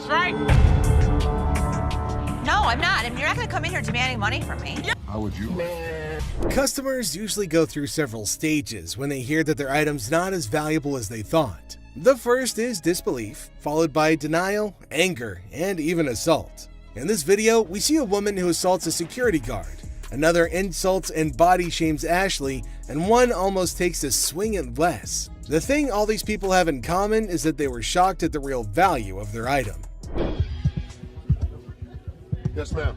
house, right? No, I'm not. And you're not going to come in here demanding money from me. How would you? Customers usually go through several stages when they hear that their item's not as valuable as they thought. The first is disbelief, followed by denial, anger, and even assault. In this video, we see a woman who assaults a security guard. Another insults and body shames Ashley, and one almost takes a swing at Les. The thing all these people have in common is that they were shocked at the real value of their item. Yes, ma'am.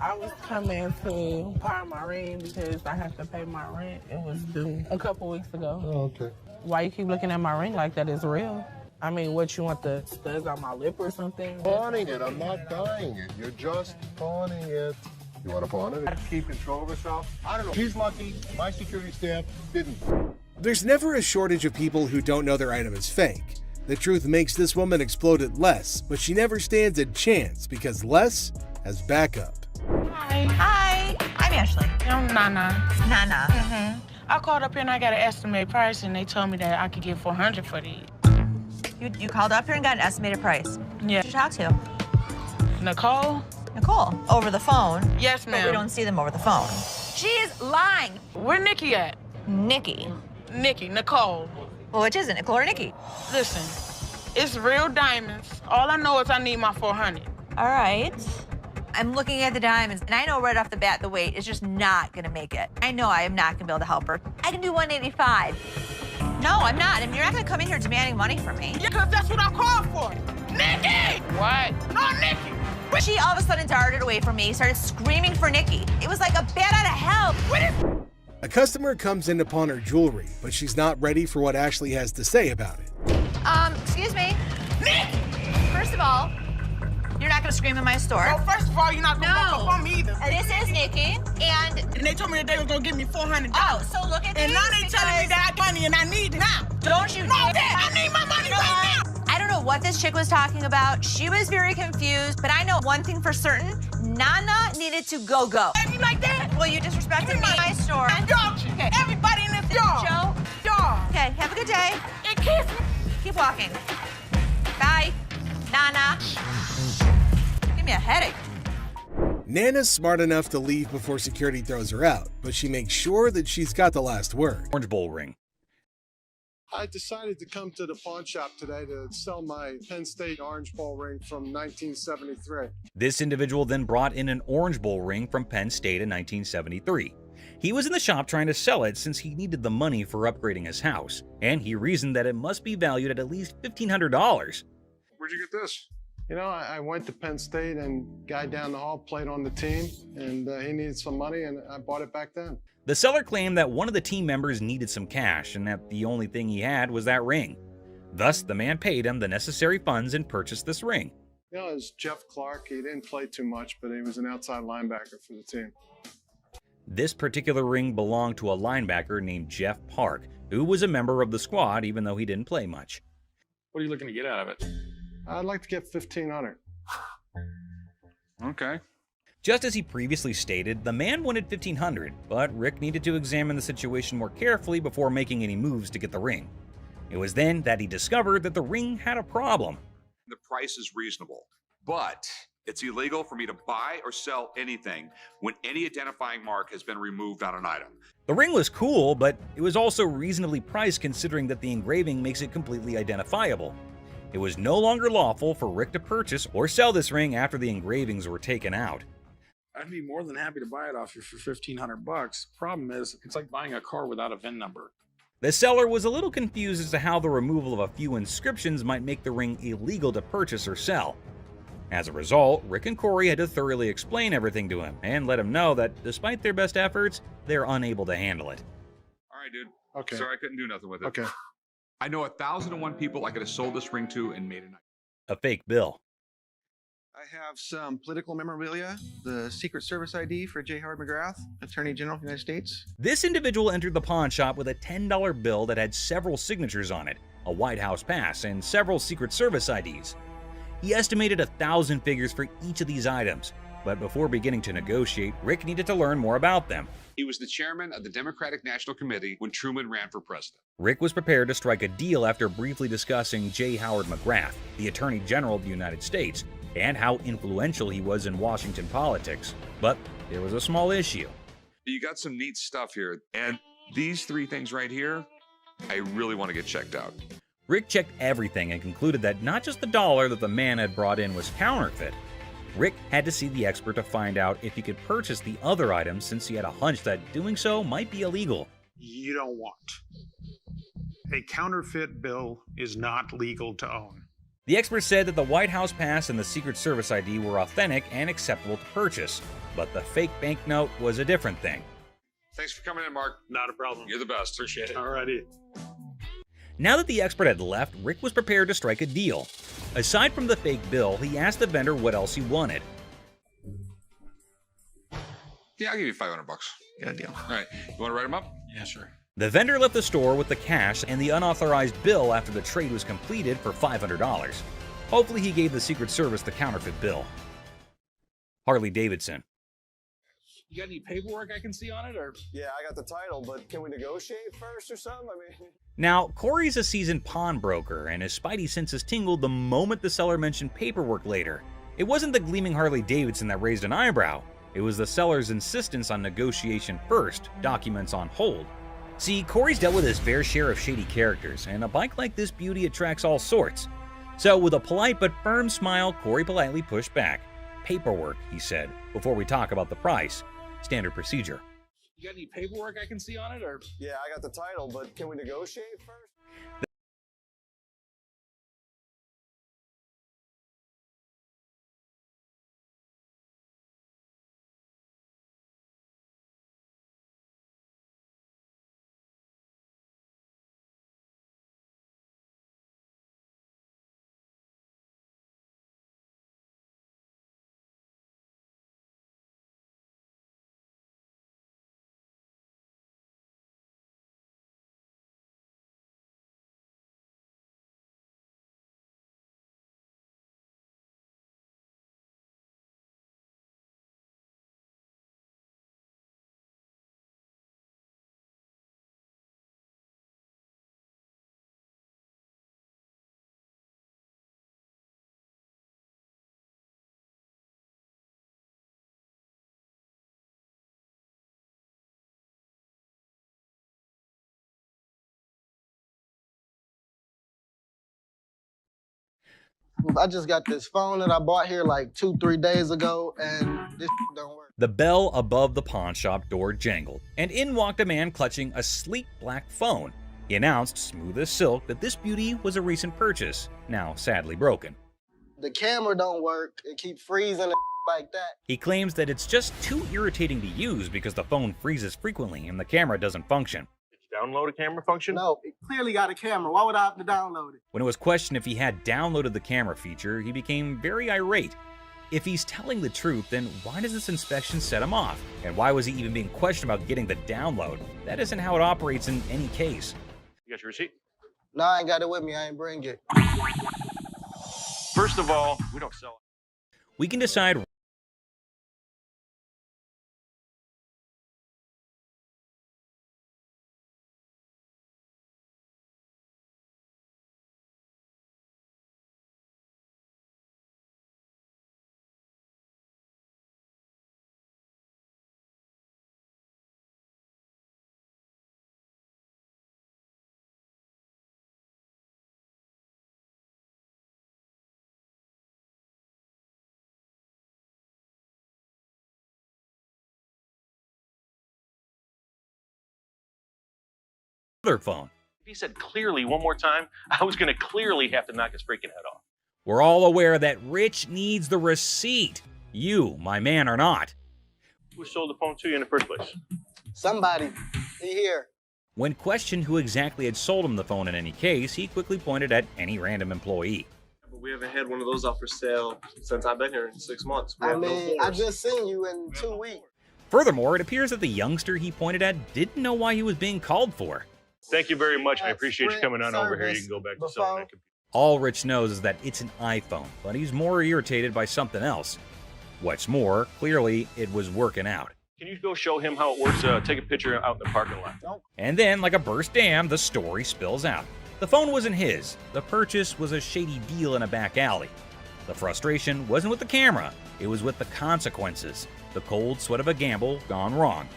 I was coming to pawn my ring because I have to pay my rent. It was due a couple weeks ago. Oh, okay. Why you keep looking at my ring like that is real? I mean, what, you want the studs on my lip or something? Pawning it. I'm not buying it. You're just pawning it. You want to pawn it? Keep control of herself? I don't know. He's lucky. My security staff didn't. There's never a shortage of people who don't know their item is fake. The truth makes this woman explode at Les, but she never stands a chance because Les has backup. Hi. Hi, I'm Ashley. I'm Nana. Nana. I called up here and I got an estimated price and they told me that I could get $400 for these. You called up here and got an estimated price. Yeah. Who did you talk to? Nicole? Nicole. Over the phone? Yes, But ma'am. we don't see them over the phone. She is lying. Where Nikki at? Nikki. Nicole. Well, which is it, Nicole or Nikki? Listen, it's real diamonds. All I know is I need my $400. All right. I'm looking at the diamonds, and I know right off the bat the weight is just not gonna make it. I know I am not gonna be able to help her. I can do 185. No, I'm not. And you're not gonna come in here demanding money from me. Yeah, because that's what I called for. Nikki! What? No, Nikki! She all of a sudden darted away from me, started screaming for Nikki. It was like a bat out of hell. A customer comes in to pawn her jewelry, but she's not ready for what Ashley has to say about it. Excuse me. Nikki! First of all, you're not gonna scream in my store. Well, first of all, you're not going to walk up on me either. This is Nikki, and And they told me that they was going to give me $400. oh, so look at And these now they telling me because- that I got money and I need it now. Don't you No, dare. Dad, I need my money right now. I don't know what this chick was talking about. She was very confused, but I know one thing for certain. Nana needed to go. You like that? Well, you disrespected me in my store. And don't you? Okay. Everybody in this yard. Joe. Yard. Okay, have a good day. And kiss me. Keep walking. Bye. Nana. Give me a headache. Nana's smart enough to leave before security throws her out, but she makes sure that she's got the last word. Orange Bowl ring. I decided to come to the pawn shop today to sell my Penn State Orange Bowl ring from 1973. This individual then brought in an Orange Bowl ring from Penn State in 1973. He was in the shop trying to sell it since he needed the money for upgrading his house, and he reasoned that it must be valued at least $1,500. Where'd you get this? You know, I went to Penn State and guy down the hall played on the team and he needed some money and I bought it back then. The seller claimed that one of the team members needed some cash and that the only thing he had was that ring. Thus, the man paid him the necessary funds and purchased this ring. You know, it was Jeff Clark. He didn't play too much, but he was an outside linebacker for the team. This particular ring belonged to a linebacker named Jeff Park, who was a member of the squad even though he didn't play much. What are you looking to get out of it? I'd like to get $1,500. Okay. Just as he previously stated, the man wanted $1,500, but Rick needed to examine the situation more carefully before making any moves to get the ring. It was then that he discovered that the ring had a problem. The price is reasonable, but it's illegal for me to buy or sell anything when any identifying mark has been removed on an item. The ring was cool, but it was also reasonably priced considering that the engraving makes it completely identifiable. It was no longer lawful for Rick to purchase or sell this ring after the engravings were taken out. I'd be more than happy to buy it off you for $1,500. Problem is, it's like buying a car without a VIN number. The seller was a little confused as to how the removal of a few inscriptions might make the ring illegal to purchase or sell. As a result, Rick and Corey had to thoroughly explain everything to him and let him know that despite their best efforts, they're unable to handle it. All right, dude. Okay. Sorry, I couldn't do nothing with it. Okay. I know 1,001 people I could have sold this ring to and made A fake bill. I have some political memorabilia, the Secret Service ID for J. Howard McGrath, Attorney General of the United States. This individual entered the pawn shop with a $10 bill that had several signatures on it, a White House pass, and several Secret Service IDs. He estimated 1,000 figures for each of these items, But before beginning to negotiate, Rick needed to learn more about them. He was the chairman of the Democratic National Committee when Truman ran for president. Rick was prepared to strike a deal after briefly discussing J. Howard McGrath, the Attorney General of the United States, and how influential he was in Washington politics. But there was a small issue. You got some neat stuff here, and these three things right here, I really want to get checked out. Rick checked everything and concluded that not just the dollar that the man had brought in was counterfeit. Rick had to see the expert to find out if he could purchase the other items, since he had a hunch that doing so might be illegal. You don't want. A counterfeit bill is not legal to own. The expert said that the White House pass and the Secret Service ID were authentic and acceptable to purchase, but the fake banknote was a different thing. Thanks for coming in, Mark. Not a problem. You're the best. Appreciate it. Alrighty. Now that the expert had left, Rick was prepared to strike a deal. Aside from the fake bill, he asked the vendor what else he wanted. Yeah, I'll give you $500. Got a deal. All right, you want to write them up? Yeah, sure. The vendor left the store with the cash and the unauthorized bill after the trade was completed for $500. Hopefully he gave the Secret Service the counterfeit bill. Harley Davidson. You got any paperwork I can see on it, or? Yeah, I got the title, but can we negotiate first or something? I mean... Now, Corey's a seasoned pawnbroker, and his spidey senses tingled the moment the seller mentioned paperwork later. It wasn't the gleaming Harley Davidson that raised an eyebrow. It was the seller's insistence on negotiation first, documents on hold. See, Corey's dealt with his fair share of shady characters, and a bike like this beauty attracts all sorts. So with a polite but firm smile, Corey politely pushed back. Paperwork, he said, before we talk about the price. Standard procedure. You got any paperwork I can see on it, or? Yeah, I got the title, but can we negotiate first? I just got this phone that I bought here like 2-3 days ago, and this don't work. The bell above the pawn shop door jangled, and in walked a man clutching a sleek black phone. He announced, smooth as silk, that this beauty was a recent purchase, now sadly broken. The camera don't work. It keeps freezing and like that. He claims that it's just too irritating to use because the phone freezes frequently and the camera doesn't function. Download a camera function? No, it clearly got a camera. Why would I have to download it? When it was questioned if he had downloaded the camera feature, he became very irate. If he's telling the truth, then why does this inspection set him off? And why was he even being questioned about getting the download? That isn't how it operates in any case. You got your receipt? No, I ain't got it with me. I ain't bring it. First of all, we don't sell it. We can decide other phone. If he said clearly one more time, I was going to clearly have to knock his freaking head off. We're all aware that Rich needs the receipt. You, my man, are not. Who sold the phone to you in the first place? Somebody. He here. When questioned who exactly had sold him the phone in any case, he quickly pointed at any random employee. But we haven't had one of those up for sale since I've been here in 6 months. I mean, I just seen you in 2 weeks. Furthermore, it appears that the youngster he pointed at didn't know why he was being called for. Thank you very much. I appreciate you coming on over here. You can go back to selling that computer. All Rich knows is that it's an iPhone, but he's more irritated by something else. What's more, clearly it was working out. Can you go show him how it works? Take a picture out in the parking lot. And then, like a burst dam, the story spills out. The phone wasn't his. The purchase was a shady deal in a back alley. The frustration wasn't with the camera, it was with the consequences. The cold sweat of a gamble gone wrong.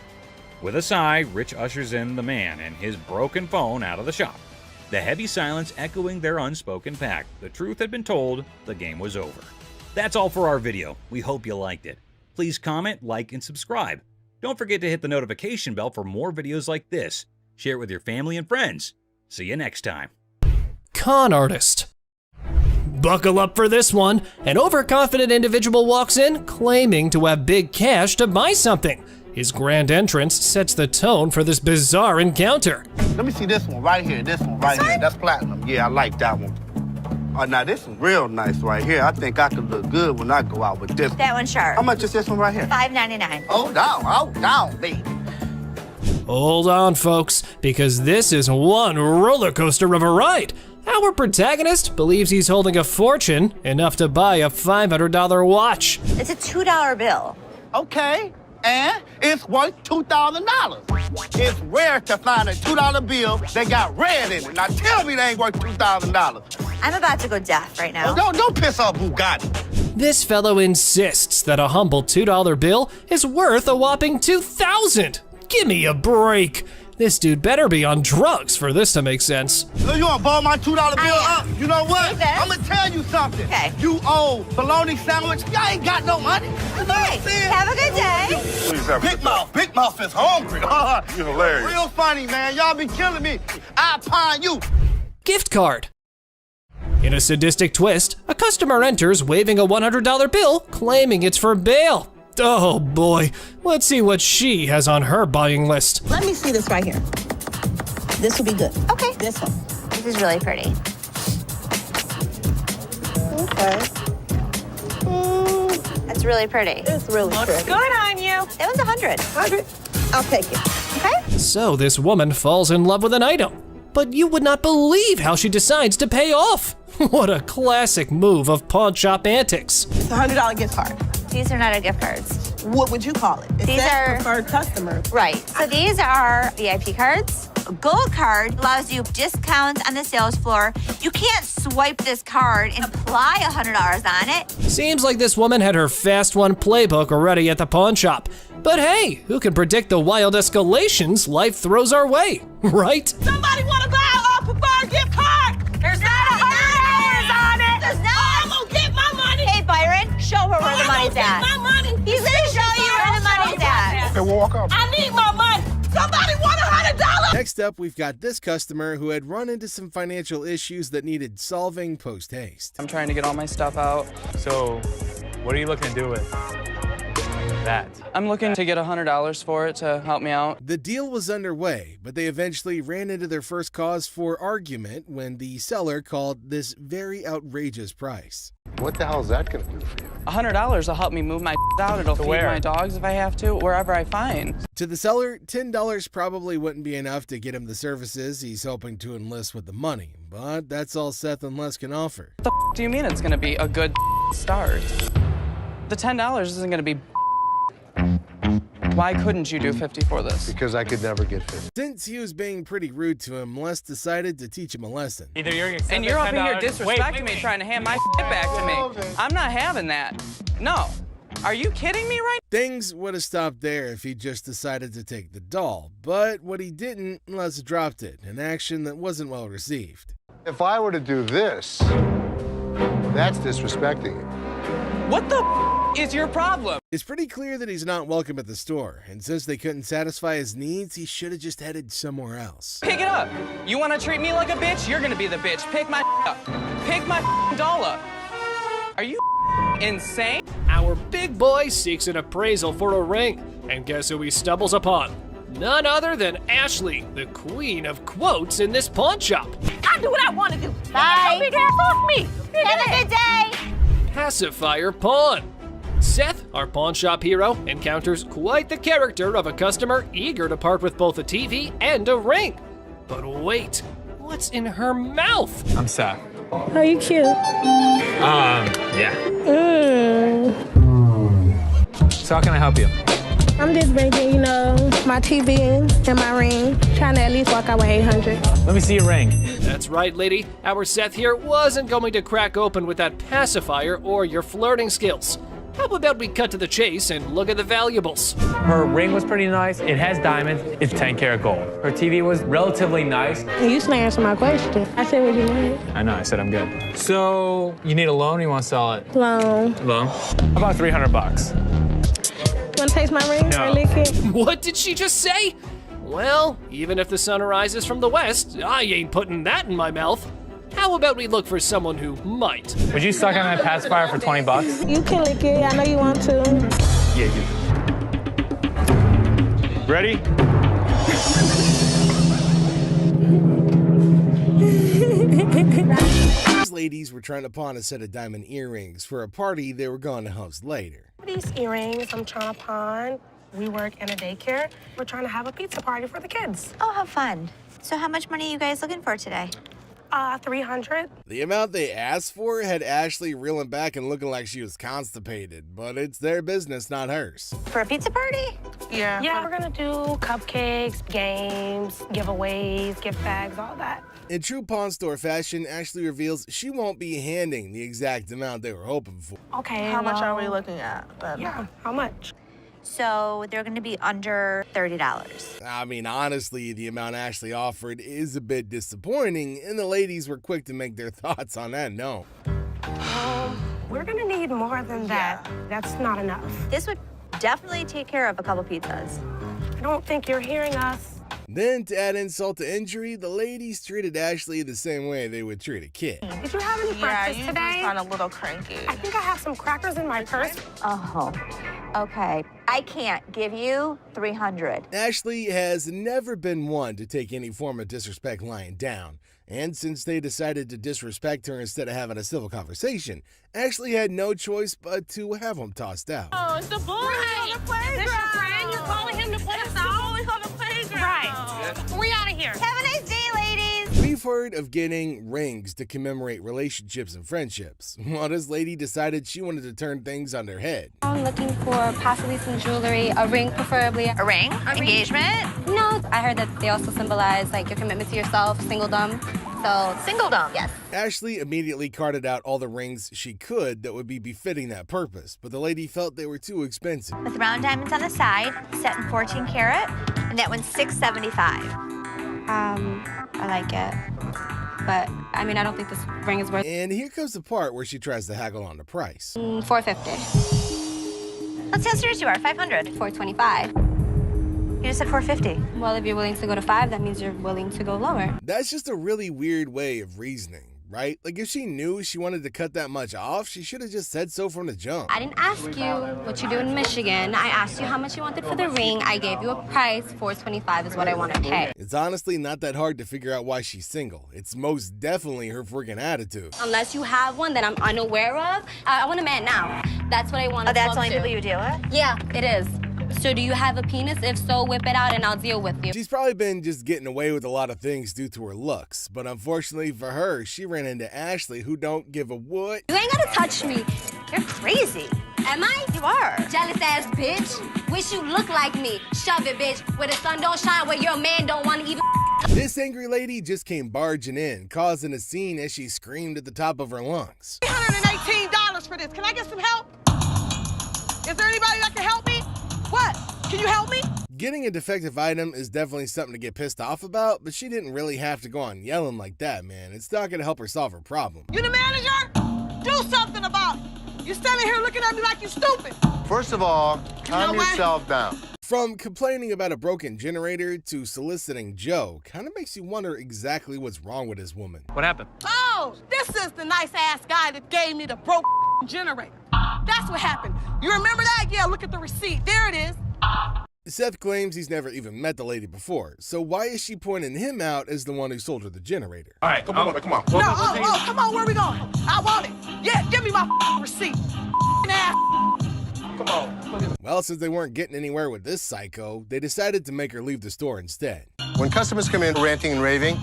With a sigh, Rich ushers in the man and his broken phone out of the shop. The heavy silence echoing their unspoken pact. The truth had been told, the game was over. That's all for our video. We hope you liked it. Please comment, like, and subscribe. Don't forget to hit the notification bell for more videos like this. Share it with your family and friends. See you next time. Con artist. Buckle up for this one. An overconfident individual walks in claiming to have big cash to buy something. His grand entrance sets the tone for this bizarre encounter. Let me see this one right here. This one right here. That's platinum. Yeah, I like that one. Oh, now this is real nice right here. I think I could look good when I go out with this. That one's sharp. How much is this one right here? $5.99. Hold down, baby. Hold on, folks, because this is one roller coaster of a ride. Our protagonist believes he's holding a fortune, enough to buy a $500 watch. It's a $2 bill. Okay, and it's worth $2,000. It's rare to find a $2 bill that got red in it. Now tell me they ain't worth $2,000. I'm about to go deaf right now. Oh, don't piss off Bugatti. This fellow insists that a humble $2 bill is worth a whopping $2,000. Give me a break. This dude better be on drugs for this to make sense. So you wanna ball my $2 bill up? You know what? I'm gonna tell you something. Okay. You owe bologna sandwich. Y'all ain't got no money. You know what I'm saying? Have a good day. Please have Big Mouth is hungry. You're hilarious. Real funny, man. Y'all be killing me. I pine you. Gift card. In a sadistic twist, a customer enters waving a $100 bill, claiming it's for bail. Oh boy, let's see what she has on her buying list. Let me see this right here. This will be good. Okay. This one. This is really pretty. Okay. That's really pretty. It's really pretty. Good on you. That one's 100. 100. I'll take it. Okay. So this woman falls in love with an item, but you would not believe how she decides to pay off. What a classic move of pawn shop antics. It's a $100 gift card. These are not our gift cards. What would you call it? It These says are preferred customers. Right. So these are VIP cards. A gold card allows you discounts on the sales floor. You can't swipe this card and apply $100 on it. Seems like this woman had her fast one playbook already at the pawn shop. But hey, who can predict the wild escalations life throws our way, right? Somebody want to buy a preferred gift card? There's not $100 on it. There's not. I'm going to get my money. Hey, Byron, show her where the money's at. My money. He's gonna show you where the money's at. Okay, we'll walk out. I need my money. Somebody want $100? Next up, we've got this customer who had run into some financial issues that needed solving post-haste. I'm trying to get all my stuff out. So, what are you looking to do with that? I'm looking to get $100 for it to help me out. The deal was underway, but they eventually ran into their first cause for argument when the seller called this very outrageous price. What the hell is that going to do for you? $100 will help me move my out. It'll feed my dogs if I have to, wherever I find. To the seller, $10 probably wouldn't be enough to get him the services he's hoping to enlist with the money, but that's all Seth and Les can offer. What the do you mean it's going to be a good start? The $10 isn't going to be. Why couldn't you do 50 for this? Because I could never get 50. Since he was being pretty rude to him, Les decided to teach him a lesson. Either you're and you're up in here disrespecting me, trying to hand my back to me. I'm not having that. No. Are you kidding me right now? Things would have stopped there if he just decided to take the doll, but what he didn't, Les dropped it, an action that wasn't well received. If I were to do this, that's disrespecting you. What the is your problem? It's pretty clear that he's not welcome at the store, and since they couldn't satisfy his needs, he should have just headed somewhere else. Pick it up. You want to treat me like a bitch? You're gonna be the bitch. Pick my up. Pick my doll up. Are you insane? Our big boy seeks an appraisal for a ring, and guess who he stumbles upon? None other than Ashley, the queen of quotes in this pawn shop. I do what I want to do. Bye. Big ass off me. Have a good day. Pacifier Pawn. Seth, our pawn shop hero, encounters quite the character of a customer eager to part with both a TV and a ring. But wait, what's in her mouth? I'm Seth. Are you cute? Yeah. So how can I help you? I'm just bringing, my TV and my ring, trying to at least walk out with 800. Let me see your ring. That's right, lady. Our Seth here wasn't going to crack open with that pacifier or your flirting skills. How about we cut to the chase and look at the valuables? Her ring was pretty nice. It has diamonds. It's 10 karat gold. Her TV was relatively nice. You still answer my question. I said what you wanted. I know, I said I'm good. So, you need a loan or you want to sell it? Loan. Loan? How about $300? Want to taste my ring? No. Or lick it? What did she just say? Well, even if the sun rises from the west, I ain't putting that in my mouth. How about we look for someone who might? Would you suck on that pacifier for $20? You can lick it. I know you want to. Yeah, you. Ready? These ladies were trying to pawn a set of diamond earrings for a party they were going to host later. These earrings I'm trying to pawn. We work in a daycare. We're trying to have a pizza party for the kids. Oh, how fun. So how much money are you guys looking for today? 300. The amount they asked for had Ashley reeling back and looking like she was constipated, but it's their business, not hers. For a pizza party? Yeah. Yeah, we're gonna do cupcakes, games, giveaways, gift bags, all that. In true pawn store fashion, Ashley reveals she won't be handing the exact amount they were hoping for. Okay. How much are we looking at? Yeah, how much? So they're gonna be under $30. I mean, honestly, the amount Ashley offered is a bit disappointing, and the ladies were quick to make their thoughts on that known. We're gonna need more than that. That's not enough. This would definitely take care of a couple pizzas. I don't think you're hearing us. Then, to add insult to injury, the ladies treated Ashley the same way they would treat a kid. Did you have any breakfast you today? just sound a little cranky. I think I have some crackers in my purse. Oh, okay. I can't give you $300. Ashley has never been one to take any form of disrespect lying down. And since they decided to disrespect her instead of having a civil conversation, Ashley had no choice but to have them tossed out. Oh, it's the boy on the playground. Is this your friend? You're calling him to put us out? It's on the playground. Right. We out of here. Have a nice day, ladies. We've heard of getting rings to commemorate relationships and friendships. Well, this lady decided she wanted to turn things on their head. I'm looking for possibly some jewelry, a ring preferably. A ring? Engagement? No, I heard that they also symbolize like your commitment to yourself, singledom. So, singledom. Yes. Ashley immediately carted out all the rings she could that would be befitting that purpose, but the lady felt they were too expensive. With round diamonds on the side, set in 14 karat, and that one's $675. I like it. But, I mean, I don't think this ring is worth And here comes the part where she tries to haggle on the price. $450. Let's see how serious you are. $500. $425. You just said $450. Well, if you're willing to go to $5, that means you're willing to go lower. That's just a really weird way of reasoning, right? Like, if she knew she wanted to cut that much off, she should have just said so from the jump. I didn't ask you what you do in Michigan. I asked you how much you wanted for the ring. I gave you a price. $425 is what I want to pay. It's honestly not that hard to figure out why she's single. It's most definitely her freaking attitude. Unless you have one that I'm unaware of, I want a man now. That's what I want to Oh, that's talk the only to. people you deal with? Yeah, it is. So do you have a penis? If so, whip it out and I'll deal with you. She's probably been just getting away with a lot of things due to her looks, but unfortunately for her, she ran into Ashley, who don't give a what. You ain't gotta touch me. You're crazy. Am I? You are. Jealous ass bitch. Wish you look like me. Shove it, bitch. Where the sun don't shine, where your man don't want to even. This angry lady just came barging in, causing a scene as she screamed at the top of her lungs. $318 for this. Can I get some help? Is there anybody that can help me? What? Can you help me? Getting a defective item is definitely something to get pissed off about, but she didn't really have to go on yelling like that, man. It's not gonna help her solve her problem. You the manager? Do something about it. You're standing here looking at me like you're stupid. First of all, calm yourself down. From complaining about a broken generator to soliciting Joe, kind of makes you wonder exactly what's wrong with this woman. What happened? Oh, this is the nice ass guy that gave me the broke generator. That's what happened. You remember that? Yeah, look at the receipt. There it is. Seth claims he's never even met the lady before, so why is she pointing him out as the one who sold her the generator? All right, come on. No, come on, where we going? I want it. Yeah, give me my receipt. Ass. Come on. Well, since they weren't getting anywhere with this psycho, they decided to make her leave the store instead. When customers come in ranting and raving,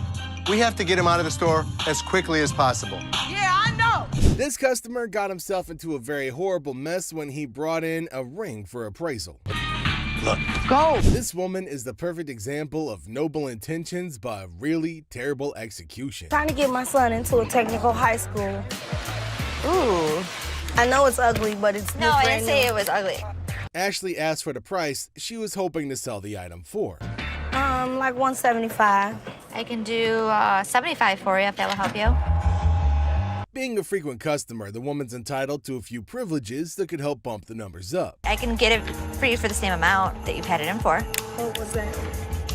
we have to get them out of the store as quickly as possible. Yeah, I know. This customer got himself into a very horrible mess when he brought in a ring for appraisal. Look, go! This woman is the perfect example of noble intentions but really terrible execution. Trying to get my son into a technical high school. Ooh. I know it's ugly, but it's No, I didn't say it was ugly. Ashley asked for the price she was hoping to sell the item for. Like $175. I can do 75 for you if that will help you. Being a frequent customer, the woman's entitled to a few privileges that could help bump the numbers up. I can get it for you for the same amount that you've had it in for. What was that?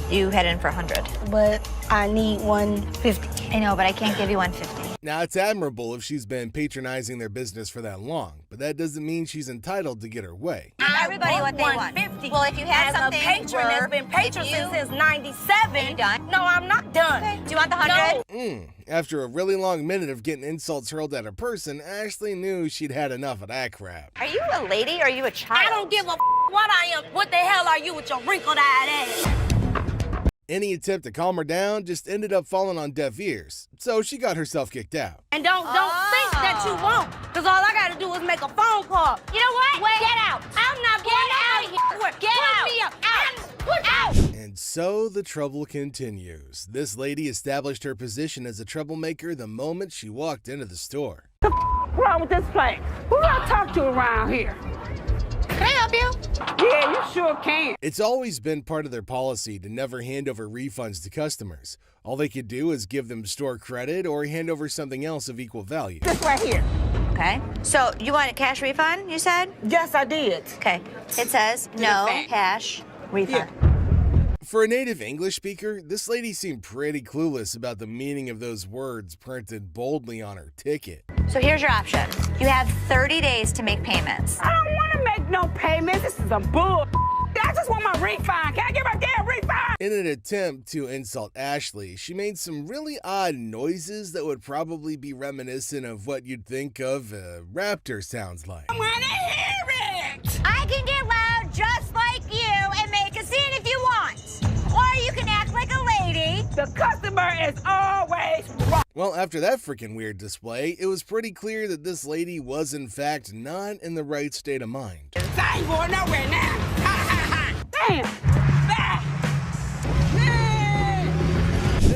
You had it in for 100. But I need 150. I know, but I can't give you 150. Now, it's admirable if she's been patronizing their business for that long, but that doesn't mean she's entitled to get her way. Give everybody what they want. Well, if you had something, a patron that's been patroning since '97. Are you done? No, I'm not done. Okay. Do you want the 100? No. After a really long minute of getting insults hurled at her person, Ashley knew she'd had enough of that crap. Are you a lady or are you a child? I don't give a what I am. What the hell are you with your wrinkled-eyed ass? Any attempt to calm her down just ended up falling on deaf ears, so she got herself kicked out. And don't think that you won't, because all I gotta do is make a phone call. You know what? Wait. Get out. I'm not going out of here. Get out. Me out. Put out. And so the trouble continues. This lady established her position as a troublemaker the moment she walked into the store. What's wrong with this place? Who do I talk to around here? Can I help you? Yeah, you sure can. It's always been part of their policy to never hand over refunds to customers. All they could do is give them store credit or hand over something else of equal value. This right here. Okay. So you want a cash refund, you said? Yes, I did. Okay. It says no cash refund. For a native English speaker, this lady seemed pretty clueless about the meaning of those words printed boldly on her ticket. So here's your option. You have 30 days to make payments. I don't want to make no payments. This is some bull. I just want my refund. Can I get my damn refund? In an attempt to insult Ashley, she made some really odd noises that would probably be reminiscent of what you'd think of a raptor sounds like. I want to hear it. I can get loud just like you and make a scene if you want. Or you can act like a lady. The customer is always right. Well, after that freaking weird display, it was pretty clear that this lady was in fact not in the right state of mind. I ain't going nowhere now. Damn.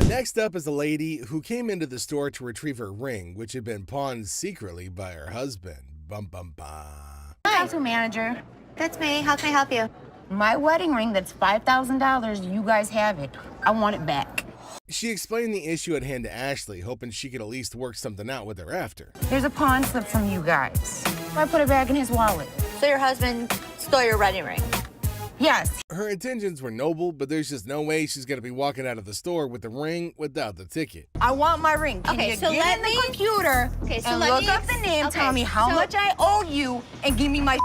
Next up is a lady who came into the store to retrieve her ring, which had been pawned secretly by her husband. Bum bum bum. Hi, manager. That's me. How can I help you? My wedding ring that's $5,000, you guys have it. I want it back. She explained the issue at hand to Ashley, hoping she could at least work something out with her after. There's a pawn slip from you guys. I put it back in his wallet. So your husband stole your wedding ring? Yes. Her intentions were noble, but there's just no way she's going to be walking out of the store with the ring without the ticket. I want my ring. Can Okay, you so get let in me- the computer Okay, so and let look me up the name, okay, tell me how so- much I owe you, and give me my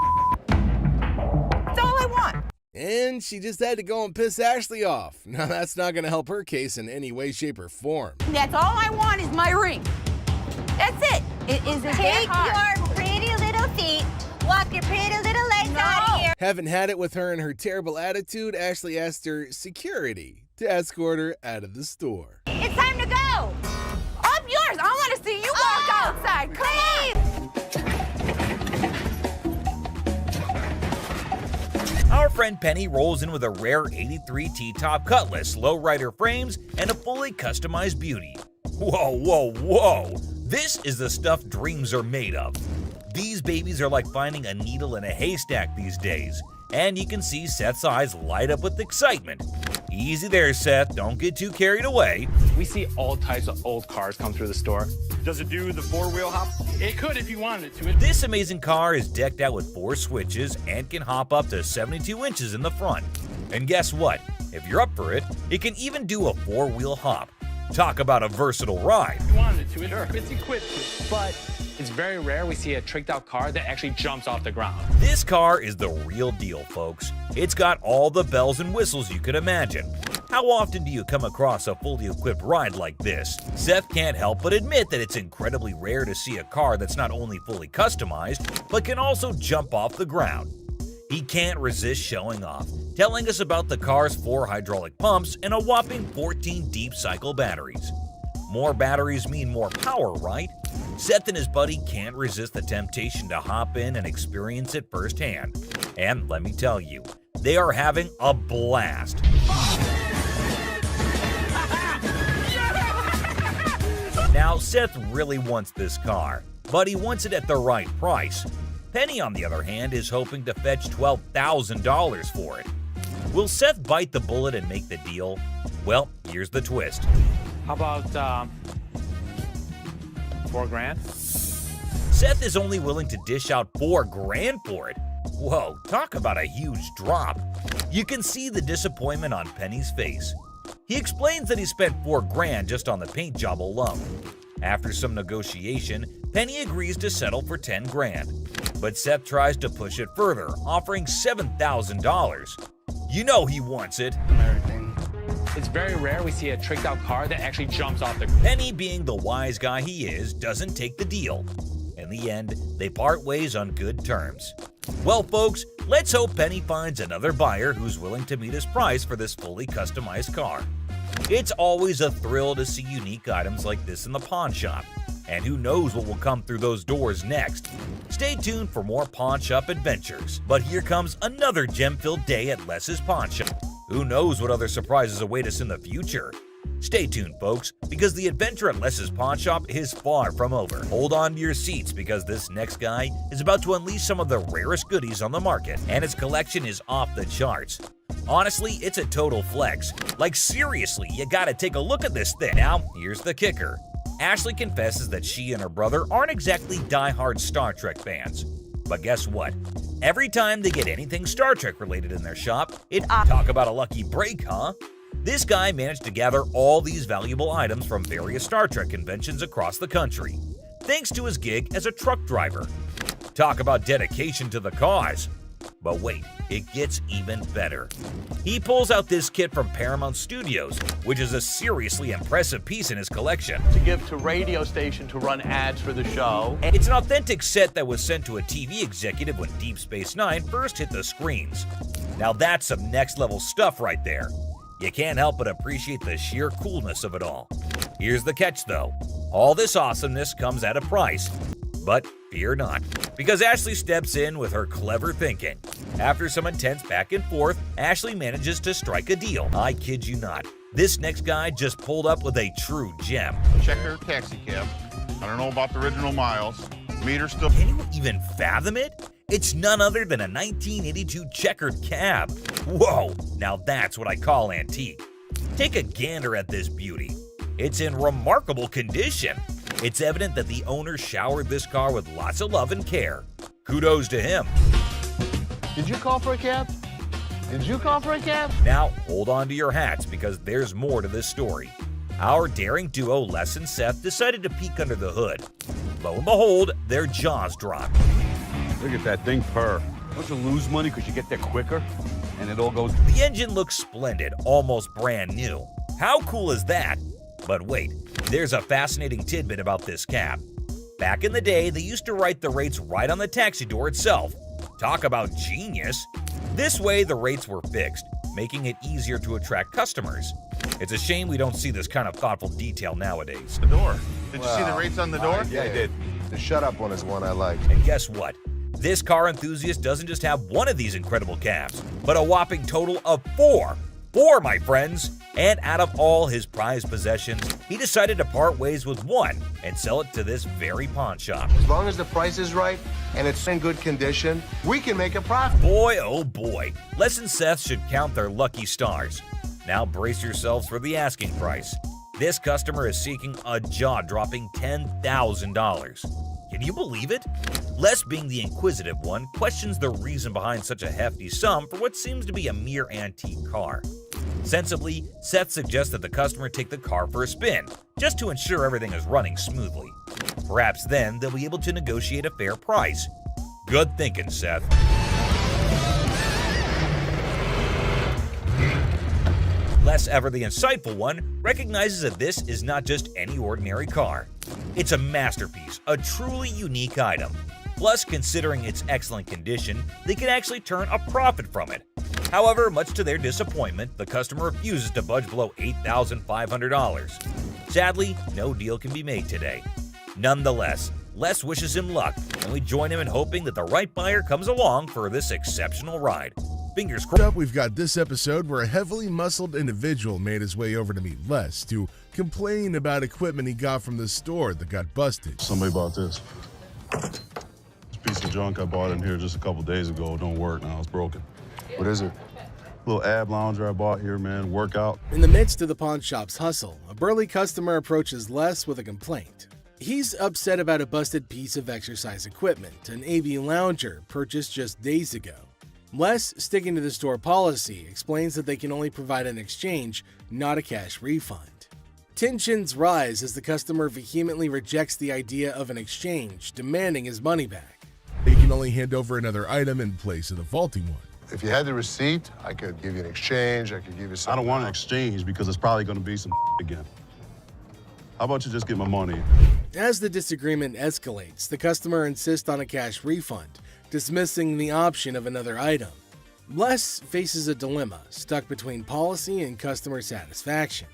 That's all I want. And she just had to go and piss Ashley off. Now, that's not going to help her case in any way, shape, or form. That's all I want is my ring. That's it. It isn't that Take hard. your pretty little feet, walk your pretty little legs out of here. Having had it with her and her terrible attitude, Ashley asked her security to escort her out of the store. It's time to go. I'm yours. I want to see you walk outside. Come on. Our friend Penny rolls in with a rare 83 T-top Cutlass, lowrider frames, and a fully customized beauty. Whoa, whoa, whoa! This is the stuff dreams are made of. These babies are like finding a needle in a haystack these days, and you can see Seth's eyes light up with excitement. Easy there, Seth, don't get too carried away. We see all types of old cars come through the store. Does it do the four-wheel hop? It could if you wanted it to. This amazing car is decked out with 4 switches and can hop up to 72 inches in the front. And guess what? If you're up for it, it can even do a 4-wheel hop. Talk about a versatile ride. If you wanted it to, sure. It's equipped to. But it's very rare we see a tricked out car that actually jumps off the ground. This car is the real deal, folks. It's got all the bells and whistles you could imagine. How often do you come across a fully equipped ride like this? Seth can't help but admit that it's incredibly rare to see a car that's not only fully customized, but can also jump off the ground. He can't resist showing off, telling us about the car's 4 hydraulic pumps and a whopping 14 deep cycle batteries. More batteries mean more power, right? Seth and his buddy can't resist the temptation to hop in and experience it firsthand. And let me tell you, they are having a blast. Now, Seth really wants this car, but he wants it at the right price. Penny, on the other hand, is hoping to fetch $12,000 for it. Will Seth bite the bullet and make the deal? Well, here's the twist. How about $4 grand? Seth is only willing to dish out $4 grand for it. Whoa, talk about a huge drop. You can see the disappointment on Penny's face. He explains that he spent $4 grand just on the paint job alone. After some negotiation, Penny agrees to settle for $10 grand. But Seth tries to push it further, offering $7,000. You know he wants it. It's very rare we see a tricked out car that actually jumps off the... Penny, being the wise guy he is, doesn't take the deal. In the end, they part ways on good terms. Well, folks, let's hope Penny finds another buyer who's willing to meet his price for this fully customized car. It's always a thrill to see unique items like this in the pawn shop. And who knows what will come through those doors next. Stay tuned for more pawn shop adventures. But here comes another gem-filled day at Les's Pawn Shop. Who knows what other surprises await us in the future? Stay tuned, folks, because the adventure at Les's Pawn Shop is far from over. Hold on to your seats because this next guy is about to unleash some of the rarest goodies on the market, and his collection is off the charts. Honestly, it's a total flex. Like, seriously, you gotta take a look at this thing. Now, here's the kicker. Ashley confesses that she and her brother aren't exactly die-hard Star Trek fans. But guess what? Every time they get anything Star Trek related in their shop, talk about a lucky break, huh? This guy managed to gather all these valuable items from various Star Trek conventions across the country, thanks to his gig as a truck driver. Talk about dedication to the cause. But wait, it gets even better. He pulls out this kit from Paramount Studios, which is a seriously impressive piece in his collection. To give to radio station to run ads for the show. And it's an authentic set that was sent to a TV executive when Deep Space Nine first hit the screens. Now that's some next level stuff right there. You can't help but appreciate the sheer coolness of it all. Here's the catch though. All this awesomeness comes at a price. But fear not, because Ashley steps in with her clever thinking. After some intense back and forth, Ashley manages to strike a deal. I kid you not. This next guy just pulled up with a true gem. Checker taxi cab. I don't know about the original miles. Meter still... Can you even fathom it? It's none other than a 1982 checkered cab. Whoa, now that's what I call antique. Take a gander at this beauty. It's in remarkable condition. It's evident that the owner showered this car with lots of love and care. Kudos to him. Did you call for a cab? Did you call for a cab? Now, hold on to your hats because there's more to this story. Our daring duo, Les and Seth, decided to peek under the hood. Lo and behold, their jaws dropped. Look at that thing purr. Don't you lose money because you get there quicker? And it all goes... The engine looks splendid, almost brand new. How cool is that? But wait, there's a fascinating tidbit about this cab. Back in the day, they used to write the rates right on the taxi door itself. Talk about genius. This way, the rates were fixed, making it easier to attract customers. It's a shame we don't see this kind of thoughtful detail nowadays. The door. Did you see the rates on the door? Yeah, I did. The shut up one is one I like. And guess what? This car enthusiast doesn't just have one of these incredible cabs, but a whopping total of 4. 4, my friends! And out of all his prized possessions, he decided to part ways with one and sell it to this very pawn shop. As long as the price is right and it's in good condition, we can make a profit. Boy, oh boy, Les and Seth should count their lucky stars. Now brace yourselves for the asking price. This customer is seeking a jaw-dropping $10,000. Can you believe it? Les, being the inquisitive one, questions the reason behind such a hefty sum for what seems to be a mere antique car. Sensibly, Seth suggests that the customer take the car for a spin, just to ensure everything is running smoothly. Perhaps then they'll be able to negotiate a fair price. Good thinking, Seth. Les, ever the insightful one, recognizes that this is not just any ordinary car. It's a masterpiece, a truly unique item. Plus, considering its excellent condition, they can actually turn a profit from it. However, much to their disappointment, the customer refuses to budge below $8,500. Sadly, no deal can be made today. Nonetheless, Les wishes him luck, and we join him in hoping that the right buyer comes along for this exceptional ride. Fingers crossed. Up, we've got this episode where a heavily muscled individual made his way over to meet Les to complain about equipment he got from the store that got busted. Somebody bought this. This piece of junk I bought in here just a couple days ago don't work now. It's broken. What is it? Little ab lounger I bought here, man. Workout. In the midst of the pawn shop's hustle, a burly customer approaches Les with a complaint. He's upset about a busted piece of exercise equipment, an AB lounger purchased just days ago. Les, sticking to the store policy, explains that they can only provide an exchange, not a cash refund. Tensions rise as the customer vehemently rejects the idea of an exchange, demanding his money back. They can only hand over another item in place of the faulty one. If you had the receipt, I could give you an exchange. I could give you some. I don't want an exchange because it's probably going to be some again. How about you just get my money? As the disagreement escalates, the customer insists on a cash refund, dismissing the option of another item. Les faces a dilemma, stuck between policy and customer satisfaction.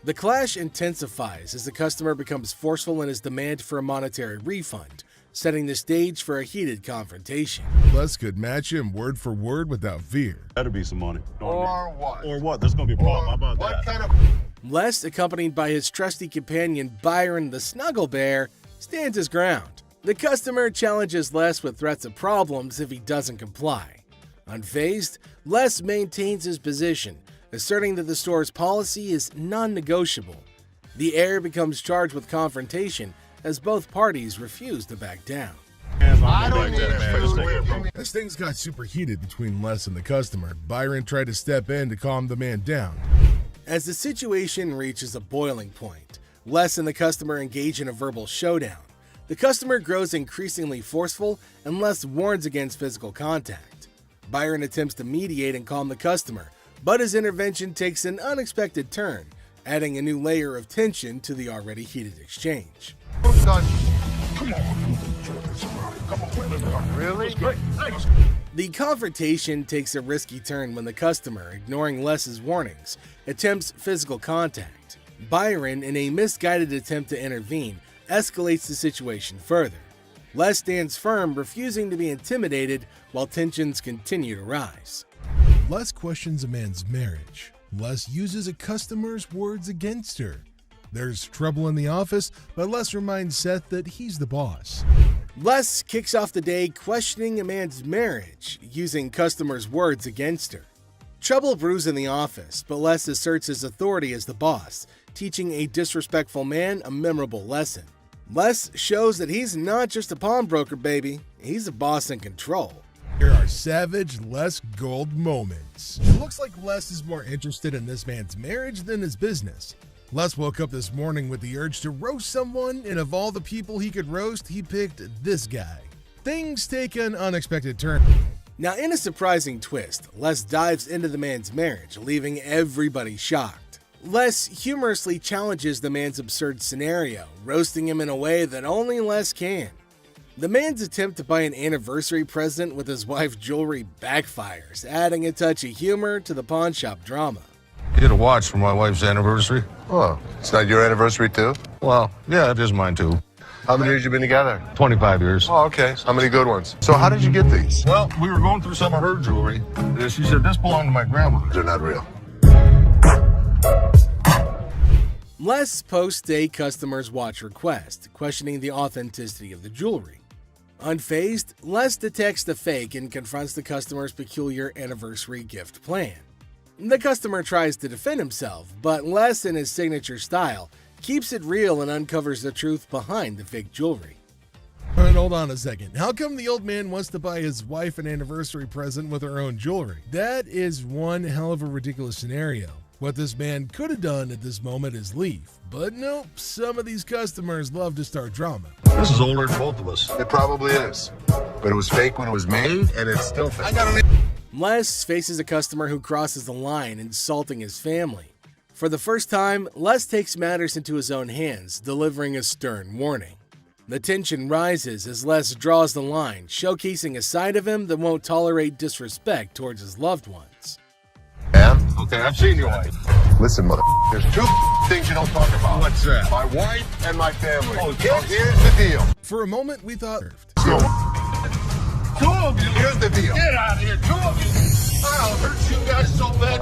The clash intensifies as the customer becomes forceful in his demand for a monetary refund, setting the stage for a heated confrontation. Les could match him word for word without fear. Better be some money. Or what? Or what? There's going to be a problem. How about What that? kind of... Les, accompanied by his trusty companion Byron the Snuggle Bear, stands his ground. The customer challenges Les with threats of problems if he doesn't comply. Unfazed, Les maintains his position, asserting that the store's policy is non-negotiable. The heir becomes charged with confrontation as both parties refuse to back down. I don't need that. As things got super heated between Les and the customer, Byron tried to step in to calm the man down. As the situation reaches a boiling point, Les and the customer engage in a verbal showdown. The customer grows increasingly forceful and Les warns against physical contact. Byron attempts to mediate and calm the customer, but his intervention takes an unexpected turn, adding a new layer of tension to the already heated exchange. Really? The confrontation takes a risky turn when the customer, ignoring Les's warnings, attempts physical contact. Byron, in a misguided attempt to intervene, escalates the situation further. Les stands firm, refusing to be intimidated while tensions continue to rise. Les questions a man's marriage. Les uses a customer's words against her. There's trouble in the office, but Les reminds Seth that he's the boss. Les kicks off the day questioning a man's marriage, using customers' words against her. Trouble brews in the office, but Les asserts his authority as the boss, teaching a disrespectful man a memorable lesson. Les shows that he's not just a pawnbroker, baby. He's a boss in control. Here are savage Les Gold moments. It looks like Les is more interested in this man's marriage than his business. Les woke up this morning with the urge to roast someone, and of all the people he could roast, he picked this guy. Things take an unexpected turn. Now, in a surprising twist, Les dives into the man's marriage, leaving everybody shocked. Les humorously challenges the man's absurd scenario, roasting him in a way that only Les can. The man's attempt to buy an anniversary present with his wife's jewelry backfires, adding a touch of humor to the pawn shop drama. Get a watch for my wife's anniversary. Oh, it's not your anniversary too? Well, yeah, it is mine too. How many years you been together? 25 years. Oh, okay. How many good ones? So how did you get these? Well, we were going through some of her jewelry. She said this belonged to my grandmother. They're not real. Les posts a customer's watch request, questioning the authenticity of the jewelry. Unfazed, Les detects the fake and confronts the customer's peculiar anniversary gift plan. The customer tries to defend himself, but Les, in his signature style, keeps it real and uncovers the truth behind the fake jewelry. But hold on a second. How come the old man wants to buy his wife an anniversary present with her own jewelry? That is one hell of a ridiculous scenario. What this man could have done at this moment is leave. But nope, some of these customers love to start drama. This is older than both of us. It probably is. But it was fake when it was made, and it's still fake. Les faces a customer who crosses the line, insulting his family. For the first time, Les takes matters into his own hands, delivering a stern warning. The tension rises as Les draws the line, showcasing a side of him that won't tolerate disrespect towards his loved ones. Yeah? Okay, I've seen your wife. Listen, mother. There's two things you don't talk about. What's that? My wife and my family. Oh, here's the deal. For a moment, we thought. Two of you. Here's the deal. Get out of here. Two of you. I'll hurt you guys so bad.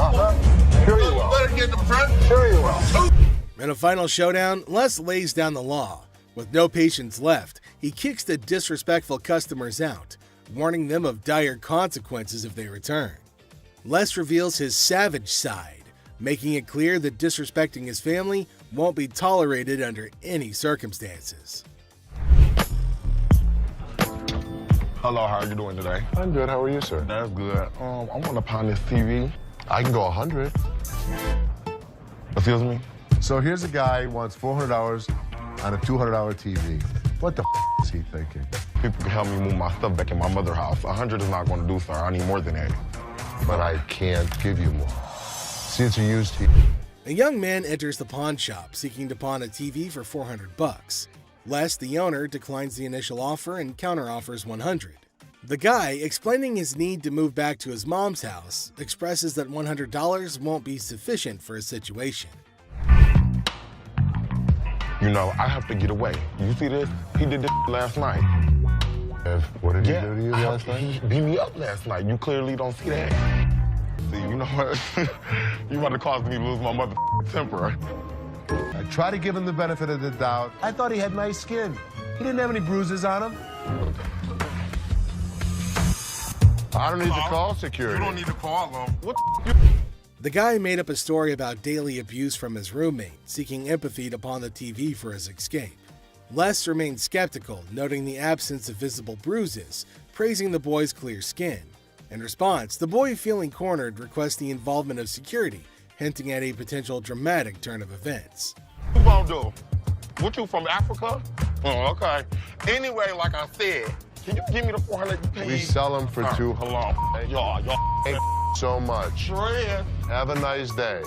Sure you will. Better get in the front. Sure you will. In a final showdown, Les lays down the law. With no patience left, he kicks the disrespectful customers out, warning them of dire consequences if they return. Les reveals his savage side, making it clear that disrespecting his family won't be tolerated under any circumstances. Hello, how are you doing today? I'm good. How are you, sir? That's good. I want to pound this TV. I can go 100. Excuse me? So here's a guy who wants $400 on a $200 TV. What the is he thinking? People can help me move my stuff back in my mother's house. 100 is not going to do, sir. I need more than that. But I can't give you more. See, it's a used TV. A young man enters the pawn shop seeking to pawn a TV for $400. Les, the owner, declines the initial offer and counteroffers $100. The guy, explaining his need to move back to his mom's house, expresses that $100 won't be sufficient for his situation. You know, I have to get away. You see this? He did this last night. What did he do to you last night? He beat me up last night. You clearly don't see that. See, you know what? You about to cause me to lose my mother temper. I try to give him the benefit of the doubt. I thought he had nice skin. He didn't have any bruises on him. I don't need to call security. You don't need to call them. What the The guy made up a story about daily abuse from his roommate, seeking empathy to pawn the TV for his escape. Les remained skeptical, noting the absence of visible bruises, praising the boy's clear skin. In response, the boy, feeling cornered, requests the involvement of security, hinting at a potential dramatic turn of events. What you gonna do? What, you from Africa? Oh, okay. Anyway, like I said, can you give me the 400 you paid? We sell them for $2. Hello. Y'all. Thank you so much. Sure is. Have a nice day.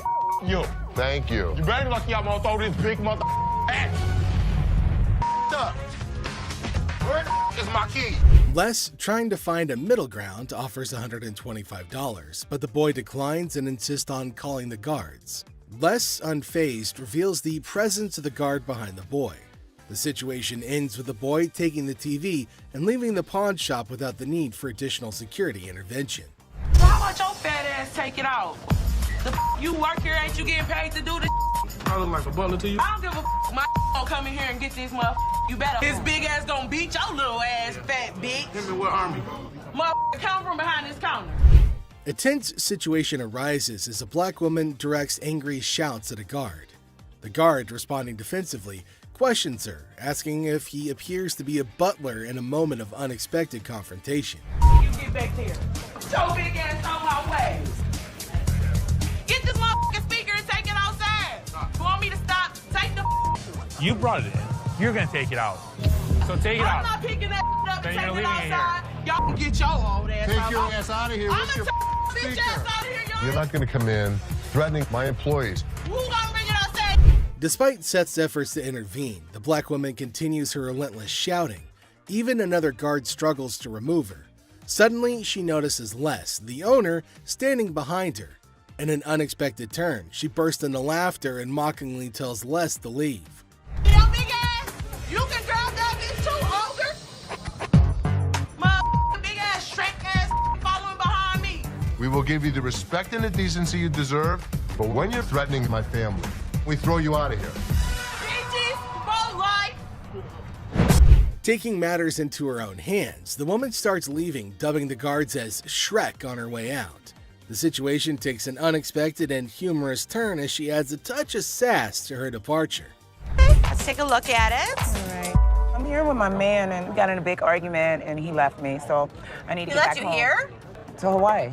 You. Thank you. You better lucky I'm gonna throw this big mother at up. Where is my key? Les, trying to find a middle ground, offers $125, but the boy declines and insists on calling the guards. Les, unfazed, reveals the presence of the guard behind the boy. The situation ends with the boy taking the TV and leaving the pawn shop without the need for additional security intervention. Why would your fat ass take it out? You work here, ain't you getting paid to do this? I look like a butler to you? I don't give a my gonna come in here and get this motherfucker. You better. His big ass gonna beat your little ass, fat bitch. Hit me with army. Motherfucker, come from behind this counter. A tense situation arises as a black woman directs angry shouts at a guard. The guard, responding defensively, questions her, asking if he appears to be a butler in a moment of unexpected confrontation. You get back here. Your big ass on my way. Get this motherfucking speaker and take it outside. You want me to stop? Take the You brought it in. You're gonna take it out. So take it out. I'm not picking that up Then and you're taking it leaving it outside. Y'all can get your old ass Take out. your ass out of here. I'm What's gonna your take bitch ass out of here, y'all. You're not going to come in threatening my employees. Who gonna bring it outside? Despite Seth's efforts to intervene, the black woman continues her relentless shouting. Even another guard struggles to remove her. Suddenly, she notices Les, the owner, standing behind her. In an unexpected turn, she bursts into laughter and mockingly tells Les to leave. Yo, big ass, you can grab that bitch too, ogre. My big ass, shrink ass, following behind me. We will give you the respect and the decency you deserve, but when you're threatening my family, we throw you out of here. Bitches, for life. Taking matters into her own hands, the woman starts leaving, dubbing the guards as Shrek on her way out. The situation takes an unexpected and humorous turn as she adds a touch of sass to her departure. Let's take a look at it. All right. I'm here with my man, and we got in a big argument, and he left me, so I need to He get left back you home. here? To Hawaii.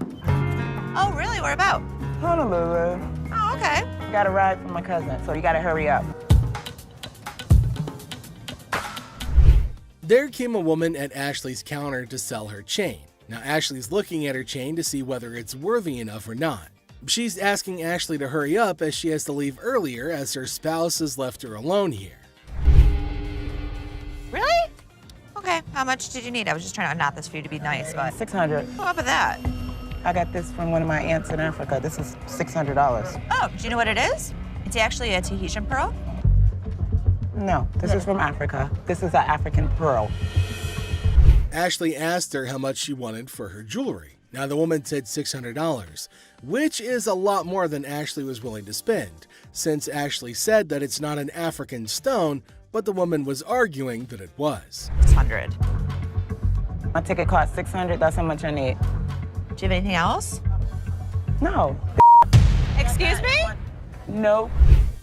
Oh, really? Where about? Honolulu. Oh, okay. Got a ride from my cousin, so you gotta hurry up. There came a woman at Ashley's counter to sell her chain. Now Ashley's looking at her chain to see whether it's worthy enough or not. She's asking Ashley to hurry up as she has to leave earlier as her spouse has left her alone here. Really? Okay, how much did you need? I was just trying to unknot this for you to be nice, but... $600. What up with that? I got this from one of my aunts in Africa. This is $600. Oh, do you know what it is? It's actually a Tahitian pearl? No, this is from Africa. This is an African pearl. Ashley asked her how much she wanted for her jewelry. Now, the woman said $600, which is a lot more than Ashley was willing to spend, since Ashley said that it's not an African stone, but the woman was arguing that it was. 600. My ticket cost $600. That's how much I need. Do you have anything else? No. Excuse me? No.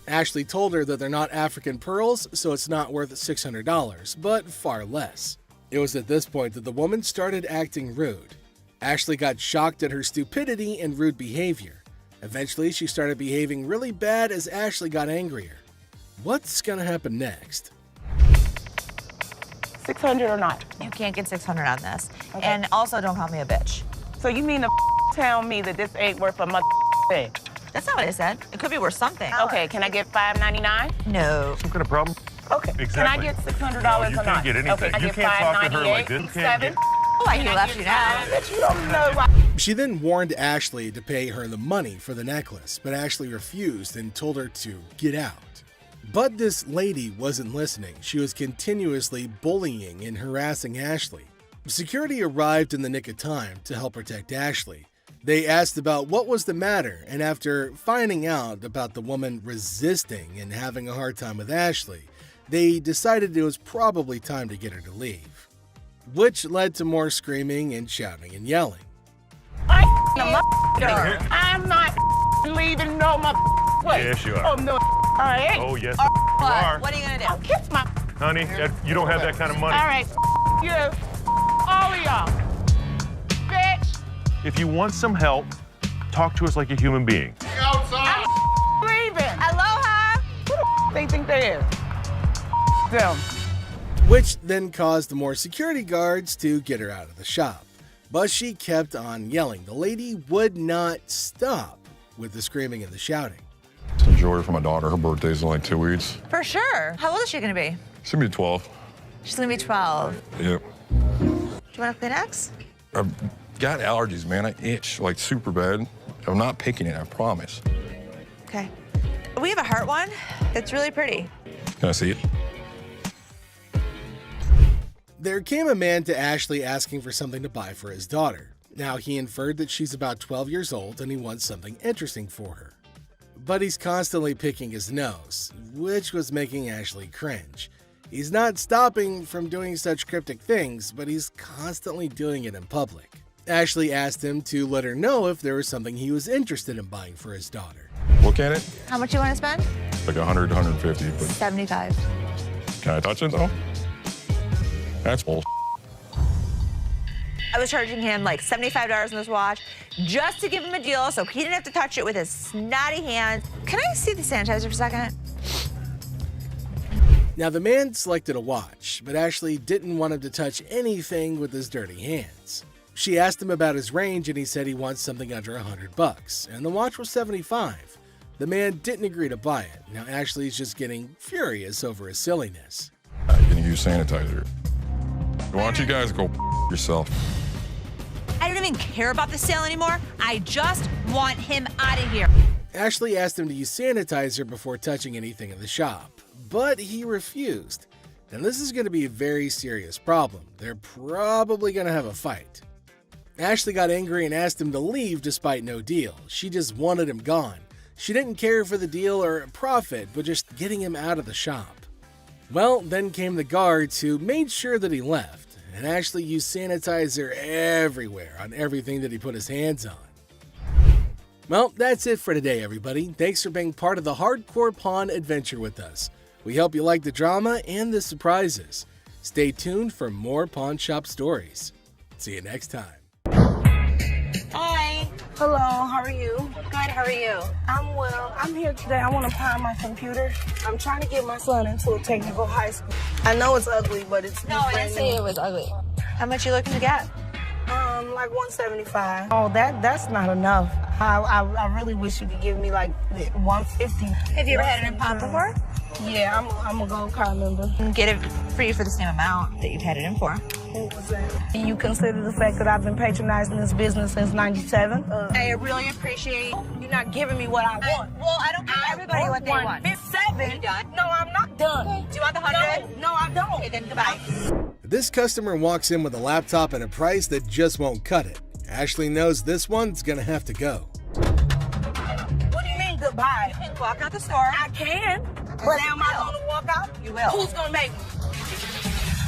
Ashley told her that they're not African pearls, so it's not worth $600, but far less. It was at this point that the woman started acting rude. Ashley got shocked at her stupidity and rude behavior. Eventually, she started behaving really bad as Ashley got angrier. What's gonna happen next? 600 or not? You can't get 600 on this. Okay. And also, don't call me a bitch. So you mean to tell me that this ain't worth a mother thing? That's not what I said. It could be worth something. Okay, can I get $5.99? No. Some kind of problem? Okay. Exactly. Can I get $600 You or not? can't get anything. Okay, I You get can't talk to her like $5.98. this. You can't Seven. get- Oh, he left you now. Bitch, you don't know why. She then warned Ashley to pay her the money for the necklace, but Ashley refused and told her to get out. But this lady wasn't listening. She was continuously bullying and harassing Ashley. Security arrived in the nick of time to help protect Ashley. They asked about what was the matter, and after finding out about the woman resisting and having a hard time with Ashley, they decided it was probably time to get her to leave, which led to more screaming and shouting and yelling. I'm not leaving no place. Yes, you are. Oh, no. All right. Oh, yes, What? you are. What are you gonna do? I'll kiss my... Honey, you don't have that kind of money. All right. You. All of y'all. Bitch. If you want some help, talk to us like a human being. I'm leaving. Aloha. Who the they think they is? Them. Which then caused the more security guards to get her out of the shop. But she kept on yelling. The lady would not stop with the screaming and the shouting. Some jewelry for my daughter. Her birthday's in like 2 weeks. For sure. How old is she gonna be? She's gonna be 12. She's gonna be 12. Yep. Do you want a Kleenex? I've got allergies, man. I itch like super bad. I'm not picking it, I promise. Okay. We have a heart one that's really pretty. Can I see it? There came a man to Ashley asking for something to buy for his daughter. Now, he inferred that she's about 12 years old and he wants something interesting for her. But he's constantly picking his nose, which was making Ashley cringe. He's not stopping from doing such cryptic things, but he's constantly doing it in public. Ashley asked him to let her know if there was something he was interested in buying for his daughter. Look at it. How much you want to spend? Like 100, 150, but 75. can I touch it though? That's bull. I was charging him like $75 on this watch just to give him a deal so he didn't have to touch it with his snotty hands. Can I see the sanitizer for a second? Now, the man selected a watch, but Ashley didn't want him to touch anything with his dirty hands. She asked him about his range and he said he wants something under $100, and the watch was $75. The man didn't agree to buy it. Now, Ashley's just getting furious over his silliness. I'm gonna use sanitizer. Why don't you guys go yourself? I don't even care about the sale anymore. I just want him out of here. Ashley asked him to use sanitizer before touching anything in the shop, but he refused. Now, this is going to be a very serious problem. They're probably going to have a fight. Ashley got angry and asked him to leave despite no deal. She just wanted him gone. She didn't care for the deal or profit, but just getting him out of the shop. Well, then came the guards who made sure that he left, and Ashley used sanitizer everywhere on everything that he put his hands on. Well, that's it for today, everybody. Thanks for being part of the Hardcore Pawn adventure with us. We hope you like the drama and the surprises. Stay tuned for more pawn shop stories. See you next time. Hi. Hello, how are you? Good, how are you? I'm well. I'm here today. I want to pawn my computer. I'm trying to get my son into a technical high school. I know it's ugly, but it's No, I didn't say it was ugly. How much you looking to get? Like 175. Oh, that's not enough. I really wish you could give me like 150. Have you ever had an implant before? Yeah, I'm a gold card member. I can get it for you for the same amount that you've had it in for. What was that? Do you consider the fact that I've been patronizing this business since '97? I really appreciate you're not giving me what I want. Well, I don't give everybody what they want. 157? You done? No, I'm not done. Okay. Do you want the 100? No, I don't. Okay, then goodbye. This customer walks in with a laptop and a price that just won't cut it. Ashley knows this one's gonna have to go. What do you mean goodbye? You can walk out the store. I can. But am I gonna walk out? You will. Who's gonna make me?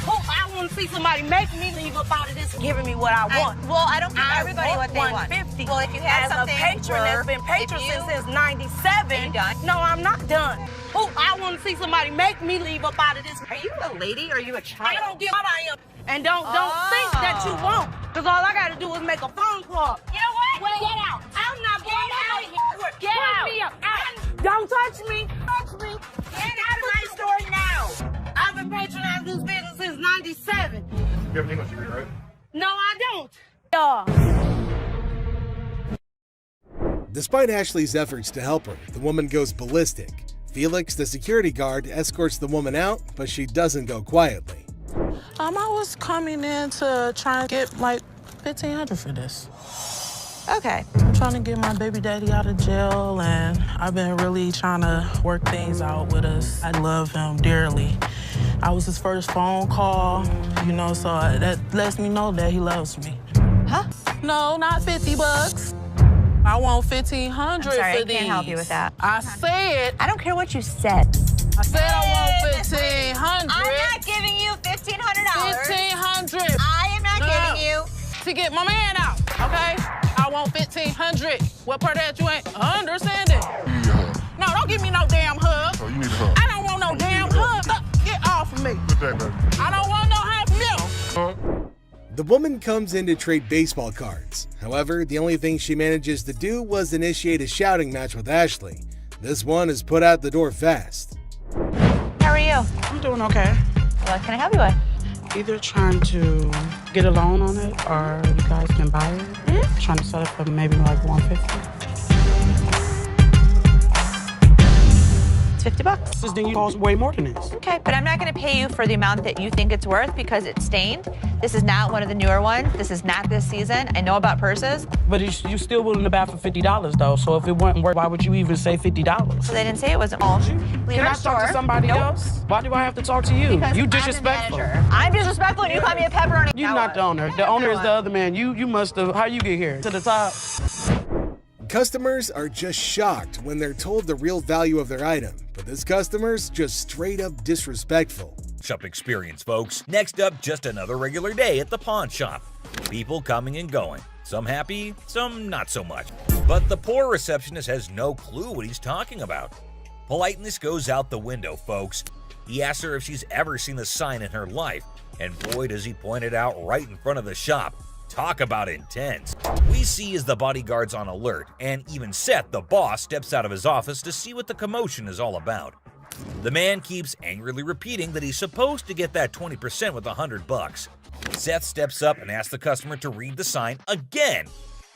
I want to see somebody make me leave up out of this giving me what I want. I don't give everybody what they want. 150. Well, if you had as something a patron that's been patron since '97. No, I'm not done. I want to see somebody make me leave up out of this. Are you a lady or are you a child? I don't give what I am. And don't think that you won't. Because all I got to do is make a phone call. You know what? Get out. I'm not getting out of here. Get out. Me up. Don't touch me. Touch me. Get out of my store now. I've been patronizing this business since '97. You have an English degree, right? No, I don't. Y'all. Despite Ashley's efforts to help her, the woman goes ballistic. Felix, the security guard, escorts the woman out, but she doesn't go quietly. I was coming in to try and get like $1,500 for this. Okay. I'm trying to get my baby daddy out of jail, and I've been really trying to work things out with us. I love him dearly. I was his first phone call, you know, so that lets me know that he loves me. Huh? No, not $50. I want $1,500 I'm sorry, for I these. can't help you with that. I said. I don't care what you said. I said I want $1,500. I'm not giving you $1,500. $1,500. I am not giving you. To get my man out, okay? I want $1,500. What part of that you ain't understanding? You need a hug. No, don't give me no damn hug. Oh, you need a hug. I don't want no damn hug. Get off of me. Good day, baby. I don't want no hug from you. The woman comes in to trade baseball cards. However, the only thing she manages to do was initiate a shouting match with Ashley. This one is put out the door fast. How are you? I'm doing okay. What can I help you with? Either trying to get a loan on it or you guys can buy it. Mm-hmm. Trying to sell it for maybe like $150. It's $50. This thing costs way more than this. Okay, but I'm not going to pay you for the amount that you think it's worth because it's stained. This is not one of the newer ones. This is not this season. I know about purses. But you still willing to buy for $50 though. So if it wasn't worth, why would you even say $50? So they didn't say it wasn't. Can I talk to somebody else? Why do I have to talk to you? Because you I'm disrespectful. the manager. I'm disrespectful and you call me a pepperoni. You're not the owner. The owner is the other man. You must have. How you get here? To the top. Customers are just shocked when they're told the real value of their item, but this customer's just straight up disrespectful. Shop experience, folks. Next up, just another regular day at the pawn shop. People coming and going. Some happy, some not so much. But the poor receptionist has no clue what he's talking about. Politeness goes out the window, folks. He asks her if she's ever seen a sign in her life, and boy does he point it out right in front of the shop. Talk about intense. We see as the bodyguard's on alert, and even Seth, the boss, steps out of his office to see what the commotion is all about. The man keeps angrily repeating that he's supposed to get that 20% with $100. Seth steps up and asks the customer to read the sign again.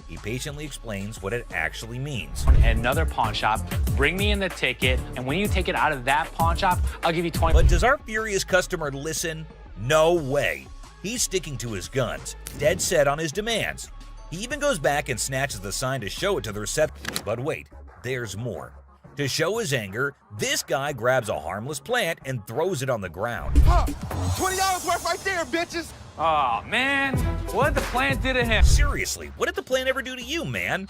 He patiently explains what it actually means. At another pawn shop, bring me in the ticket, and when you take it out of that pawn shop, I'll give you 20. But does our furious customer listen? No way. He's sticking to his guns, dead set on his demands. He even goes back and snatches the sign to show it to the receptionist. But wait, there's more. To show his anger, this guy grabs a harmless plant and throws it on the ground. $20 worth right there, bitches. Oh, man. What did the plant do to him? Seriously, what did the plant ever do to you, man?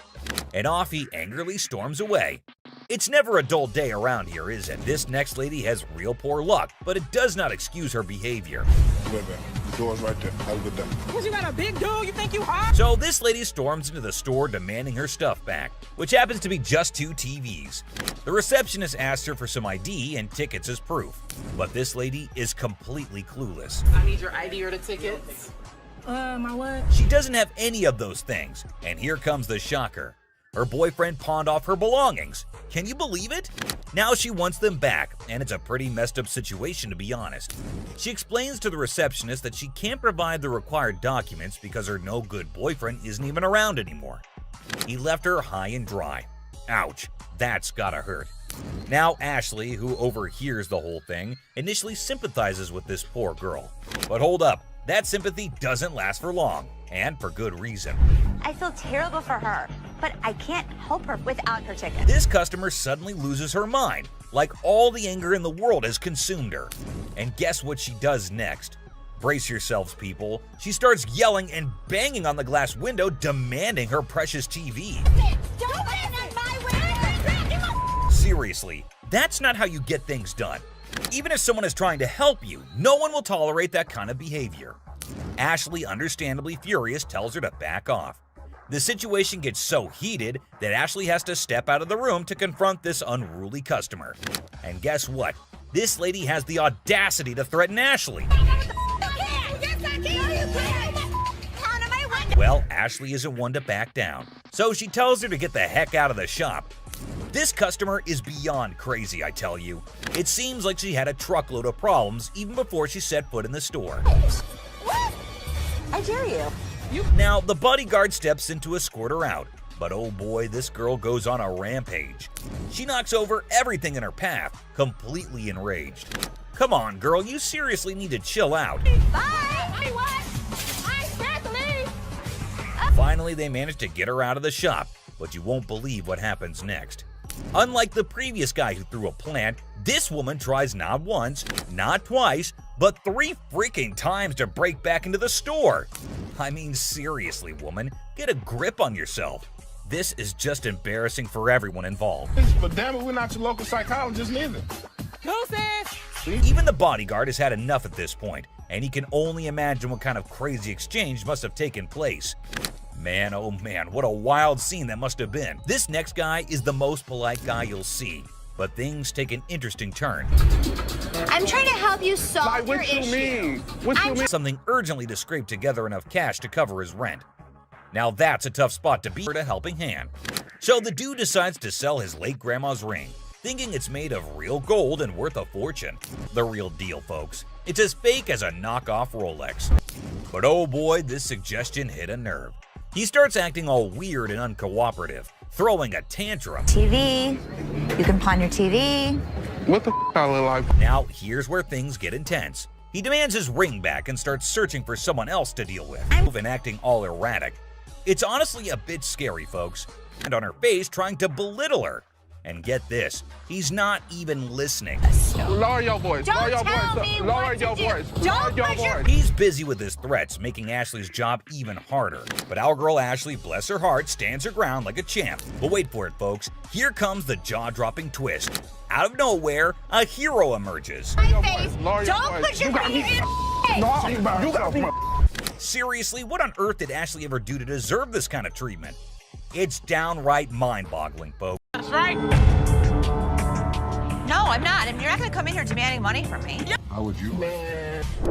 And off he angrily storms away. It's never a dull day around here, is it? This next lady has real poor luck, but it does not excuse her behavior. Wait a minute. The door's right there. Have a good day. Because you got a big dude, you think you hot? So this lady storms into the store demanding her stuff back, which happens to be just 2 TVs. The receptionist asks her for some ID and tickets as proof, but this lady is completely clueless. I need your ID or the tickets. My what? She doesn't have any of those things, and here comes the shocker. Her boyfriend pawned off her belongings. Can you believe it? Now she wants them back, and it's a pretty messed up situation to be honest. She explains to the receptionist that she can't provide the required documents because her no-good boyfriend isn't even around anymore. He left her high and dry. Ouch, that's gotta hurt. Now Ashley, who overhears the whole thing, initially sympathizes with this poor girl. But hold up, that sympathy doesn't last for long, and for good reason. I feel terrible for her, but I can't help her without her ticket. This customer suddenly loses her mind, like all the anger in the world has consumed her. And guess what she does next? Brace yourselves, people. She starts yelling and banging on the glass window, demanding her precious TV. Don't bang on my window! Seriously, that's not how you get things done. Even if someone is trying to help you, no one will tolerate that kind of behavior. Ashley, understandably furious, tells her to back off. The situation gets so heated that Ashley has to step out of the room to confront this unruly customer. And guess what? This lady has the audacity to threaten Ashley. Well, Ashley isn't one to back down, so she tells her to get the heck out of the shop. This customer is beyond crazy, I tell you. It seems like she had a truckload of problems even before she set foot in the store. What? I dare you. Now, the bodyguard steps in to escort her out, but oh boy, this girl goes on a rampage. She knocks over everything in her path, completely enraged. Come on, girl, you seriously need to chill out. Finally, they manage to get her out of the shop, but you won't believe what happens next. Unlike the previous guy who threw a plant, this woman tries not once, not twice, but 3 freaking times to break back into the store. I mean, seriously, woman, get a grip on yourself. This is just embarrassing for everyone involved. But damn it, we're not your local psychologist neither. Even the bodyguard has had enough at this point, and he can only imagine what kind of crazy exchange must have taken place. Man, oh man, what a wild scene that must have been. This next guy is the most polite guy you'll see, but things take an interesting turn. I'm trying to help you solve your issue. Something urgently to scrape together enough cash to cover his rent. Now that's a tough spot to be a helping hand. So the dude decides to sell his late grandma's ring, thinking it's made of real gold and worth a fortune. The real deal, folks. It's as fake as a knockoff Rolex. But oh boy, this suggestion hit a nerve. He starts acting all weird and uncooperative, throwing a tantrum. TV, you can pawn your TV. What the I look like? Now, here's where things get intense. He demands his ring back and starts searching for someone else to deal with, and acting all erratic. It's honestly a bit scary, folks. And on her face, trying to belittle her. And get this, he's not even listening. Lower your voice. Don't Lower your tell voice. me Lower what your to do. voice. Don't Lower your put your- voice. He's busy with his threats, making Ashley's job even harder. But our girl Ashley, bless her heart, stands her ground like a champ. But wait for it, folks. Here comes the jaw-dropping twist. Out of nowhere, a hero emerges. My face. Lower your Don't voice. put your You got finger me. in No, my you got me. Seriously, what on earth did Ashley ever do to deserve this kind of treatment? It's downright mind-boggling, folks. That's right. No, I'm not. I mean, you're not going to come in here demanding money from me. How would you?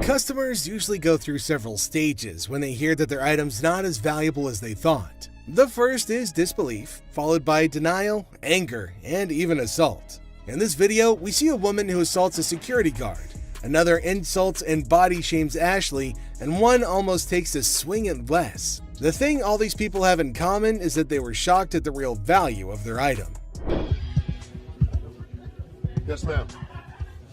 Customers usually go through several stages when they hear that their item's not as valuable as they thought. The first is disbelief, followed by denial, anger, and even assault. In this video, we see a woman who assaults a security guard. Another insults and body shames Ashley, and one almost takes a swing at Les. The thing all these people have in common is that they were shocked at the real value of their item. Yes, ma'am.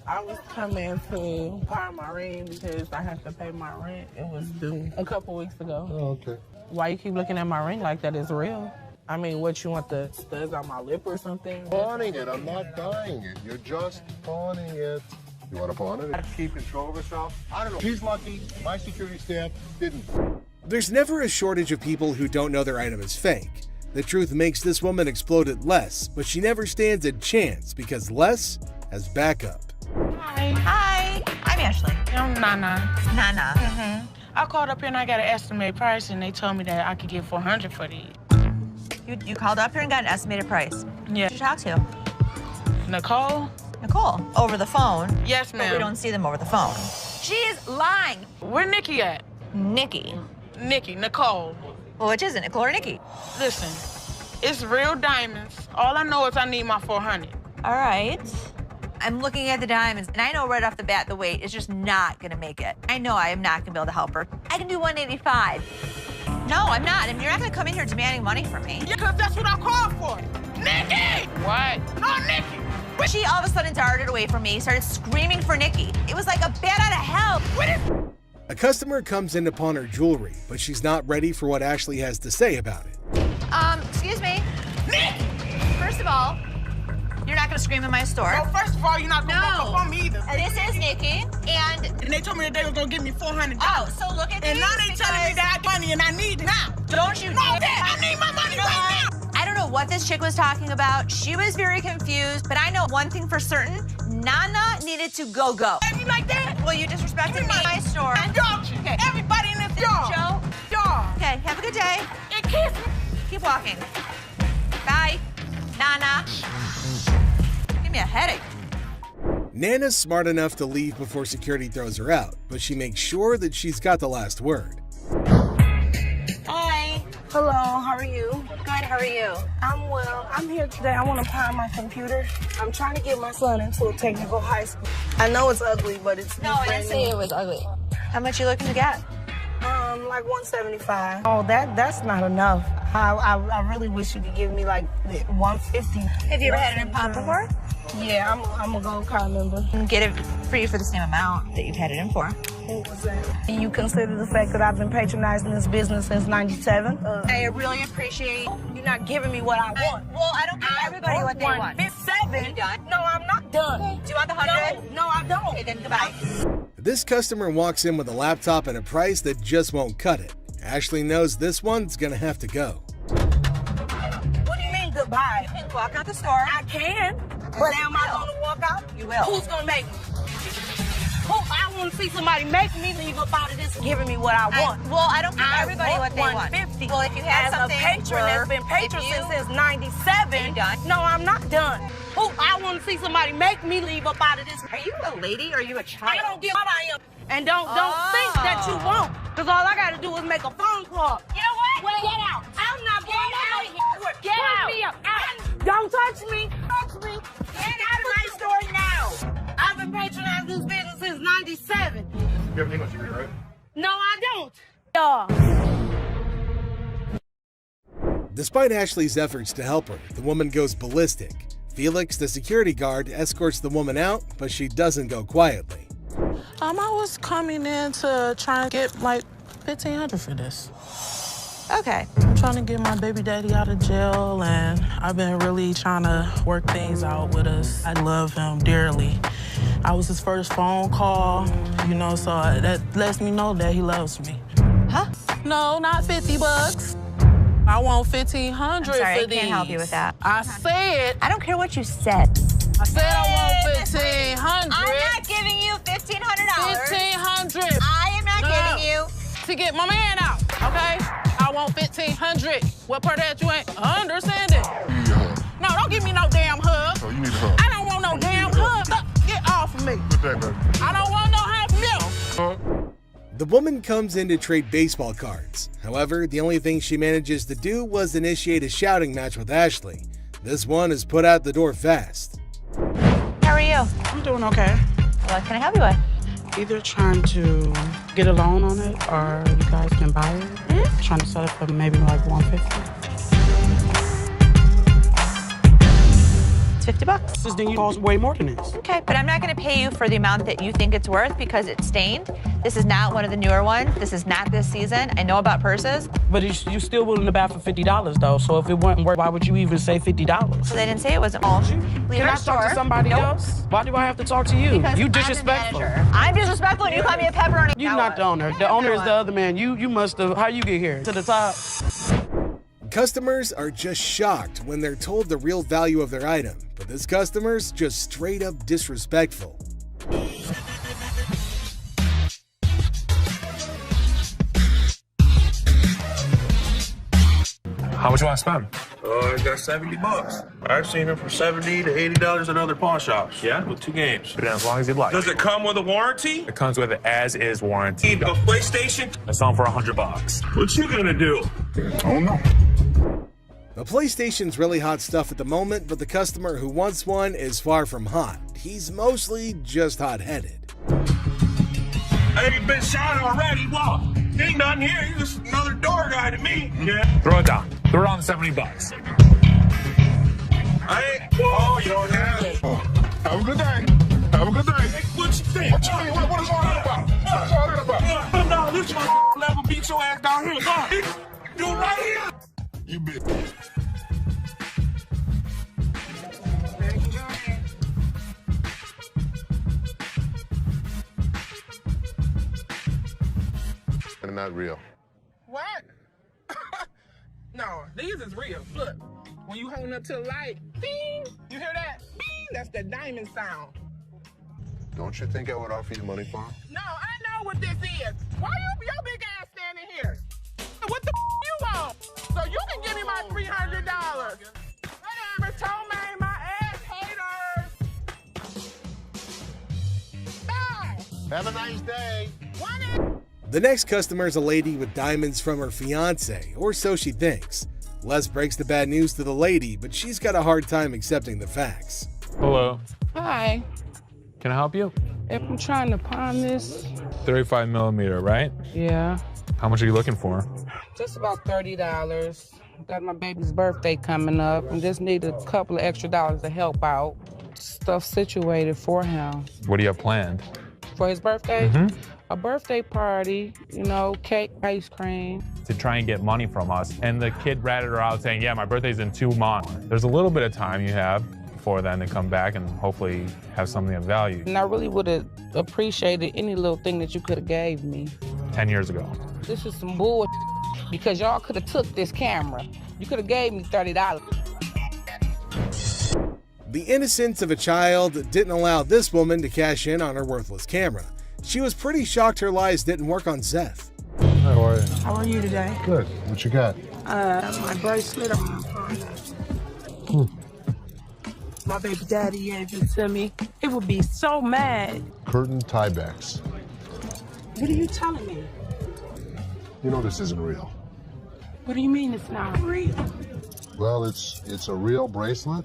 I was coming to pawn my ring because I have to pay my rent. It was due a couple weeks ago. Oh, okay. Why you keep looking at my ring like that is real? I mean, what, you want the studs on my lip or something? Pawning it. I'm not buying it. You're just pawning it. You want to pawn it? Keep control of herself. I don't know. She's lucky. My security staff didn't. There's never a shortage of people who don't know their item is fake. The truth makes this woman explode at Les, but she never stands a chance because Les has backup. Hi. Hi, I'm Ashley. I'm Nana. Nana. Mm-hmm. I called up here and I got an estimate price, and they told me that I could get $400 for these. You called up here and got an estimated price. Yeah. Who did you talk to? Nicole? Nicole. Over the phone. Yes, But ma'am. we don't see them over the phone. She is lying. Where Nikki at? Nikki. Nikki, Nicole. Well, which is it, Nicole or Nikki? Listen, It's real diamonds. All I know is I need my 400. All right. I'm looking at the diamonds, and I know right off the bat the weight is just not gonna make it. I know I am not gonna be able to help her. I can do 185. No, I'm not. I mean, you're not gonna come in here demanding money from me. Yeah, because that's what I called for. Nikki! What? No, Nikki! She all of a sudden darted away from me, started screaming for Nikki. It was like a bat out of hell. A customer comes in to pawn her jewelry, but she's not ready for what Ashley has to say about it. Excuse me. Nikki! First of all, you're not gonna scream in my store. No, first of all, you're not gonna walk up on me either. This is Nikki, and they told me that they were gonna give me $400. Oh, so look at and these now they telling me that I got money and I need it now. Don't you? No, Dad, I need my money right now. I don't know what this chick was talking about. She was very confused, but I know one thing for certain: Nana needed to go. You like that? Well, you disrespected me in my store. Don't you? Okay. Everybody in this store. Joe. Okay. Have a good day. And kiss me. Keep walking. Bye, Nana. Give me a headache. Nana's smart enough to leave before security throws her out, but she makes sure that she's got the last word. Hi. Hello, how are you? Good, how are you? I'm well. I'm here today. I want to pawn my computer. I'm trying to get my son into a technical high school. I know it's ugly, but it's No, I didn't say it was ugly. How much you looking to get? Like 175. Oh, that's not enough. I really wish you could give me like 150. Have you ever had it in pawn before? Yeah, I'm a gold card member. Get it free for the same amount that you've had it in for. What was that? Do you consider the fact that I've been patronizing this business since '97? I really appreciate you're not giving me what I want. Well, I don't give everybody what they want. 157? You done? No, I'm not done. Okay. Do you want the 100? No, I don't. Okay, then goodbye. This customer walks in with a laptop and a price that just won't cut it. Ashley knows this one's gonna have to go. What do you mean goodbye? You can walk out the store. I can. But am I gonna walk out? You will. Who's gonna make me? I want to see somebody make me leave up out of this giving me what I want. I don't give everybody what they want. 150. Well, if you had something as a patron that's been patron since '97. No, I'm not done. I want to see somebody make me leave up out of this. Are you a lady or are you a child? I don't give what I am. And don't think that you won't. Because all I got to do is make a phone call. You know what? Well, Get out. I'm not going out of here. Get out. Me up. Don't touch me. Touch me. Get out of my store now. I've been patronizing this business since '97. You have an English degree, right? No, I don't. Despite Ashley's efforts to help her, the woman goes ballistic. Felix, the security guard, escorts the woman out, but she doesn't go quietly. I was coming in to try and get like $1,500 for this. Okay. I'm trying to get my baby daddy out of jail, and I've been really trying to work things out with us. I love him dearly. I was his first phone call, so that lets me know that he loves me. Huh? No, not $50. I want $1,500 I'm sorry, for I these. can't help you with that. I said. I don't care what you said. I said I want $1,500. I'm not giving you $1,500. $1,500. I am not giving you. To get my man out, okay? I want $1,500. What part of that you ain't understanding? You need a hug. No, don't give me no damn hug. Oh, you need a hug. I don't want no damn hug. Get off of me. Put that back. I don't want no half milk. The woman comes in to trade baseball cards. However, the only thing she manages to do was initiate a shouting match with Ashley. This one is put out the door fast. How are you? I'm doing okay. What can I help you with? Either trying to get a loan on it or you guys can buy it. Mm-hmm. Trying to sell it for maybe like $150. It's $50. This thing costs way more than this. Okay, but I'm not going to pay you for the amount that you think it's worth because it's stained. This is not one of the newer ones. This is not this season. I know about purses. But you still willing to buy for $50 though. So if it wasn't worth, why would you even say $50? So they didn't say it wasn't. Leave Can I talk to somebody else? Why do I have to talk to you? Because you I'm the disrespectful. manager. I'm disrespectful and you call me a pepperoni. You're not the owner. The owner is the other man. You must have. How you get here? To the top. Customers are just shocked when they're told the real value of their item, but this customer's just straight up disrespectful. How much you want to spend? I got $70. I've seen them for $70 to $80 at other pawn shops. Yeah? With 2 games. But as long as you'd like. Does it come with a warranty? It comes with an as-is warranty. A PlayStation? I sell them for $100. What you gonna do? I don't know. A PlayStation's really hot stuff at the moment, but the customer who wants one is far from hot. He's mostly just hot-headed. Hey, you been shot already. What? Ain't nothing here. You're just another door guy to me. Yeah. Throw it down. Throw it on $70. Hey. Oh, you don't have it. Have a good day. Have a good day. Hey, what you think? What is all that about? What is all that about? No, this one level beat your ass down here. Go on. Do it right here. You bitch. They're not real. What? No, these is real. Look, when you holding up to the light, bing, you hear that? Bing, that's the diamond sound. Don't you think I would offer you money for them? No, I know what this is. Why your big ass standing here? What the you want? So you can give me my $300. Whatever, told me my ass haters. Bye. Have a nice day. The next customer is a lady with diamonds from her fiance, or so she thinks. Les breaks the bad news to the lady, but she's got a hard time accepting the facts. Hello. Hi. Can I help you? If I'm trying to pawn this, 35 millimeter, right? yeah, How much are you looking for? just about $30. Got my baby's birthday coming up and just need a couple of extra dollars to help out. Stuff situated for him. What do you have planned? For his birthday? Mm-hmm. A birthday party, you know, cake, ice cream. To try and get money from us. And the kid ratted her out saying, yeah, my birthday's in 2 months. There's a little bit of time you have before then to come back and hopefully have something of value. And I really would have appreciated any little thing that you could have gave me. 10 years ago. This is some bull because y'all could have took this camera. You could have gave me $30. The innocence of a child didn't allow this woman to cash in on her worthless camera. She was pretty shocked her lies didn't work on Zeph. How are you? How are you today? Good. What you got? My bracelet on my phone. My baby daddy gave it to me. It would be so mad. Curtain tiebacks. What are you telling me? You know this isn't real. What do you mean it's not real? Well, it's a real bracelet.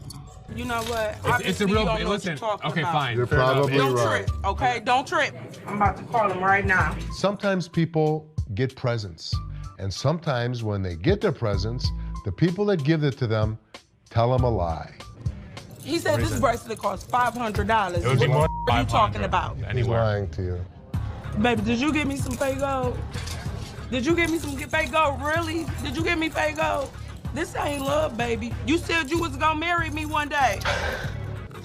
You know what? It's a real, listen, okay, fine. You're probably Don't right. trip, okay? Don't trip. I'm about to call him right now. Sometimes people get presents, and sometimes when they get their presents, the people that give it to them tell them a lie. He said this bracelet costs $500. It would be more What are you talking about? He's lying to you. Baby, did you give me some fake gold? Did you give me some fake gold? Really? Did you give me fake gold? This ain't love, baby. You said you was gonna marry me one day.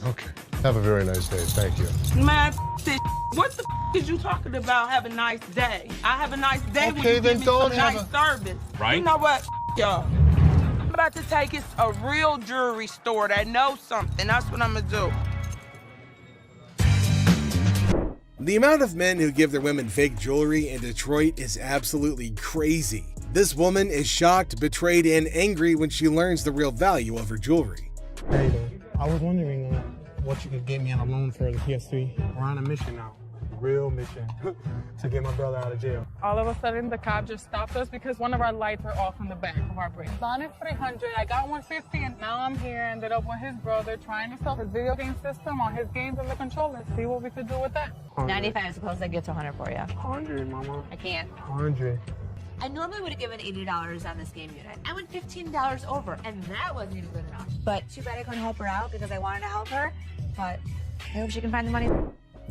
Okay. Have a very nice day. Thank you. Man, this. What the is you talking about? Have a nice day. I have a nice day when Okay, you then give me don't some have nice service. Right? You know what, y'all? I'm about to take it to a real jewelry store that knows something. That's what I'm gonna do. The amount of men who give their women fake jewelry in Detroit is absolutely crazy. This woman is shocked, betrayed, and angry when she learns the real value of her jewelry. Hey, I was wondering what you could get me on a loan for the PS3. We're on a mission now, real mission, to get my brother out of jail. All of a sudden, the cop just stopped us because one of our lights are off in the back of our brake. On it 300, I got 150, and now I'm here. Ended up with his brother trying to sell his video game system on his games and the controller. See what we could do with that. 95, suppose that gets 100 for you. 100, mama. I can't. 100. I normally would have given $80 on this game unit. I went $15 over, and that wasn't even good enough. But too bad I couldn't help her out because I wanted to help her. But I hope she can find the money.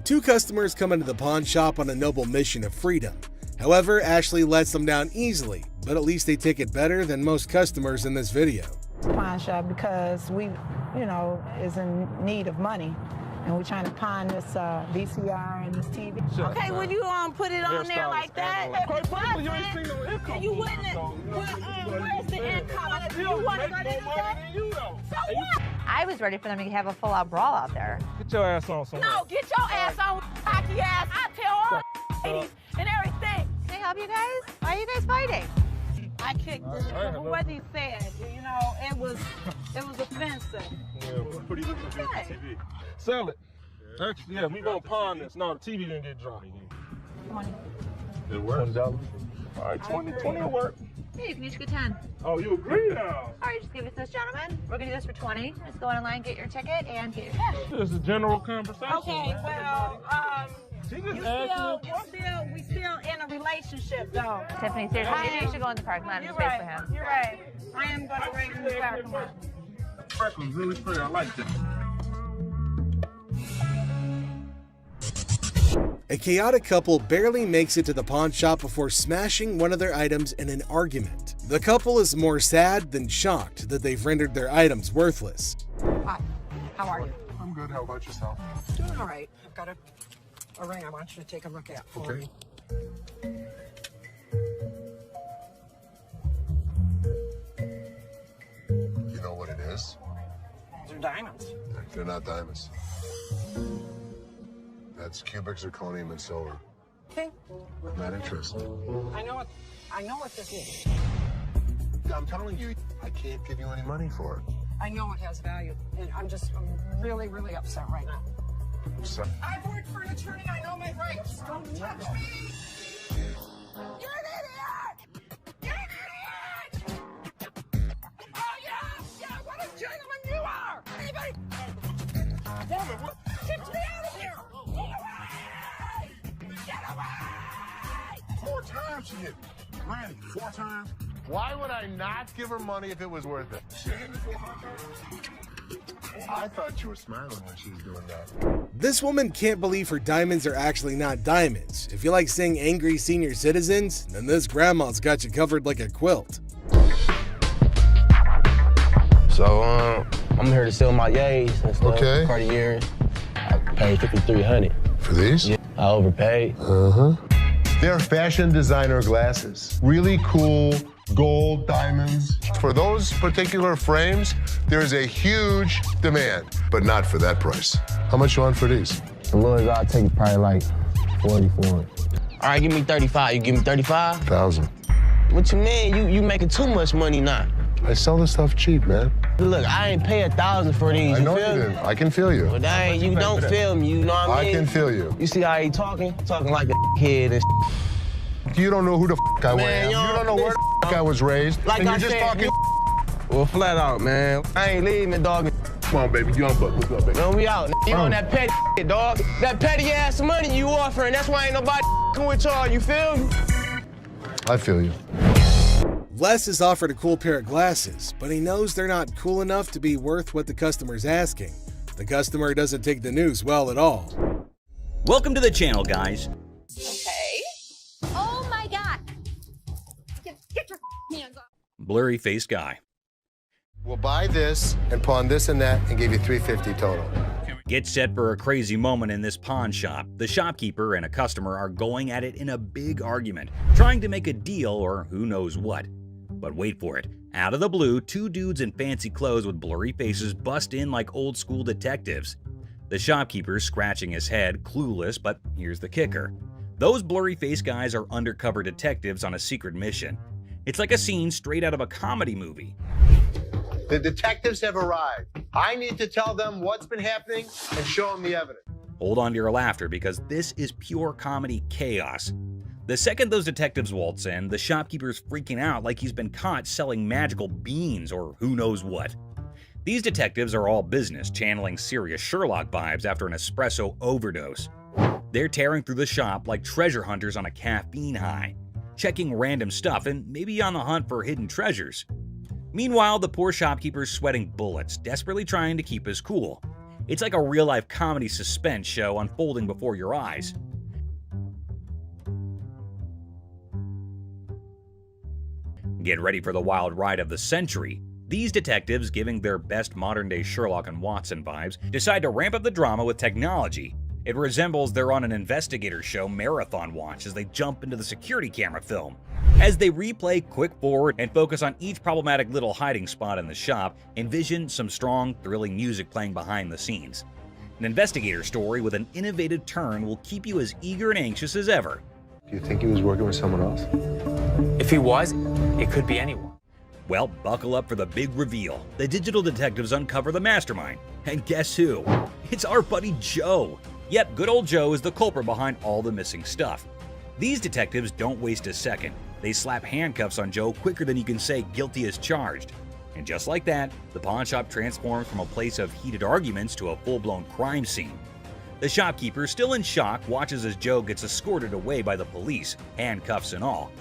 Two customers come into the pawn shop on a noble mission of freedom. However, Ashley lets them down easily, but at least they take it better than most customers in this video. Pawn shop because we, is in need of money. And we're trying to pawn this VCR and this TV. Okay, would you put it on there like that? And you wouldn't. Where's the income? You want to go to so what? I was ready for them to have a full-out brawl out there. Get your ass on somewhere. No, get your ass on, cocky ass. I tell all ladies and everything. Can I help you guys? Why are you guys fighting? I kicked what he said. It was offensive. Yeah, what are you looking for TV? Sell it. Actually, yeah, we gonna pawn this. No, the TV didn't get dropped. Money. It works. $20. All right, 20 will work. Hey, you can each get 10. Oh, you agree now? All right, just give it to this gentleman. We're gonna do this for 20. Just go on online, get your ticket, and get your cash. This is a general conversation. Okay, well, we still in a relationship, though. Tiffany, seriously, maybe you should go in the parking lot and You're space right. for him. You're right. I am going to bring him to the parking lot. Franklin's really fair. I like that. A chaotic couple barely makes it to the pawn shop before smashing one of their items in an argument. The couple is more sad than shocked that they've rendered their items worthless. Hi, how are you? I'm good. How about yourself? Doing all right. I've got a ring I want you to take a look at for me. You know what it is? They're diamonds. They're not diamonds. That's cubic zirconium and silver. Okay. Not interested. I know what this is. I'm telling you, I can't give you any money for it. I know it has value, and I'm really, really upset right now. So, I've worked for an attorney. I know my rights. Don't touch me. You're an idiot. You're an idiot. Oh yeah, what a gentleman you are. Anybody? Woman, what? Get me out of here. Get away. Get away. 4 times she hit me. Randy, 4 times? Why would I not give her money if it was worth it? I thought you were smiling when she was doing that. This woman can't believe her diamonds are actually not diamonds. If you like seeing angry senior citizens, then this grandma's got you covered like a quilt. So, I'm here to sell my yays and stuff. Okay. Cartier. I paid $5,300. For these? Yeah, I overpaid. Uh-huh. They're fashion designer glasses. Really cool gold diamonds. For those particular frames, there's a huge demand, but not for that price. How much you want for these? The lowest I'll take probably like 40 for it. All right, give me 35. You give me 35? 1,000. What you mean? You making too much money now. I sell this stuff cheap, man. Look, I ain't pay 1,000 for these. I know feel you me? didn't. I can feel you. But dang, you don't feel me. You know what I mean? I can feel you. You see how he talking? Talking like a kid and You don't know who the I Man, am. you You don't know where the I was raised. Like and I you're just said, talking. Well, flat out, man. I ain't leaving, dog. Come on, baby. Young buck. What's up, baby? Man, we out. You on that petty shit, dog. That petty ass money you offering. That's why ain't nobody with y'all. You feel me? I feel you. Les is offered a cool pair of glasses, but he knows they're not cool enough to be worth what the customer's asking. The customer doesn't take the news well at all. Welcome to the channel, guys. Okay. Oh my God. Get your hands off. Blurry-faced guy. We'll buy this and pawn this and that and give you $350 total. Get set for a crazy moment in this pawn shop. The shopkeeper and a customer are going at it in a big argument, trying to make a deal or who knows what. But wait for it. Out of the blue, 2 dudes in fancy clothes with blurry faces bust in like old school detectives. The shopkeeper's scratching his head, clueless, but here's the kicker. Those blurry-faced guys are undercover detectives on a secret mission. It's like a scene straight out of a comedy movie. The detectives have arrived. I need to tell them what's been happening and show them the evidence. Hold on to your laughter because this is pure comedy chaos. The second those detectives waltz in, the shopkeeper's freaking out like he's been caught selling magical beans or who knows what. These detectives are all business, channeling serious Sherlock vibes after an espresso overdose. They're tearing through the shop like treasure hunters on a caffeine high, checking random stuff and maybe on the hunt for hidden treasures. Meanwhile, the poor shopkeeper's sweating bullets, desperately trying to keep his cool. It's like a real-life comedy suspense show unfolding before your eyes. Get ready for the wild ride of the century. These detectives, giving their best modern-day Sherlock and Watson vibes, decide to ramp up the drama with technology. It resembles they're on an investigator show marathon watch as they jump into the security camera film. As they replay quick forward and focus on each problematic little hiding spot in the shop, envision some strong, thrilling music playing behind the scenes. An investigator story with an innovative turn will keep you as eager and anxious as ever. Do you think he was working with someone else? If he was, it could be anyone. Well, buckle up for the big reveal. The digital detectives uncover the mastermind. And guess who? It's our buddy Joe. Yep, good old Joe is the culprit behind all the missing stuff. These detectives don't waste a second. They slap handcuffs on Joe quicker than you can say guilty as charged. And just like that, the pawn shop transforms from a place of heated arguments to a full-blown crime scene. The shopkeeper, still in shock, watches as Joe gets escorted away by the police, handcuffs and all.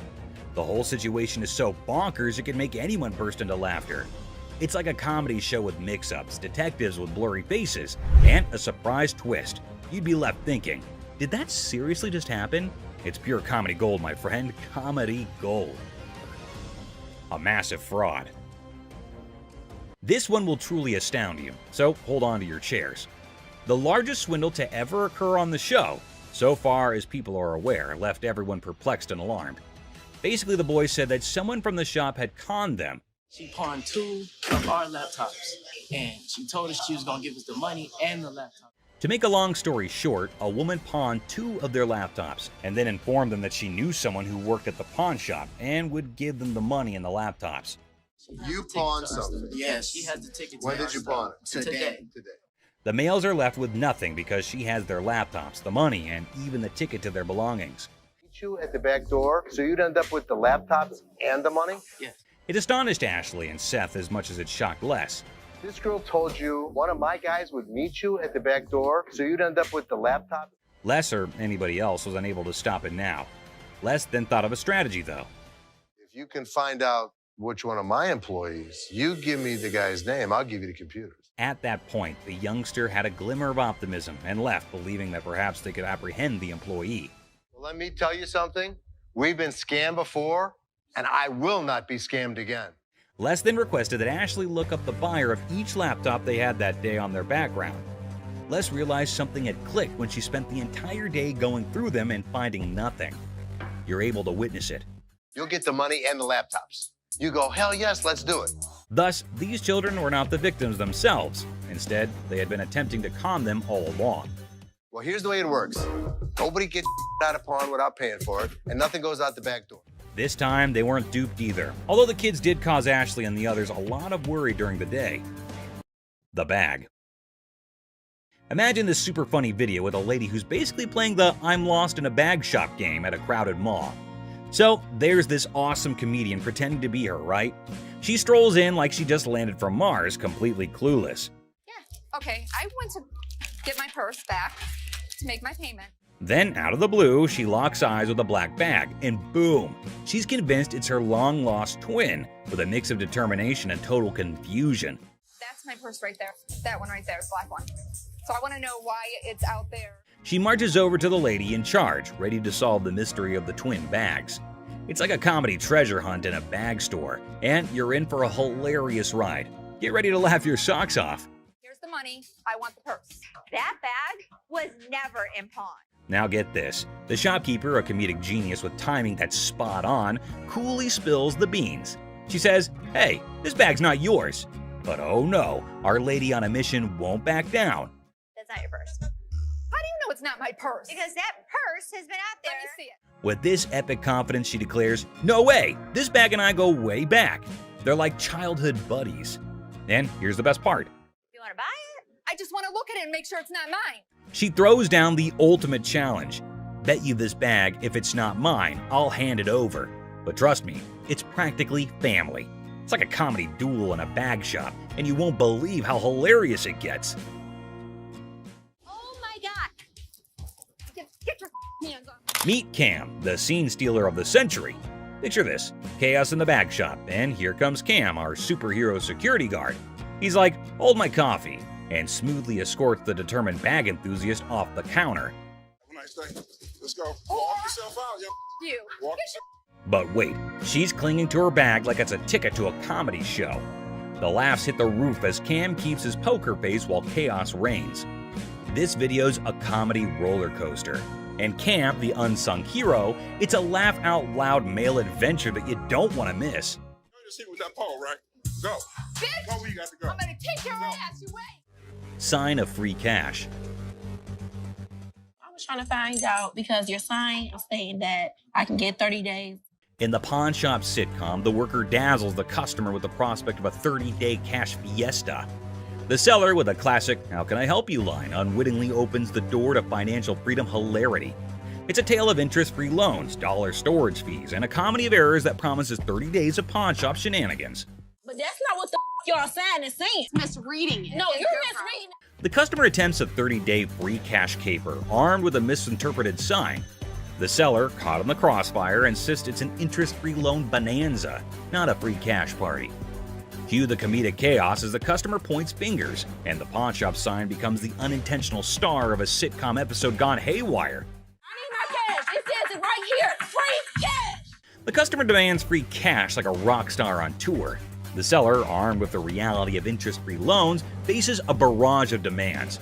The whole situation is so bonkers it can make anyone burst into laughter. It's like a comedy show with mix-ups, detectives with blurry faces, and a surprise twist. You'd be left thinking, did that seriously just happen? It's pure comedy gold, my friend. Comedy gold. A massive fraud. This one will truly astound you, so hold on to your chairs. The largest swindle to ever occur on the show, so far as people are aware, left everyone perplexed and alarmed. Basically, the boys said that someone from the shop had conned them. She pawned 2 of our laptops, and she told us she was gonna give us the money and the laptop. To make a long story short, a woman pawned 2 of their laptops and then informed them that she knew someone who worked at the pawn shop and would give them the money and the laptops. You pawned something? Yes, she has the ticket. When did you pawn it? Today. The males are left with nothing because she has their laptops, the money, and even the ticket to their belongings. You at the back door, so you'd end up with the laptops and the money? Yes. It astonished Ashley and Seth as much as it shocked Les. This girl told you one of my guys would meet you at the back door, so you'd end up with the laptop? Les or anybody else was unable to stop it now. Les then thought of a strategy, though. If you can find out which one of my employees, you give me the guy's name, I'll give you the computers. At that point, the youngster had a glimmer of optimism and left, believing that perhaps they could apprehend the employee. Well, let me tell you something. We've been scammed before, and I will not be scammed again. Les then requested that Ashley look up the buyer of each laptop they had that day on their background. Les realized something had clicked when she spent the entire day going through them and finding nothing. You're able to witness it. You'll get the money and the laptops. You go, hell yes, let's do it. Thus, these children were not the victims themselves. Instead, they had been attempting to con them all along. Well, here's the way it works. Nobody gets out of pawn without paying for it, and nothing goes out the back door. This time, they weren't duped either, although the kids did cause Ashley and the others a lot of worry during the day. The bag. Imagine this super funny video with a lady who's basically playing the I'm lost in a bag shop game at a crowded mall. So there's this awesome comedian pretending to be her, right? She strolls in like she just landed from Mars, completely clueless. Yeah, okay, I went to get my purse back to make my payment. Then, out of the blue, she locks eyes with a black bag, and boom! She's convinced it's her long-lost twin, with a mix of determination and total confusion. That's my purse right there. That one right there, the black one. So I want to know why it's out there. She marches over to the lady in charge, ready to solve the mystery of the twin bags. It's like a comedy treasure hunt in a bag store, and you're in for a hilarious ride. Get ready to laugh your socks off. Here's the money. I want the purse. That bag was never in pawn. Now get this. The shopkeeper, a comedic genius with timing that's spot on, coolly spills the beans. She says, hey, this bag's not yours. But oh no, our lady on a mission won't back down. That's not your purse. How do you know it's not my purse? Because that purse has been out there. Let me see it. With this epic confidence, she declares, no way, this bag and I go way back. They're like childhood buddies. And here's the best part. You want to buy it? I just want to look at it and make sure it's not mine. She throws down the ultimate challenge. Bet you this bag, if it's not mine, I'll hand it over. But trust me, it's practically family. It's like a comedy duel in a bag shop, and you won't believe how hilarious it gets. Oh my God. Get your hands on. Meet Cam, the scene stealer of the century. Picture this, chaos in the bag shop, and here comes Cam, our superhero security guard. He's like, hold my coffee, and smoothly escorts the determined bag enthusiast off the counter. Have a nice day. Let's go. Walk yourself out, yo. You. Walk yourself. But wait, she's clinging to her bag like it's a ticket to a comedy show. The laughs hit the roof as Cam keeps his poker face while chaos reigns. This video's a comedy roller coaster. And Cam, the unsung hero, it's a laugh-out-loud male adventure that you don't want to miss. You just hit with that pole, right? Go. Bitch, go where you got to go. I'm gonna kick your ass. You wait. Sign of free cash. I was trying to find out because your sign is saying that I can get 30 days. In the pawn shop sitcom, the worker dazzles the customer with the prospect of a 30-day cash fiesta. The seller, with a classic "How can I help you" line, unwittingly opens the door to financial freedom hilarity. It's a tale of interest-free loans, dollar storage fees, and a comedy of errors that promises 30 days of pawn shop shenanigans. But that's not what the y'all saying and saying. Misreading it. No, you're misreading it. The customer attempts a 30-day free cash caper, armed with a misinterpreted sign. The seller, caught in the crossfire, insists it's an interest-free loan bonanza, not a free cash party. Cue the comedic chaos as the customer points fingers, and the pawn shop sign becomes the unintentional star of a sitcom episode gone haywire. It says it right here. Free cash. The customer demands free cash like a rock star on tour. The seller, armed with the reality of interest-free loans, faces a barrage of demands.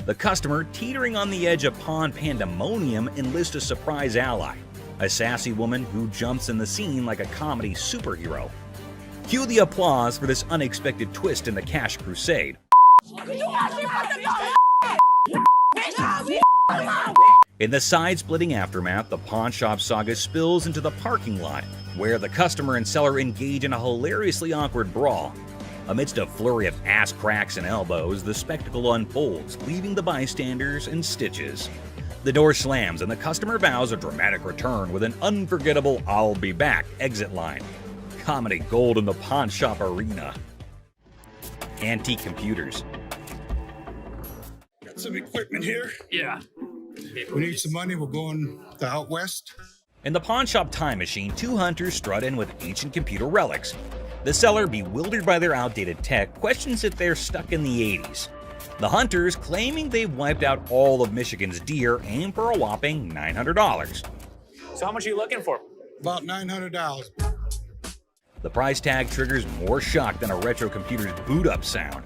The customer, teetering on the edge of pawn pandemonium, enlists a surprise ally, a sassy woman who jumps in the scene like a comedy superhero. Cue the applause for this unexpected twist in the cash crusade. In the side-splitting aftermath, the pawn shop saga spills into the parking lot, where the customer and seller engage in a hilariously awkward brawl. Amidst a flurry of ass cracks and elbows, the spectacle unfolds, leaving the bystanders in stitches. The door slams and the customer vows a dramatic return with an unforgettable "I'll be back" exit line. Comedy gold in the pawn shop arena. Antique computers. Got some equipment here. Yeah. We need some money. We're going to out west. In the pawn shop time machine, two hunters strut in with ancient computer relics. The seller, bewildered by their outdated tech, questions if they're stuck in the 80s. The hunters, claiming they've wiped out all of Michigan's deer, aim for a whopping $900. So how much are you looking for? About $900. The price tag triggers more shock than a retro computer's boot-up sound.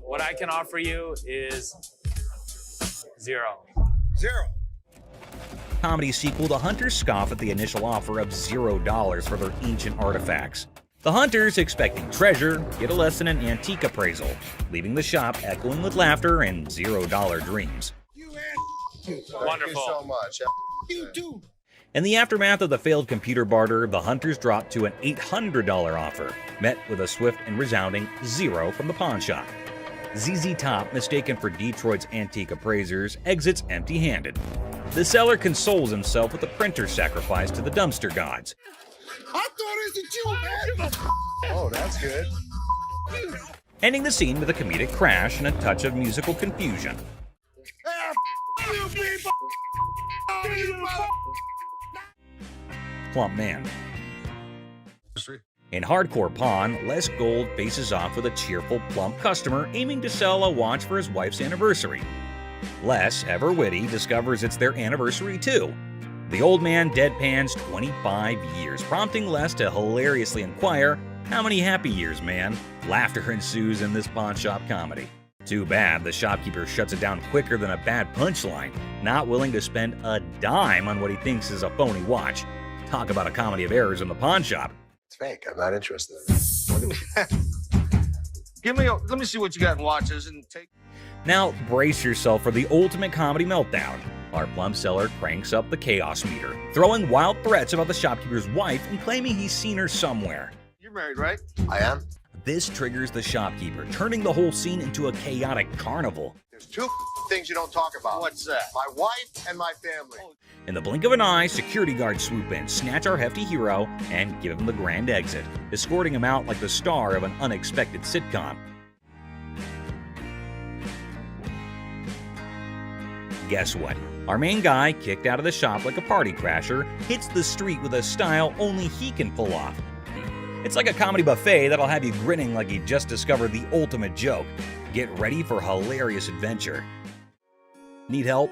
What I can offer you is zero. Zero. Comedy sequel, the hunters scoff at the initial offer of $0 for their ancient artifacts. The hunters, expecting treasure, get a lesson in antique appraisal, leaving the shop echoing with laughter and $0 dreams. Wonderful. Thank you so much. You too. In the aftermath of the failed computer barter, the hunters dropped to an $800 offer, met with a swift and resounding $0 from the pawn shop. ZZ Top, mistaken for Detroit's antique appraisers, exits empty-handed. The seller consoles himself with a printer sacrifice to the dumpster gods. I thought it was you, man. Oh, that's good. Ending the scene with a comedic crash and a touch of musical confusion. Plump man. In Hardcore Pawn, Les Gold faces off with a cheerful, plump customer aiming to sell a watch for his wife's anniversary. Les, ever witty, discovers it's their anniversary too. The old man deadpans 25 years, prompting Les to hilariously inquire, "How many happy years, man?" Laughter ensues in this pawn shop comedy. Too bad the shopkeeper shuts it down quicker than a bad punchline, not willing to spend a dime on what he thinks is a phony watch. Talk about a comedy of errors in the pawn shop. It's fake. I'm not interested in it. Let me see what you got in watches and take. Now brace yourself for the ultimate comedy meltdown. Our plum seller cranks up the chaos meter, throwing wild threats about the shopkeeper's wife and claiming he's seen her somewhere. You're married, right? I am. This triggers the shopkeeper, turning the whole scene into a chaotic carnival. There's two things you don't talk about. What's that? My wife and my family. In the blink of an eye, security guards swoop in, snatch our hefty hero, and give him the grand exit, escorting him out like the star of an unexpected sitcom. Guess what? Our main guy, kicked out of the shop like a party crasher, hits the street with a style only he can pull off. It's like a comedy buffet that'll have you grinning like you just discovered the ultimate joke. Get ready for hilarious adventure. Need help?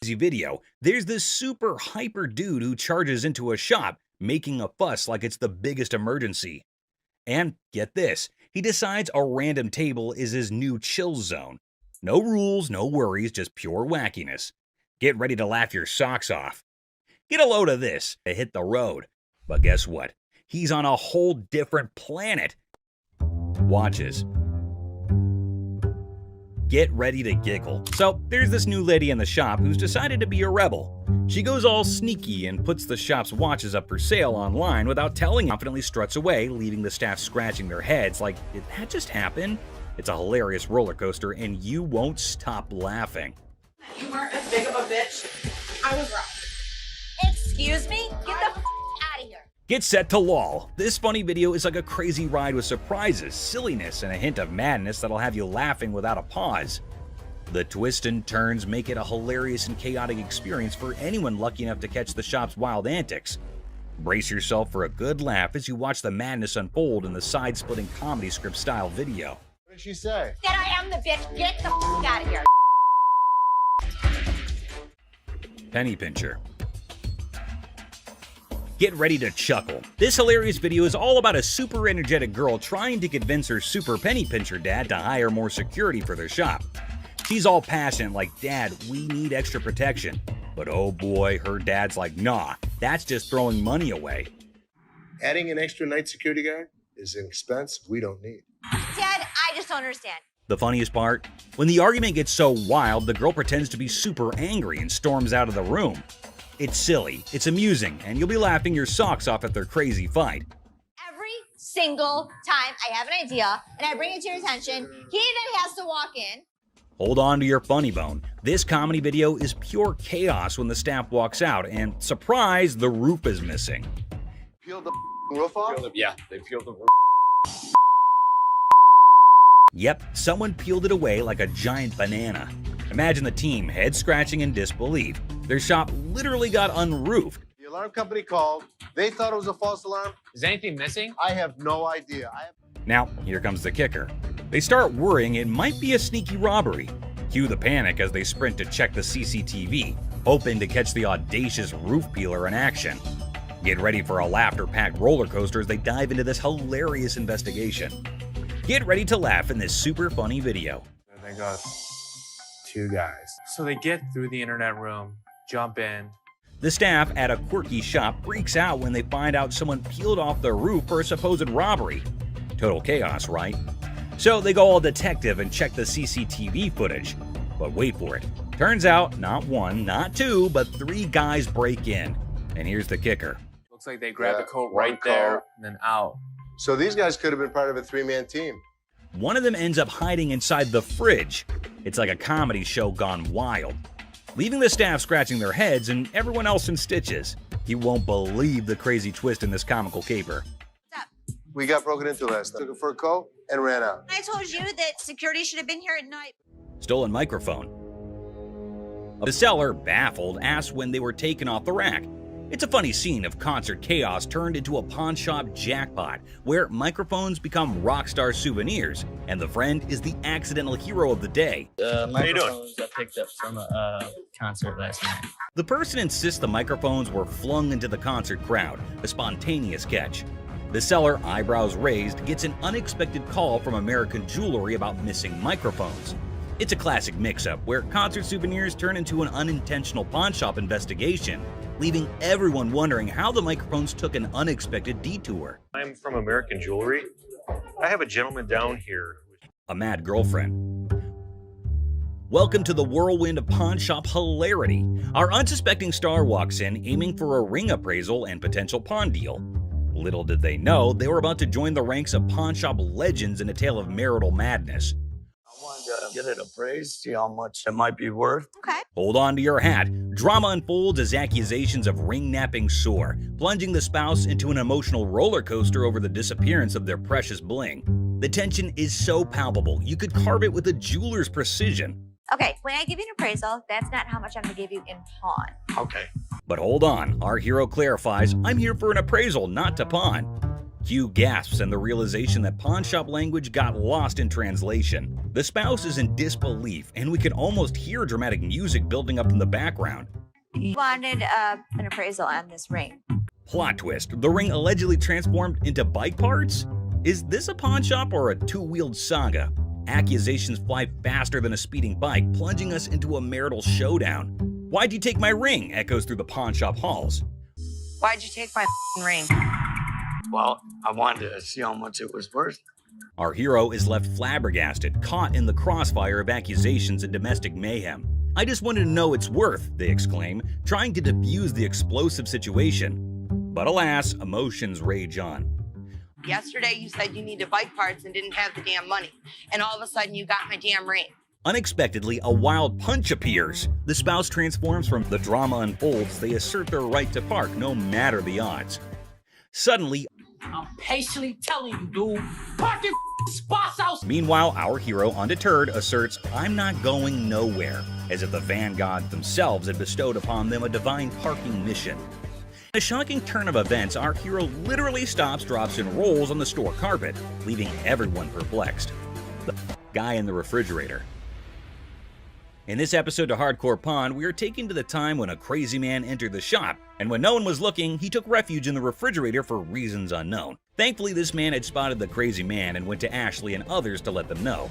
Video, there's this super hyper dude who charges into a shop, making a fuss like it's the biggest emergency. And get this, he decides a random table is his new chill zone. No rules, no worries, just pure wackiness. Get ready to laugh your socks off. Get a load of this to hit the road. But guess what? He's on a whole different planet. Watches. Get ready to giggle. So there's this new lady in the shop who's decided to be a rebel. She goes all sneaky and puts the shop's watches up for sale online without telling, confidently struts away, leaving the staff scratching their heads like, did that just happen? It's a hilarious roller coaster and you won't stop laughing. You are a big of a bitch. I was wrong. Excuse me? Get the out of here. Get set to lol. This funny video is like a crazy ride with surprises, silliness, and a hint of madness that'll have you laughing without a pause. The twists and turns make it a hilarious and chaotic experience for anyone lucky enough to catch the shop's wild antics. Brace yourself for a good laugh as you watch the madness unfold in the side-splitting comedy script style video. What did she say? That I am the bitch. Get the out of here. Penny Pincher. Get ready to chuckle. This hilarious video is all about a super energetic girl trying to convince her super penny pincher dad to hire more security for their shop. She's all passionate like, "Dad, we need extra protection." But oh boy, her dad's like, "Nah, that's just throwing money away." Adding an extra night security guard is an expense we don't need. Dad, I just don't understand. The funniest part? When the argument gets so wild, the girl pretends to be super angry and storms out of the room. It's silly, it's amusing, and you'll be laughing your socks off at their crazy fight. Every single time I have an idea and I bring it to your attention, he then has to walk in. Hold on to your funny bone. This comedy video is pure chaos when the staff walks out, and surprise, the roof is missing. Peeled the roof off? Yeah, they peeled the roof. Yep, someone peeled it away like a giant banana. Imagine the team head scratching in disbelief. Their shop literally got unroofed. The alarm company called. They thought it was a false alarm. Is anything missing? I have no idea. Now, here comes the kicker. They start worrying it might be a sneaky robbery. Cue the panic as they sprint to check the CCTV, hoping to catch the audacious roof peeler in action. Get ready for a laughter-packed roller coaster as they dive into this hilarious investigation. Get ready to laugh in this super funny video. They got 2 guys. So they get through the internet room, jump in. The staff at a quirky shop freaks out when they find out someone peeled off the roof for a supposed robbery. Total chaos, right? So they go all detective and check the CCTV footage. But wait for it. Turns out, not 1, not 2, but 3 guys break in. And here's the kicker. Looks like they grabbed the coat right there and then out. So these guys could have been part of a 3-man team. One of them ends up hiding inside the fridge. It's like a comedy show gone wild, leaving the staff scratching their heads and everyone else in stitches. You won't believe the crazy twist in this comical caper. We got broken into last night. Took it for a coat and ran out. I told you that security should have been here at night. Stolen microphone. The seller, baffled, asked when they were taken off the rack. It's a funny scene of concert chaos turned into a pawn shop jackpot, where microphones become rock star souvenirs, and the friend is the accidental hero of the day. Microphones I picked up from a concert last night. The person insists the microphones were flung into the concert crowd, a spontaneous catch. The seller, eyebrows raised, gets an unexpected call from American Jewelry about missing microphones. It's a classic mix-up where concert souvenirs turn into an unintentional pawn shop investigation, leaving everyone wondering how the microphones took an unexpected detour. I'm from American Jewelry. I have a gentleman down here. A mad girlfriend. Welcome to the whirlwind of pawn shop hilarity. Our unsuspecting star walks in aiming for a ring appraisal and potential pawn deal. Little did they know, they were about to join the ranks of pawn shop legends in a tale of marital madness. I wanted to get it appraised, see how much it might be worth. Okay. Hold on to your hat. Drama unfolds as accusations of ring-napping soar, plunging the spouse into an emotional roller coaster over the disappearance of their precious bling. The tension is so palpable, you could carve it with a jeweler's precision. Okay, when I give you an appraisal, that's not how much I'm gonna give you in pawn. Okay. But hold on, our hero clarifies, I'm here for an appraisal, not to pawn. Q gasps in the realization that pawn shop language got lost in translation. The spouse is in disbelief, and we can almost hear dramatic music building up in the background. You wanted an appraisal on this ring. Plot twist, the ring allegedly transformed into bike parts? Is this a pawn shop or a two-wheeled saga? Accusations fly faster than a speeding bike, plunging us into a marital showdown. Why'd you take my ring? Echoes through the pawn shop halls. Why'd you take my ring? Well, I wanted to see how much it was worth. Our hero is left flabbergasted, caught in the crossfire of accusations and domestic mayhem. I just wanted to know its worth, they exclaim, trying to defuse the explosive situation. But alas, emotions rage on. Yesterday you said you needed bike parts and didn't have the damn money. And all of a sudden you got my damn ring. Unexpectedly, a wild punch appears. The spouse transforms from the drama unfolds. They assert their right to park no matter the odds. Suddenly, I'm patiently telling you, dude. Park your spots out. Meanwhile, our hero, undeterred, asserts, "I'm not going nowhere," as if the van gods themselves had bestowed upon them a divine parking mission. In a shocking turn of events, our hero literally stops, drops, and rolls on the store carpet, leaving everyone perplexed. The guy in the refrigerator. In this episode of Hardcore Pawn, we are taken to the time when a crazy man entered the shop, and when no one was looking, he took refuge in the refrigerator for reasons unknown. Thankfully, this man had spotted the crazy man and went to Ashley and others to let them know.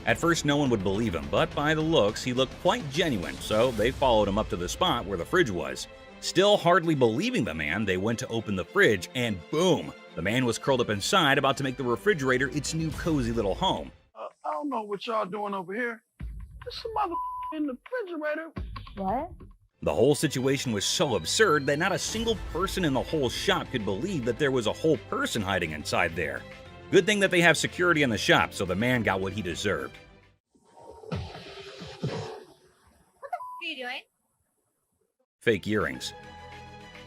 At first, no one would believe him, but by the looks, he looked quite genuine, so they followed him up to the spot where the fridge was. Still hardly believing the man, they went to open the fridge, and boom! The man was curled up inside, about to make the refrigerator its new cozy little home. I don't know what y'all doing over here. There's some mother in the refrigerator. What? The whole situation was so absurd that not a single person in the whole shop could believe that there was a whole person hiding inside there. Good thing that they have security in the shop, so the man got what he deserved. What the f are you doing? Fake earrings.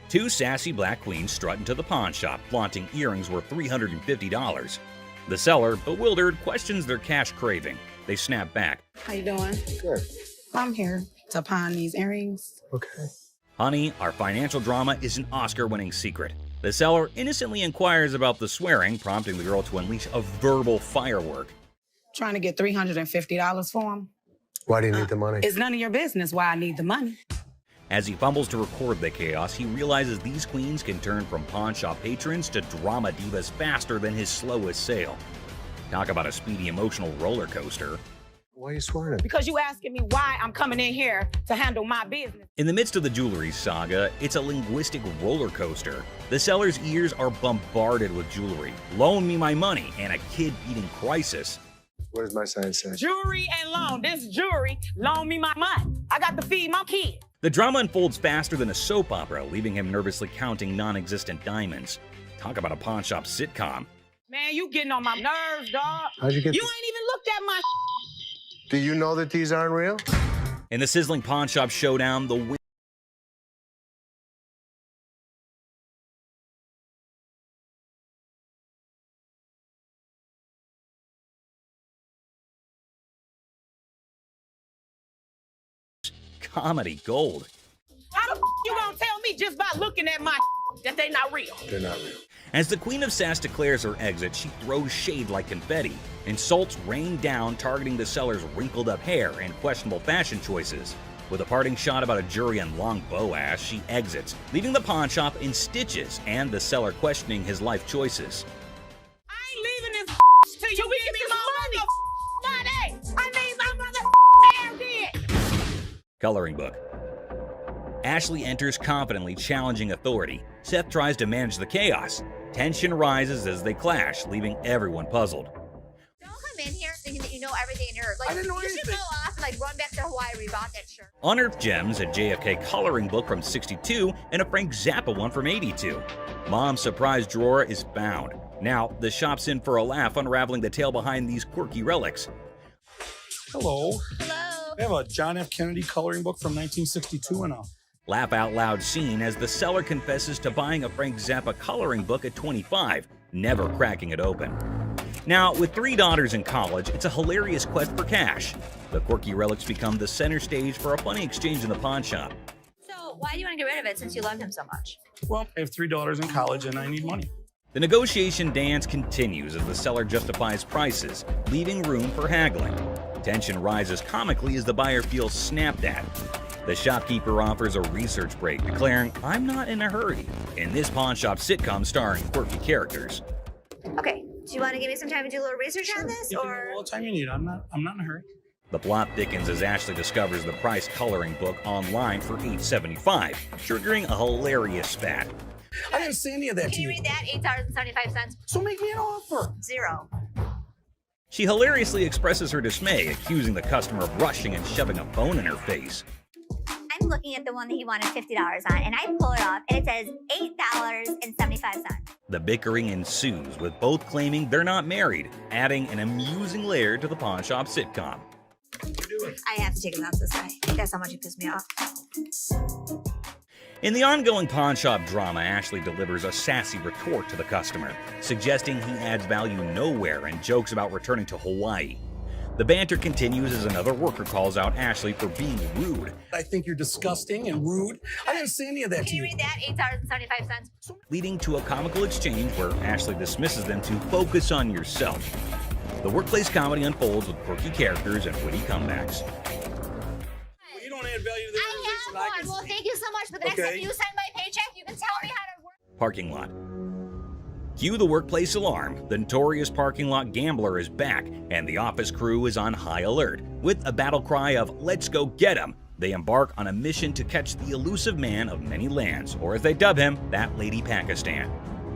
Two sassy black queens strut into the pawn shop, flaunting earrings worth $350. The seller, bewildered, questions their cash craving. They snap back. How you doing? Good. I'm here to pawn these earrings. Okay. Honey, our financial drama is an Oscar-winning secret. The seller innocently inquires about the swearing, prompting the girl to unleash a verbal firework. Trying to get $350 for them. Why do you need the money? It's none of your business why I need the money. As he fumbles to record the chaos, he realizes these queens can turn from pawn shop patrons to drama divas faster than his slowest sale. Talk about a speedy emotional roller coaster. Why are you swearing at me? Because you asking me why I'm coming in here to handle my business. In the midst of the jewelry saga, it's a linguistic roller coaster. The seller's ears are bombarded with jewelry, loan me my money, and a kid-eating crisis. What does my sign say? Jewelry and loan. This jewelry, loan me my money. I got to feed my kid. The drama unfolds faster than a soap opera, leaving him nervously counting non-existent diamonds. Talk about a pawn shop sitcom. Man, you getting on my nerves, dog. How'd you get You this? ain't even looked at my Do you know that these aren't real? In the sizzling pawn shop showdown, the win comedy gold. How the you gonna tell me just by looking at my that they not real? They're not real. As the Queen of Sass declares her exit, she throws shade like confetti. Insults rain down, targeting the seller's wrinkled up hair and questionable fashion choices. With a parting shot about a jury and long bow ass, she exits, leaving the pawn shop in stitches and the seller questioning his life choices. I ain't leaving this till you give me my money. I need my mother dead. Coloring book. Ashley enters confidently, challenging authority. Seth tries to manage the chaos. Tension rises as they clash, leaving everyone puzzled. Don't come in here thinking that you know everything in Earth. Like, I didn't know you should anything. go off and like run back to Hawaii where you bought that shirt. Unearthed Gems, a JFK coloring book from '62, and a Frank Zappa one from '82. Mom's surprise drawer is found. Now, the shop's in for a laugh, unraveling the tale behind these quirky relics. Hello. Hello. I have a John F. Kennedy coloring book from 1962 and a Laugh out loud scene as the seller confesses to buying a Frank Zappa coloring book at 25, never cracking it open. Now, with 3 daughters in college, it's a hilarious quest for cash. The quirky relics become the center stage for a funny exchange in the pawn shop. So why do you want to get rid of it since you loved him so much? well, I have 3 daughters in college and I need money. The negotiation dance continues as the seller justifies prices, leaving room for haggling. Tension rises comically as the buyer feels snapped at. The shopkeeper offers a research break, declaring, "I'm not in a hurry," in this pawn shop sitcom starring quirky characters. Okay, do you want to give me some time to do a little research on this, or? All the time you need. I'm not in a hurry. The plot thickens as Ashley discovers the price coloring book online for $8.75, triggering a hilarious spat. I didn't say any of that Can to you you. read that? $8.75. So make me an offer. 0. She hilariously expresses her dismay, accusing the customer of rushing and shoving a phone in her face. I'm looking at the one that he wanted $50 on, and I pull it off, and it says $8.75. The bickering ensues, with both claiming they're not married, adding an amusing layer to the pawn shop sitcom. I have to take him out this way. That's how much he pissed me off. In the ongoing pawn shop drama, Ashley delivers a sassy retort to the customer, suggesting he adds value nowhere and jokes about returning to Hawaii. The banter continues as another worker calls out Ashley for being rude. I think you're disgusting and rude. I didn't say any of that Can to you you. read that? $8.75. Leading to a comical exchange where Ashley dismisses them to focus on yourself. The workplace comedy unfolds with quirky characters and witty comebacks. Well, you don't add value to the organization. I have one. Well, thank you so much. But the next time you send my paycheck, you can tell me how to work. Parking lot. Cue the workplace alarm. The notorious parking lot gambler is back, and the office crew is on high alert. With a battle cry of "Let's go get him!" they embark on a mission to catch the elusive man of many lands, or as they dub him, that lady Pakistan.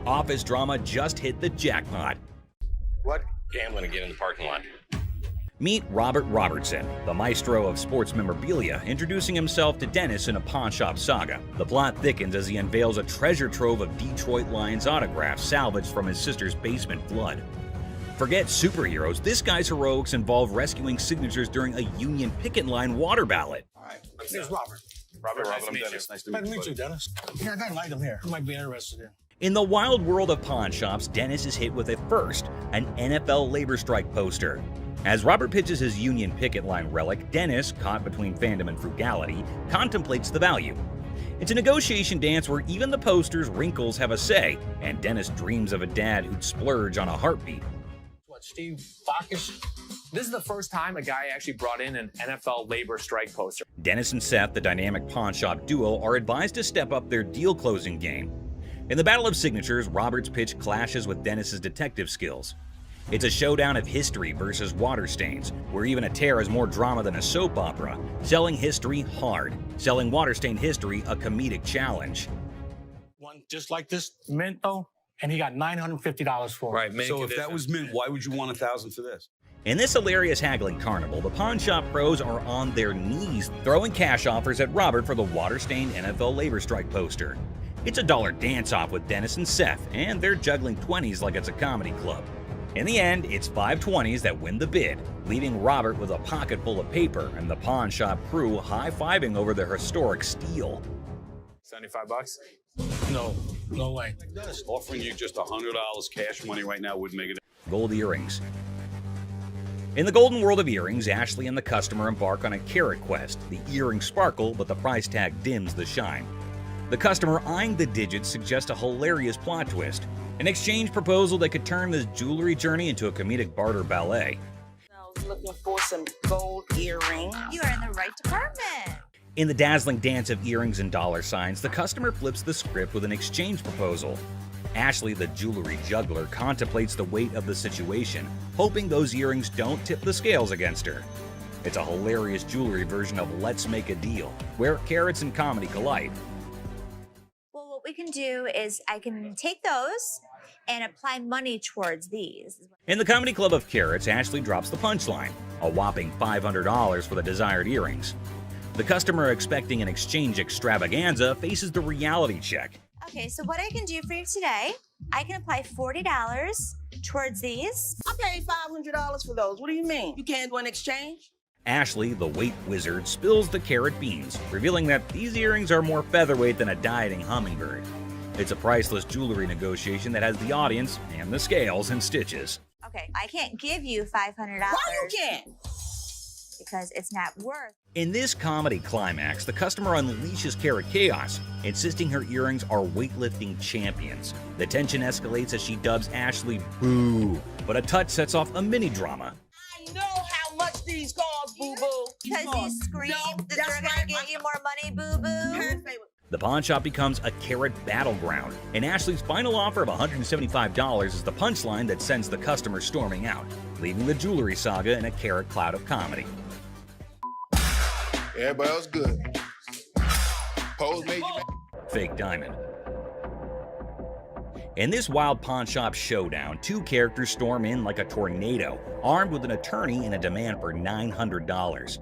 Office drama just hit the jackpot. What? Gambling again in the parking lot. Meet Robert Robertson, the maestro of sports memorabilia, introducing himself to Dennis in a pawn shop saga. The plot thickens as he unveils a treasure trove of Detroit Lions autographs salvaged from his sister's basement flood. Forget superheroes, this guy's heroics involve rescuing signatures during a Union picket line water ballot. All right. Here's Robert. Robert, Nice to I'm meet Dennis. you. Nice to Nice meet to you. meet you, Dennis. Yeah, I got an item here. You might be interested in. In the wild world of pawn shops, Dennis is hit with a first, an NFL labor strike poster. As Robert pitches his Union picket line relic, Dennis, caught between fandom and frugality, contemplates the value. It's a negotiation dance where even the poster's wrinkles have a say, and Dennis dreams of a dad who'd splurge on a heartbeat. What, Steve Backus? This is the first time a guy actually brought in an NFL labor strike poster. Dennis and Seth, the dynamic pawn shop duo, are advised to step up their deal-closing game. In the battle of signatures, Robert's pitch clashes with Dennis's detective skills. It's a showdown of history versus water stains, where even a tear is more drama than a soap opera. Selling history hard, selling water-stained history a comedic challenge. One just like this mint, though, and he got $950 for it. Right, So if that was mint, why would you want $1,000 for this? In this hilarious haggling carnival, the pawn shop pros are on their knees, throwing cash offers at Robert for the water-stained NFL labor strike poster. It's a dollar dance-off with Dennis and Seth, and they're juggling 20s like it's a comedy club. In the end, it's 5 20s that win the bid, leaving Robert with a pocket full of paper and the pawn shop crew high-fiving over their historic steal. $75? No way. Dennis, offering you just $100 cash money right now wouldn't make it. Gold earrings. In the golden world of earrings, Ashley and the customer embark on a carrot quest. The earrings sparkle, but the price tag dims the shine. The customer eyeing the digits suggests a hilarious plot twist. An exchange proposal that could turn this jewelry journey into a comedic barter ballet. I was looking for some gold earrings. You are in the right department. In the dazzling dance of earrings and dollar signs, the customer flips the script with an exchange proposal. Ashley, the jewelry juggler, contemplates the weight of the situation, hoping those earrings don't tip the scales against her. It's a hilarious jewelry version of Let's Make a Deal, where carrots and comedy collide. Well, what we can do is I can take those and apply money towards these. In the comedy club of carrots, Ashley drops the punchline, a whopping $500 for the desired earrings. The customer expecting an exchange extravaganza faces the reality check. Okay, so what I can do for you today, I can apply $40 towards these. I paid $500 for those. What do you mean? You can't do an exchange? Ashley, the weight wizard, spills the carrot beans, revealing that these earrings are more featherweight than a dieting hummingbird. It's a priceless jewelry negotiation that has the audience and the scales in stitches. Okay, I can't give you $500. Why you can't? Because it's not worth. In this comedy climax, the customer unleashes carrot chaos, insisting her earrings are weightlifting champions. The tension escalates as she dubs Ashley boo, but a touch sets off a mini drama. I know how much these cost, boo-boo. Because you scream that they're gonna get you more money, boo-boo. The pawn shop becomes a carrot battleground, and Ashley's final offer of $175 is the punchline that sends the customer storming out, leaving the jewelry saga in a carrot cloud of comedy. Everybody else good. Pose made you Fake diamond. In this wild pawn shop showdown, two characters storm in like a tornado, armed with an attorney and a demand for $900.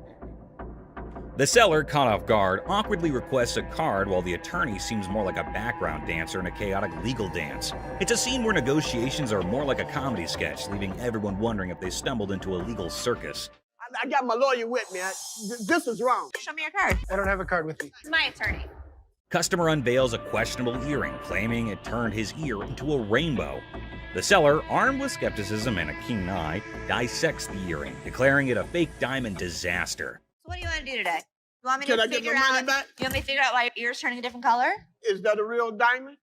The seller, caught off guard, awkwardly requests a card while the attorney seems more like a background dancer in a chaotic legal dance. It's a scene where negotiations are more like a comedy sketch, leaving everyone wondering if they stumbled into a legal circus. I I got my lawyer with me. This is wrong. Show me your card. I don't have a card with me. My attorney. Customer unveils a questionable earring, claiming it turned his ear into a rainbow. The seller, armed with skepticism and a keen eye, dissects the earring, declaring it a fake diamond disaster. So what do you want to do today? You want me Can to I get figure my money out? back? You want me to figure out why your ear's turning a different color? Is that a real diamond?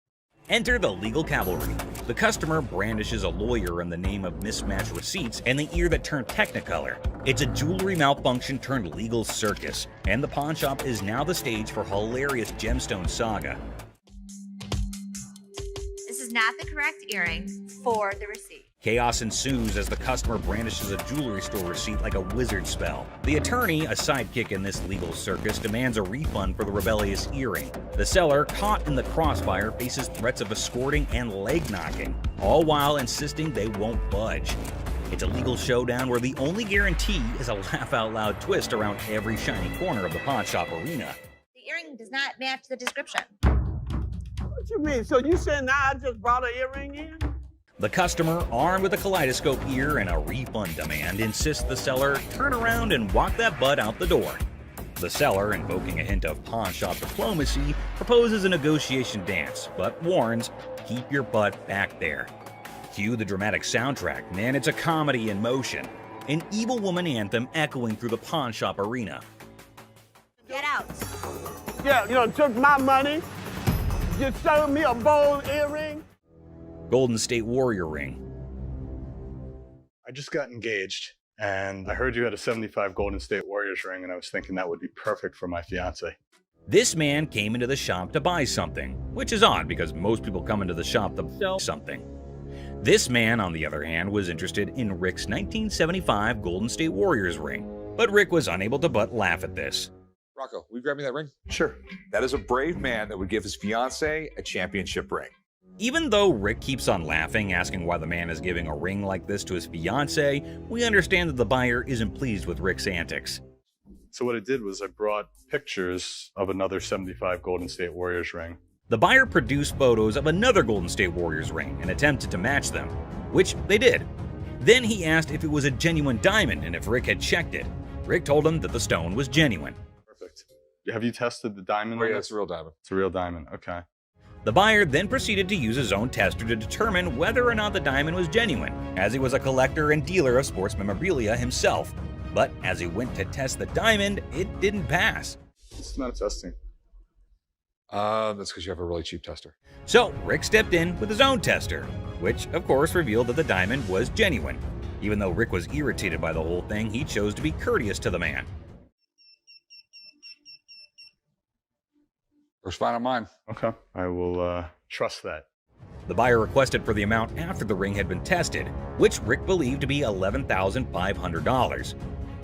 Enter the legal cavalry. The customer brandishes a lawyer in the name of mismatched receipts and the ear that turned technicolor. It's a jewelry malfunction turned legal circus, and the pawn shop is now the stage for hilarious gemstone saga. This is not the correct earring for the receipt. Chaos ensues as the customer brandishes a jewelry store receipt like a wizard spell. The attorney, a sidekick in this legal circus, demands a refund for the rebellious earring. The seller, caught in the crossfire, faces threats of escorting and leg knocking, all while insisting they won't budge. It's a legal showdown where the only guarantee is a laugh-out-loud twist around every shiny corner of the pawn shop arena. The earring does not match the description. What you mean? So you saying now I just brought an earring in? The customer, armed with a kaleidoscope ear and a refund demand, insists the seller turn around and walk that butt out the door. The seller, invoking a hint of pawn shop diplomacy, proposes a negotiation dance, but warns, keep your butt back there. Cue the dramatic soundtrack, and it's a comedy in motion. An evil woman anthem echoing through the pawn shop arena. Get out. Yeah, you know, took my money, just sold me a bold earring. Golden State Warrior ring. I just got engaged, and I heard you had a 75 Golden State Warriors ring, and I was thinking that would be perfect for my fiance. This man came into the shop to buy something, which is odd because most people come into the shop to sell something. This man, on the other hand, was interested in Rick's 1975 Golden State Warriors ring, but Rick was unable to but laugh at this. Rocco, will you grab me that ring? Sure. That is a brave man that would give his fiance a championship ring. Even though Rick keeps on laughing, asking why the man is giving a ring like this to his fiancée, we understand that the buyer isn't pleased with Rick's antics. So what I did was I brought pictures of another 75 Golden State Warriors ring. The buyer produced photos of another Golden State Warriors ring and attempted to match them, which they did. Then he asked if it was a genuine diamond and if Rick had checked it. Rick told him that the stone was genuine. Perfect. Have you tested the diamond? Oh, yeah, it's a real diamond. It's a real diamond, okay. The buyer then proceeded to use his own tester to determine whether or not the diamond was genuine, as he was a collector and dealer of sports memorabilia himself. But as he went to test the diamond, it didn't pass. It's not testing. That's because you have a really cheap tester. So Rick stepped in with his own tester, which of course revealed that the diamond was genuine. Even though Rick was irritated by the whole thing, he chose to be courteous to the man. First fine on mine. Okay, I will trust that. The buyer requested for the amount after the ring had been tested, which Rick believed to be $11,500.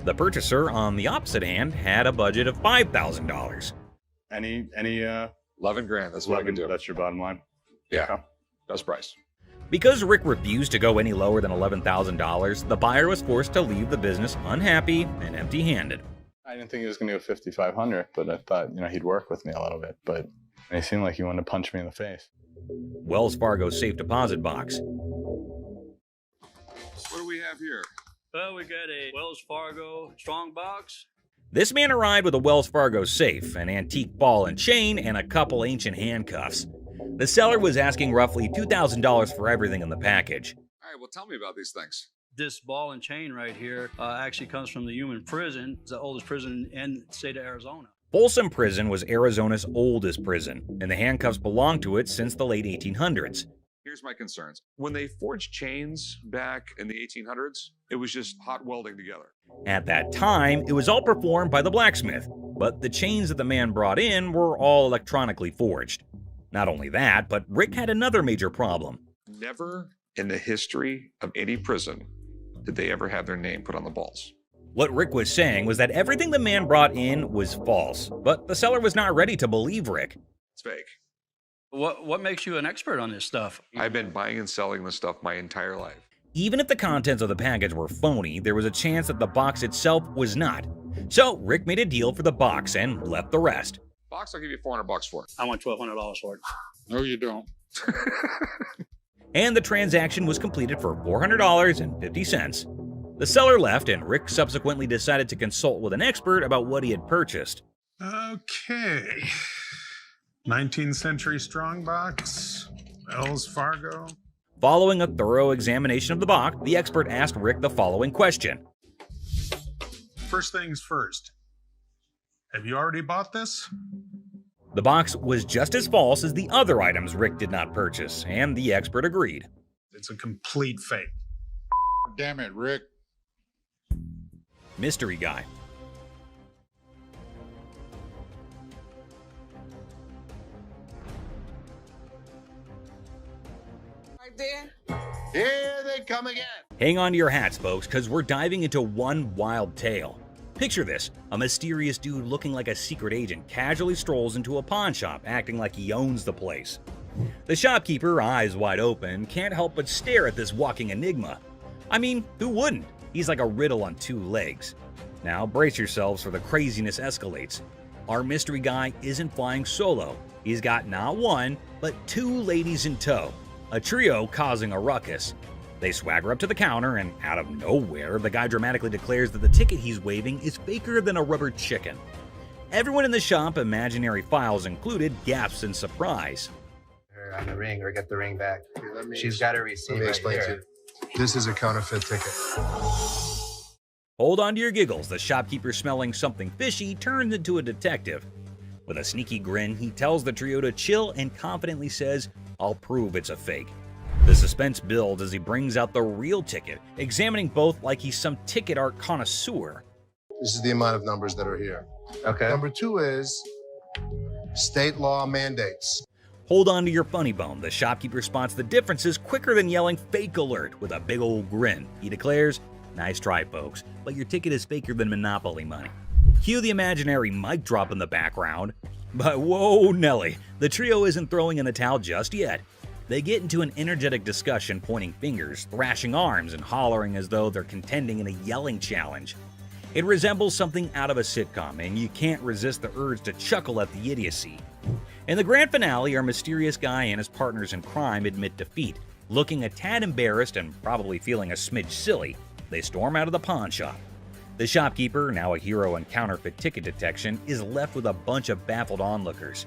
The purchaser, on the opposite hand, had a budget of $5,000. Any 11 grand, that's what I can do. That's your bottom line? Yeah, Okay. best price. Because Rick refused to go any lower than $11,000, the buyer was forced to leave the business unhappy and empty-handed. I didn't think he was going to go 5,500, but I thought, he'd work with me a little bit. But he seemed like he wanted to punch me in the face. Wells Fargo's safe deposit box. What do we have here? Well, we got a Wells Fargo strong box. This man arrived with a Wells Fargo safe, an antique ball and chain, and a couple ancient handcuffs. The seller was asking roughly $2,000 for everything in the package. All right, well, tell me about these things. This ball and chain right here actually comes from the Human Prison. It's the oldest prison in the state of Arizona. Folsom Prison was Arizona's oldest prison, and the handcuffs belonged to it since the late 1800s. Here's my concerns. When they forged chains back in the 1800s, it was just hot welding together. At that time, it was all performed by the blacksmith, but the chains that the man brought in were all electronically forged. Not only that, but Rick had another major problem. Never in the history of any prison did they ever have their name put on the balls. What Rick was saying was that everything the man brought in was false, but the seller was not ready to believe Rick. It's fake. What makes you an expert on this stuff? I've been buying and selling this stuff my entire life. Even if the contents of the package were phony, there was a chance that the box itself was not. So Rick made a deal for the box and left the rest. Box, I'll give you $400 for it. I want $1,200 for it. No, you don't. And the transaction was completed for $400.50. The seller left, and Rick subsequently decided to consult with an expert about what he had purchased. Okay. 19th century strongbox, Wells Fargo. Following a thorough examination of the box, the expert asked Rick the following question. First things first. Have you already bought this? The box was just as false as the other items Rick did not purchase, and the expert agreed. It's a complete fake. Damn it, Rick. Mystery guy. Right there. Here they come again. Hang on to your hats, folks, because we're diving into one wild tale. Picture this, a mysterious dude looking like a secret agent casually strolls into a pawn shop, acting like he owns the place. The shopkeeper, eyes wide open, can't help but stare at this walking enigma. I mean, who wouldn't? He's like a riddle on two legs. Now brace yourselves for the craziness escalates. Our mystery guy isn't flying solo. He's got not one, but two ladies in tow, a trio causing a ruckus. They swagger up to the counter, and out of nowhere, the guy dramatically declares that the ticket he's waving is faker than a rubber chicken. Everyone in the shop, imaginary files included, gasps in surprise. Her on the ring, or get the ring back. She's got a receipt. Let me explain to you. This is a counterfeit ticket. Hold on to your giggles. The shopkeeper, smelling something fishy, turns into a detective. With a sneaky grin, he tells the trio to chill and confidently says, "I'll prove it's a fake." The suspense builds as he brings out the real ticket, examining both like he's some ticket art connoisseur. This is the amount of numbers that are here. Okay. Number 2 is state law mandates. Hold on to your funny bone. The shopkeeper spots the differences quicker than yelling "fake alert" with a big old grin. He declares, "Nice try, folks, but your ticket is faker than Monopoly money." Cue the imaginary mic drop in the background. But whoa, Nelly, the trio isn't throwing in the towel just yet. They get into an energetic discussion, pointing fingers, thrashing arms, and hollering as though they're contending in a yelling challenge. It resembles something out of a sitcom, and you can't resist the urge to chuckle at the idiocy. In the grand finale, our mysterious guy and his partners in crime admit defeat. Looking a tad embarrassed and probably feeling a smidge silly, they storm out of the pawn shop. The shopkeeper, now a hero in counterfeit ticket detection, is left with a bunch of baffled onlookers.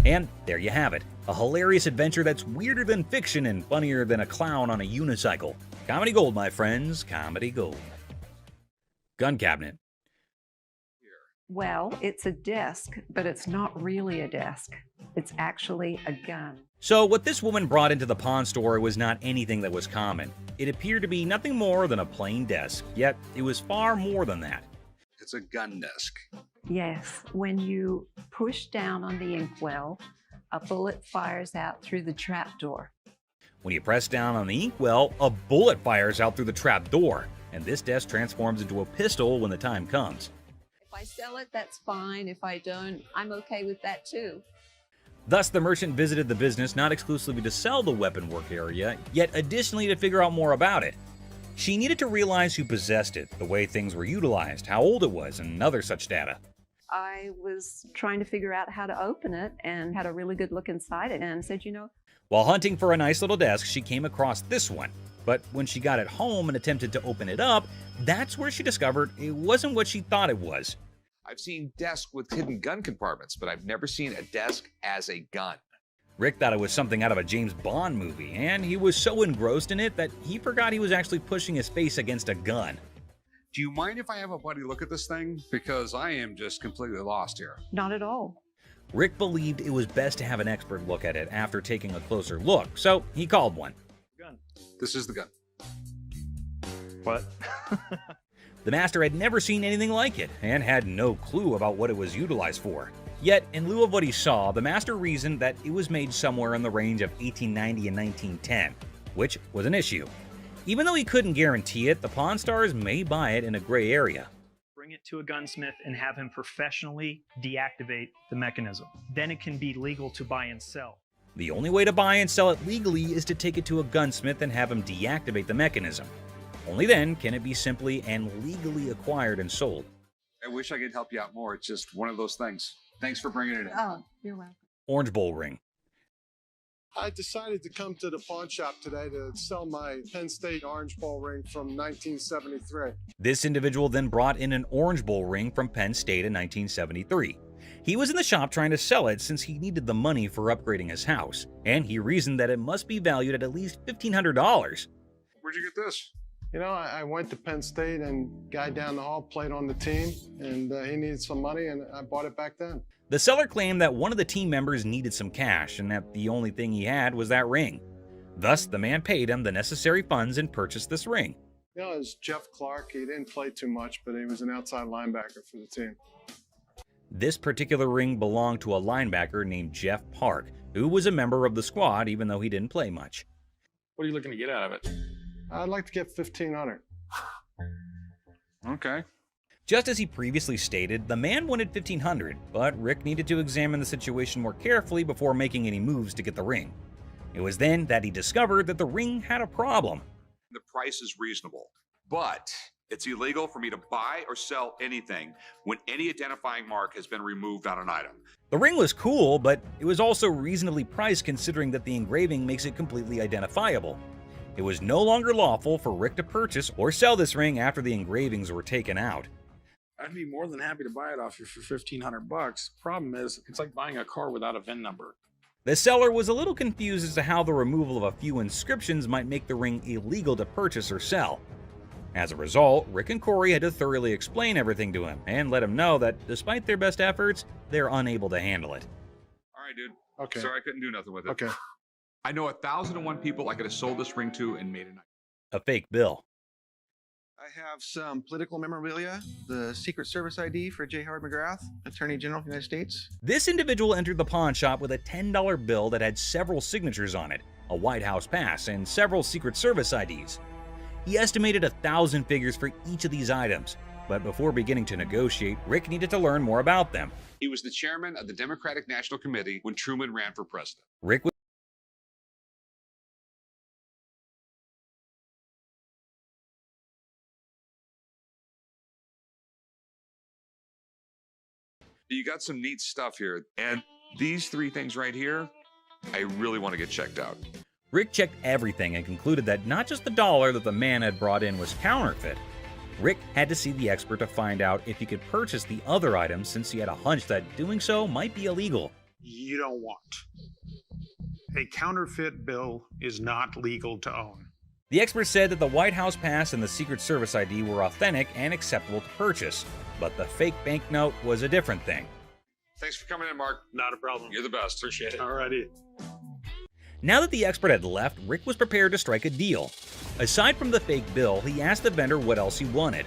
And there you have it, a hilarious adventure that's weirder than fiction and funnier than a clown on a unicycle. Comedy gold, my friends, comedy gold. Gun cabinet. Well, it's a desk, but it's not really a desk. It's actually a gun. So what this woman brought into the pawn store was not anything that was common. It appeared to be nothing more than a plain desk, yet it was far more than that. It's a gun desk. Yes, when you push down on the inkwell, a bullet fires out through the trapdoor. When you press down on the inkwell, a bullet fires out through the trap door, and this desk transforms into a pistol when the time comes. If I sell it, that's fine. If I don't, I'm okay with that too. Thus, the merchant visited the business not exclusively to sell the weapon work area, yet additionally to figure out more about it. She needed to realize who possessed it, the way things were utilized, how old it was, and other such data. I was trying to figure out how to open it and had a really good look inside it and said, While hunting for a nice little desk, she came across this one. But when she got it home and attempted to open it up, that's where she discovered it wasn't what she thought it was. I've seen desks with hidden gun compartments, but I've never seen a desk as a gun. Rick thought it was something out of a James Bond movie, and he was so engrossed in it that he forgot he was actually pushing his face against a gun. Do you mind if I have a buddy look at this thing? Because I am just completely lost here. Not at all. Rick believed it was best to have an expert look at it after taking a closer look, so he called one. Gun. This is the gun. What? The master had never seen anything like it, and had no clue about what it was utilized for. Yet, in lieu of what he saw, the master reasoned that it was made somewhere in the range of 1890 and 1910, which was an issue. Even though he couldn't guarantee it, the Pawn Stars may buy it in a gray area. Bring it to a gunsmith and have him professionally deactivate the mechanism. Then it can be legal to buy and sell. The only way to buy and sell it legally is to take it to a gunsmith and have him deactivate the mechanism. Only then can it be simply and legally acquired and sold. I wish I could help you out more. It's just one of those things. Thanks for bringing it in. Oh, you're welcome. Orange Bowl ring. I decided to come to the pawn shop today to sell my Penn State Orange Bowl ring from 1973. This individual then brought in an Orange Bowl ring from Penn State in 1973. He was in the shop trying to sell it since he needed the money for upgrading his house, and he reasoned that it must be valued at least $1,500. Where'd you get this? You know, I went to Penn State and guy down the hall played on the team, and he needed some money, and I bought it back then. The seller claimed that one of the team members needed some cash and that the only thing he had was that ring. Thus, the man paid him the necessary funds and purchased this ring. You know, it was Jeff Clark. He didn't play too much, but he was an outside linebacker for the team. This particular ring belonged to a linebacker named Jeff Park, who was a member of the squad even though he didn't play much. What are you looking to get out of it? I'd like to get $1,500. Okay. Just as he previously stated, the man wanted $1,500, but Rick needed to examine the situation more carefully before making any moves to get the ring. It was then that he discovered that the ring had a problem. The price is reasonable, but it's illegal for me to buy or sell anything when any identifying mark has been removed on an item. The ring was cool, but it was also reasonably priced considering that the engraving makes it completely identifiable. It was no longer lawful for Rick to purchase or sell this ring after the engravings were taken out. I'd be more than happy to buy it off you for $1,500. Problem is, it's like buying a car without a VIN number. The seller was a little confused as to how the removal of a few inscriptions might make the ring illegal to purchase or sell. As a result, Rick and Corey had to thoroughly explain everything to him and let him know that despite their best efforts, they're unable to handle it. All right, dude. Okay. Sorry I couldn't do nothing with it. Okay. I know 1,001 people I could have sold this ring to and made a fake bill. I have some political memorabilia, the Secret Service ID for J. Howard McGrath, Attorney General of the United States. This individual entered the pawn shop with a $10 bill that had several signatures on it, a White House pass, and several Secret Service IDs. He estimated 1,000 figures for each of these items, but before beginning to negotiate, Rick needed to learn more about them. He was the chairman of the Democratic National Committee when Truman ran for president. Rick was You got some neat stuff here, and these three things right here, I really want to get checked out. Rick checked everything and concluded that not just the dollar that the man had brought in was counterfeit. Rick had to see the expert to find out if he could purchase the other items since he had a hunch that doing so might be illegal. You don't want. A counterfeit bill is not legal to own. The expert said that the White House pass and the Secret Service ID were authentic and acceptable to purchase, but the fake banknote was a different thing. Thanks for coming in, Mark. Not a problem. You're the best. Appreciate it. Alrighty. Now that the expert had left, Rick was prepared to strike a deal. Aside from the fake bill, he asked the vendor what else he wanted.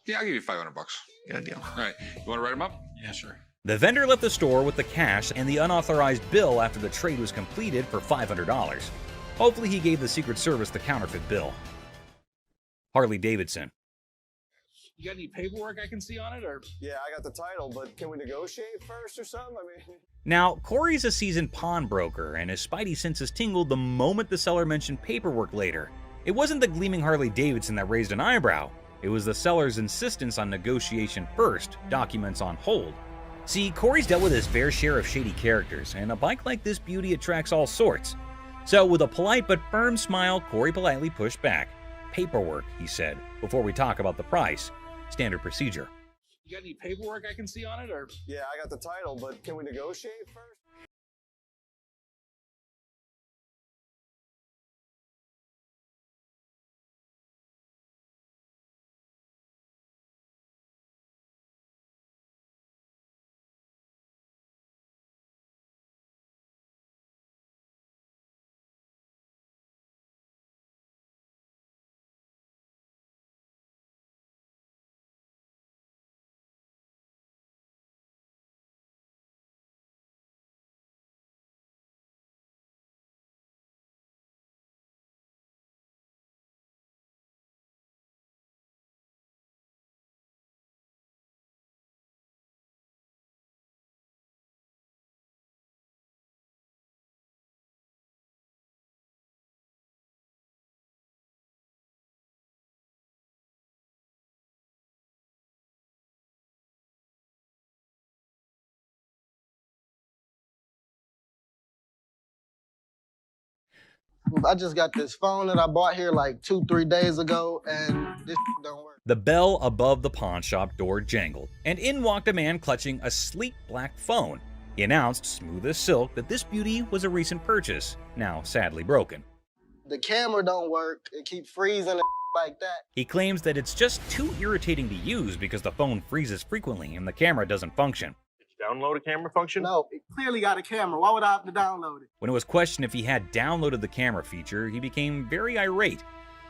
Yeah, I'll give you $500. Good deal. All right. You want to write them up? Yeah, sure. The vendor left the store with the cash and the unauthorized bill after the trade was completed for $500. Hopefully he gave the Secret Service the counterfeit bill. Harley Davidson. You got any paperwork I can see on it, or? Yeah, I got the title, but can we negotiate first or something? I mean... Now, Corey's a seasoned pawnbroker, and his spidey senses tingled the moment the seller mentioned paperwork later. It wasn't the gleaming Harley Davidson that raised an eyebrow. It was the seller's insistence on negotiation first, documents on hold. See, Corey's dealt with his fair share of shady characters, and a bike like this beauty attracts all sorts. So with a polite but firm smile, Corey politely pushed back. Paperwork, he said, before we talk about the price. Standard procedure. You got any paperwork I can see on it, or? Yeah, I got the title, but can we negotiate first? I just got this phone that I bought here like 2-3 days ago, and this don't work. The bell above the pawn shop door jangled, and in walked a man clutching a sleek black phone. He announced, smooth as silk, that this beauty was a recent purchase, now sadly broken. The camera don't work. It keeps freezing and like that. He claims that it's just too irritating to use because the phone freezes frequently and the camera doesn't function. Download a camera function? No, it clearly got a camera. Why would I have to download it? When it was questioned if he had downloaded the camera feature, he became very irate.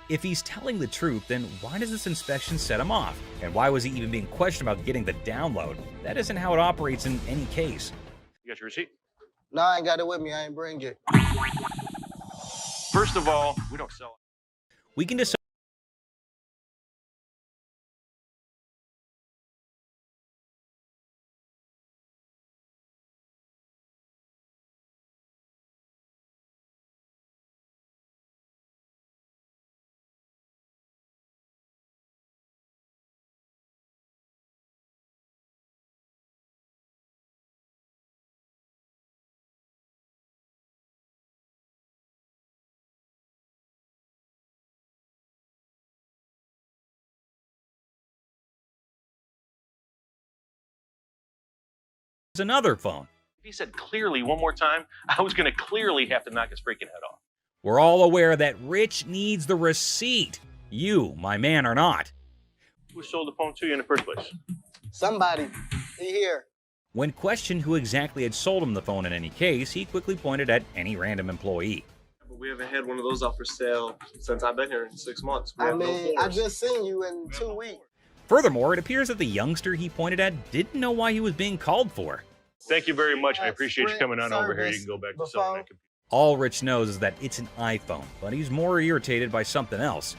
If he's telling the truth, then why does this inspection set him off? And why was he even being questioned about getting the download? That isn't how it operates in any case. You got your receipt? No, I ain't got it with me. I ain't bring it. First of all, we don't sell it. We can decide. Another phone. If he said clearly one more time, I was going to clearly have to knock his freaking head off. We're all aware that Rich needs the receipt. You, my man, are not. Who sold the phone to you in the first place? Somebody. He here. When questioned who exactly had sold him the phone in any case, he quickly pointed at any random employee. We haven't had one of those out for sale since I've been here in 6 months. I mean, I just seen you in 2 weeks. Furthermore, it appears that the youngster he pointed at didn't know why he was being called for. Thank you very much. I appreciate you coming on over here. You can go back to selling that computer. All Rich knows is that it's an iPhone, but he's more irritated by something else.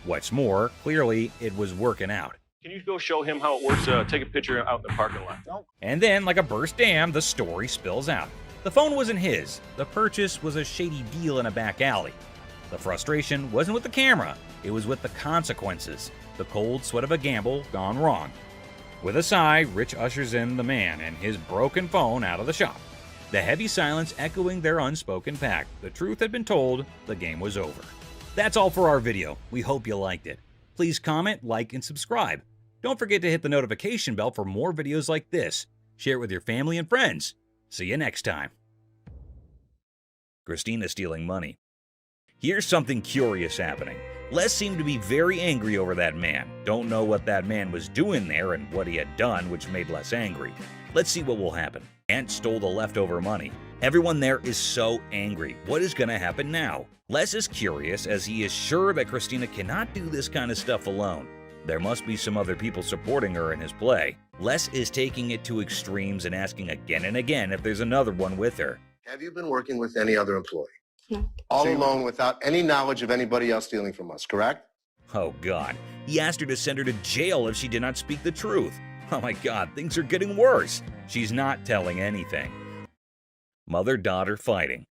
What's more, clearly it was working out. Can you go show him how it works? Take a picture out in the parking lot. Nope. And then, like a burst dam, the story spills out. The phone wasn't his. The purchase was a shady deal in a back alley. The frustration wasn't with the camera. It was with the consequences. The cold sweat of a gamble gone wrong. With a sigh, Rich ushers in the man and his broken phone out of the shop. The heavy silence echoing their unspoken pact. The truth had been told, the game was over. That's all for our video. We hope you liked it. Please comment, like, and subscribe. Don't forget to hit the notification bell for more videos like this. Share it with your family and friends. See you next time. Christina stealing money. Here's something curious happening. Les seemed to be very angry over that man. Don't know what that man was doing there and what he had done, which made Les angry. Let's see what will happen. Ant stole the leftover money. Everyone there is so angry. What is going to happen now? Les is curious as he is sure that Christina cannot do this kind of stuff alone. There must be some other people supporting her in his play. Les is taking it to extremes and asking again and again if there's another one with her. Have you been working with any other employee? All alone without any knowledge of anybody else stealing from us, correct? Oh God, he asked her to send her to jail if she did not speak the truth. Oh my God, things are getting worse. She's not telling anything. Mother-daughter fighting.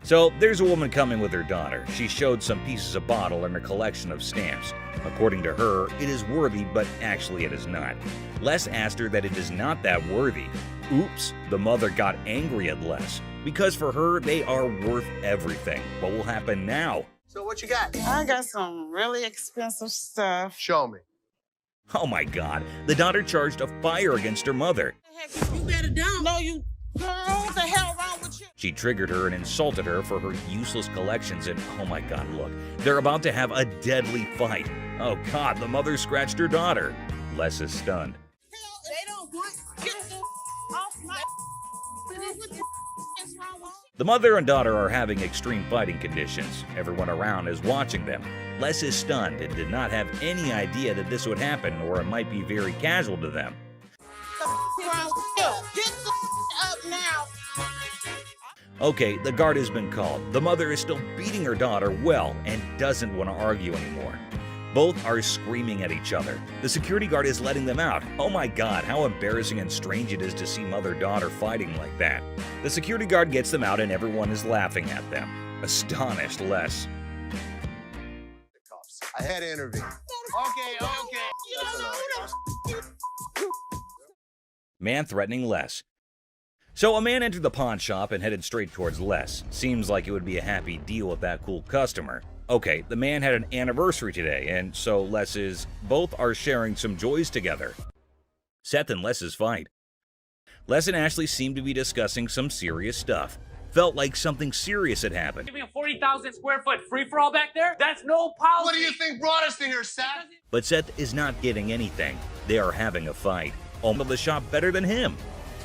So there's a woman coming with her daughter. She showed some pieces of bottle in her collection of stamps. According to her, it is worthy, but actually it is not. Les asked her that it is not that worthy. Oops, the mother got angry at Les. Because for her, they are worth everything. What will happen now? So what you got? I got some really expensive stuff. Show me. Oh my God, the daughter charged a fire against her mother. You better down. No, you. Girl, what the hell wrong with you? She triggered her and insulted her for her useless collections, and oh my God, look, they're about to have a deadly fight. Oh God, the mother scratched her daughter. Les is stunned. They don't want. Get the off my. The mother and daughter are having extreme fighting conditions. Everyone around is watching them. Les is stunned and did not have any idea that this would happen, or it might be very casual to them. Get the up now. Okay, the guard has been called. The mother is still beating her daughter well and doesn't want to argue anymore. Both are screaming at each other. The security guard is letting them out. Oh my God, how embarrassing and strange it is to see mother-daughter fighting like that. The security guard gets them out and everyone is laughing at them. Astonished Les. I had to intervene. Okay. Man threatening Les. So a man entered the pawn shop and headed straight towards Les. Seems like it would be a happy deal with that cool customer. Okay, the man had an anniversary today, and so both are sharing some joys together. Seth and Les's fight. Les and Ashley seemed to be discussing some serious stuff. Felt like something serious had happened. Giving a 40,000 square foot free-for-all back there? That's no policy. What do you think brought us to here, Seth? But Seth is not getting anything. They are having a fight. Owner of the shop better than him.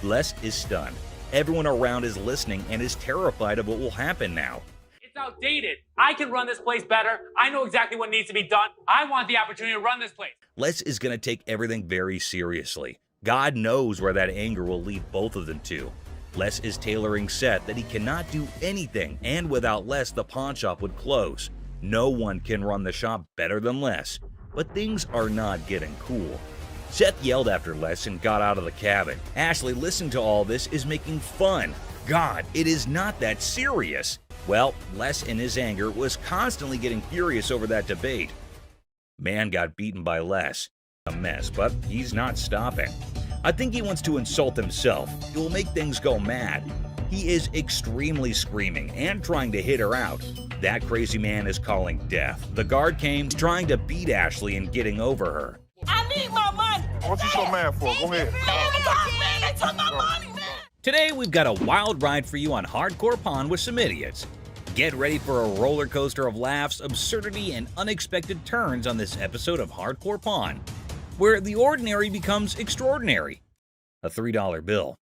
Les is stunned. Everyone around is listening and is terrified of what will happen now. It's outdated. I can run this place better. I know exactly what needs to be done. I want the opportunity to run this place. Les is going to take everything very seriously. God knows where that anger will lead both of them to. Les is tailoring Seth that he cannot do anything, and without Les, the pawn shop would close. No one can run the shop better than Les. But things are not getting cool. Seth yelled after Les and got out of the cabin. Ashley, listening to all this, is making fun. God, it is not that serious. Well, Les in his anger was constantly getting furious over that debate. Man got beaten by Les. A mess, but he's not stopping. I think he wants to insult himself. It will make things go mad. He is extremely screaming and trying to hit her out. That crazy man is calling death. The guard came trying to beat Ashley and getting over her. I need my money. What you so mad for? Go ahead. They took my money, man. Today, we've got a wild ride for you on Hardcore Pawn with some idiots. Get ready for a roller coaster of laughs, absurdity, and unexpected turns on this episode of Hardcore Pawn, where the ordinary becomes extraordinary. A $3 bill.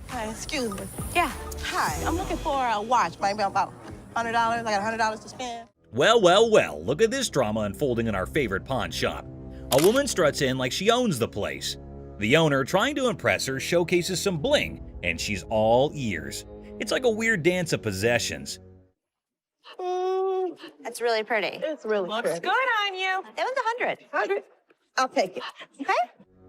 Hi, excuse me. Yeah. Hi, I'm looking for a watch, maybe about $100. I got $100 to spend. Well, well, well, look at this drama unfolding in our favorite pawn shop. A woman struts in like she owns the place. The owner, trying to impress her, showcases some bling, and she's all ears. It's like a weird dance of possessions. That's really pretty. It's really Looks pretty. good on you. That was 100. 100? I'll take it. Okay.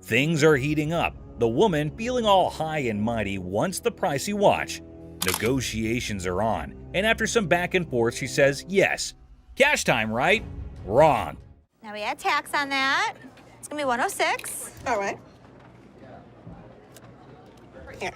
Things are heating up. The woman, feeling all high and mighty, wants the pricey watch. Negotiations are on, and after some back and forth, she says yes. Cash time, right? Wrong. Now we add tax on that. It's gonna be 106. All right. Here.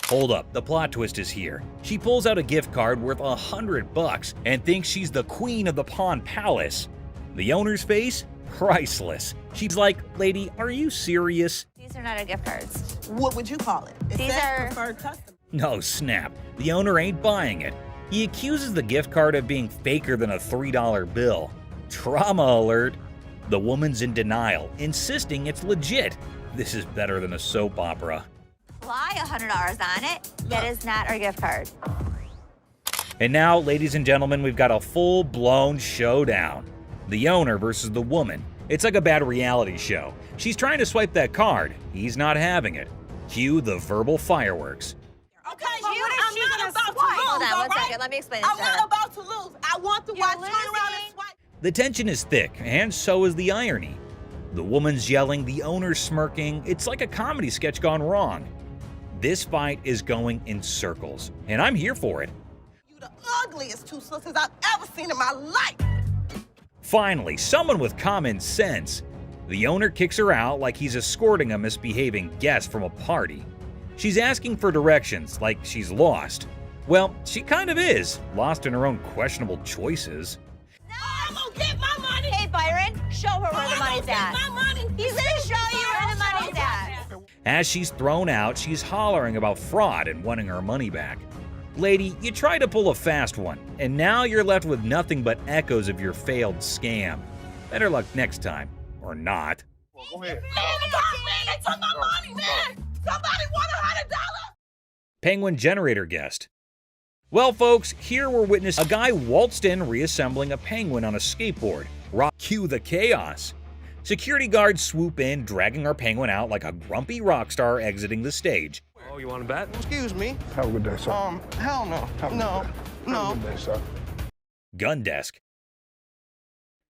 Hold up, the plot twist is here. She pulls out a gift card worth $100 and thinks she's the queen of the Pawn Palace. The owner's face? Priceless. She's like, lady, are you serious? These are not our gift cards. What would you call it? Is These that are preferred customer? No, snap. The owner ain't buying it. He accuses the gift card of being faker than a $3 bill. Trauma alert. The woman's in denial, insisting it's legit. This is better than a soap opera. Lie $100 on it. That is not our gift card. And now, ladies and gentlemen, we've got a full-blown showdown. The owner versus the woman. It's like a bad reality show. She's trying to swipe that card. He's not having it. Cue the verbal fireworks. Okay, I'm not about to lose, Hold on all one right? second. Let me explain this I'm to her. not about to lose. I want the watch. Turn around and swipe. The tension is thick, and so is the irony. The woman's yelling, the owner's smirking. It's like a comedy sketch gone wrong. This fight is going in circles, and I'm here for it. You the ugliest two sisters I've ever seen in my life. Finally, someone with common sense. The owner kicks her out like he's escorting a misbehaving guest from a party. She's asking for directions like she's lost. Well, she kind of is, lost in her own questionable choices. I'm gonna get my money. Hey, Byron, show her where the money's at. My money. He's gonna show you where the money's at. As she's thrown out, she's hollering about fraud and wanting her money back. Lady, you tried to pull a fast one, and now you're left with nothing but echoes of your failed scam. Better luck next time, or not. Go ahead. Man, they took my money, man. Somebody want $100. Penguin generator guest. Well, folks, here we're witnessing a guy waltzed in reassembling a penguin on a skateboard. Cue the chaos. Security guards swoop in, dragging our penguin out like a grumpy rock star exiting the stage. Oh, you want to bet? Excuse me. Have a good day, sir. Hell no. No. Have a good day, sir. Gun desk.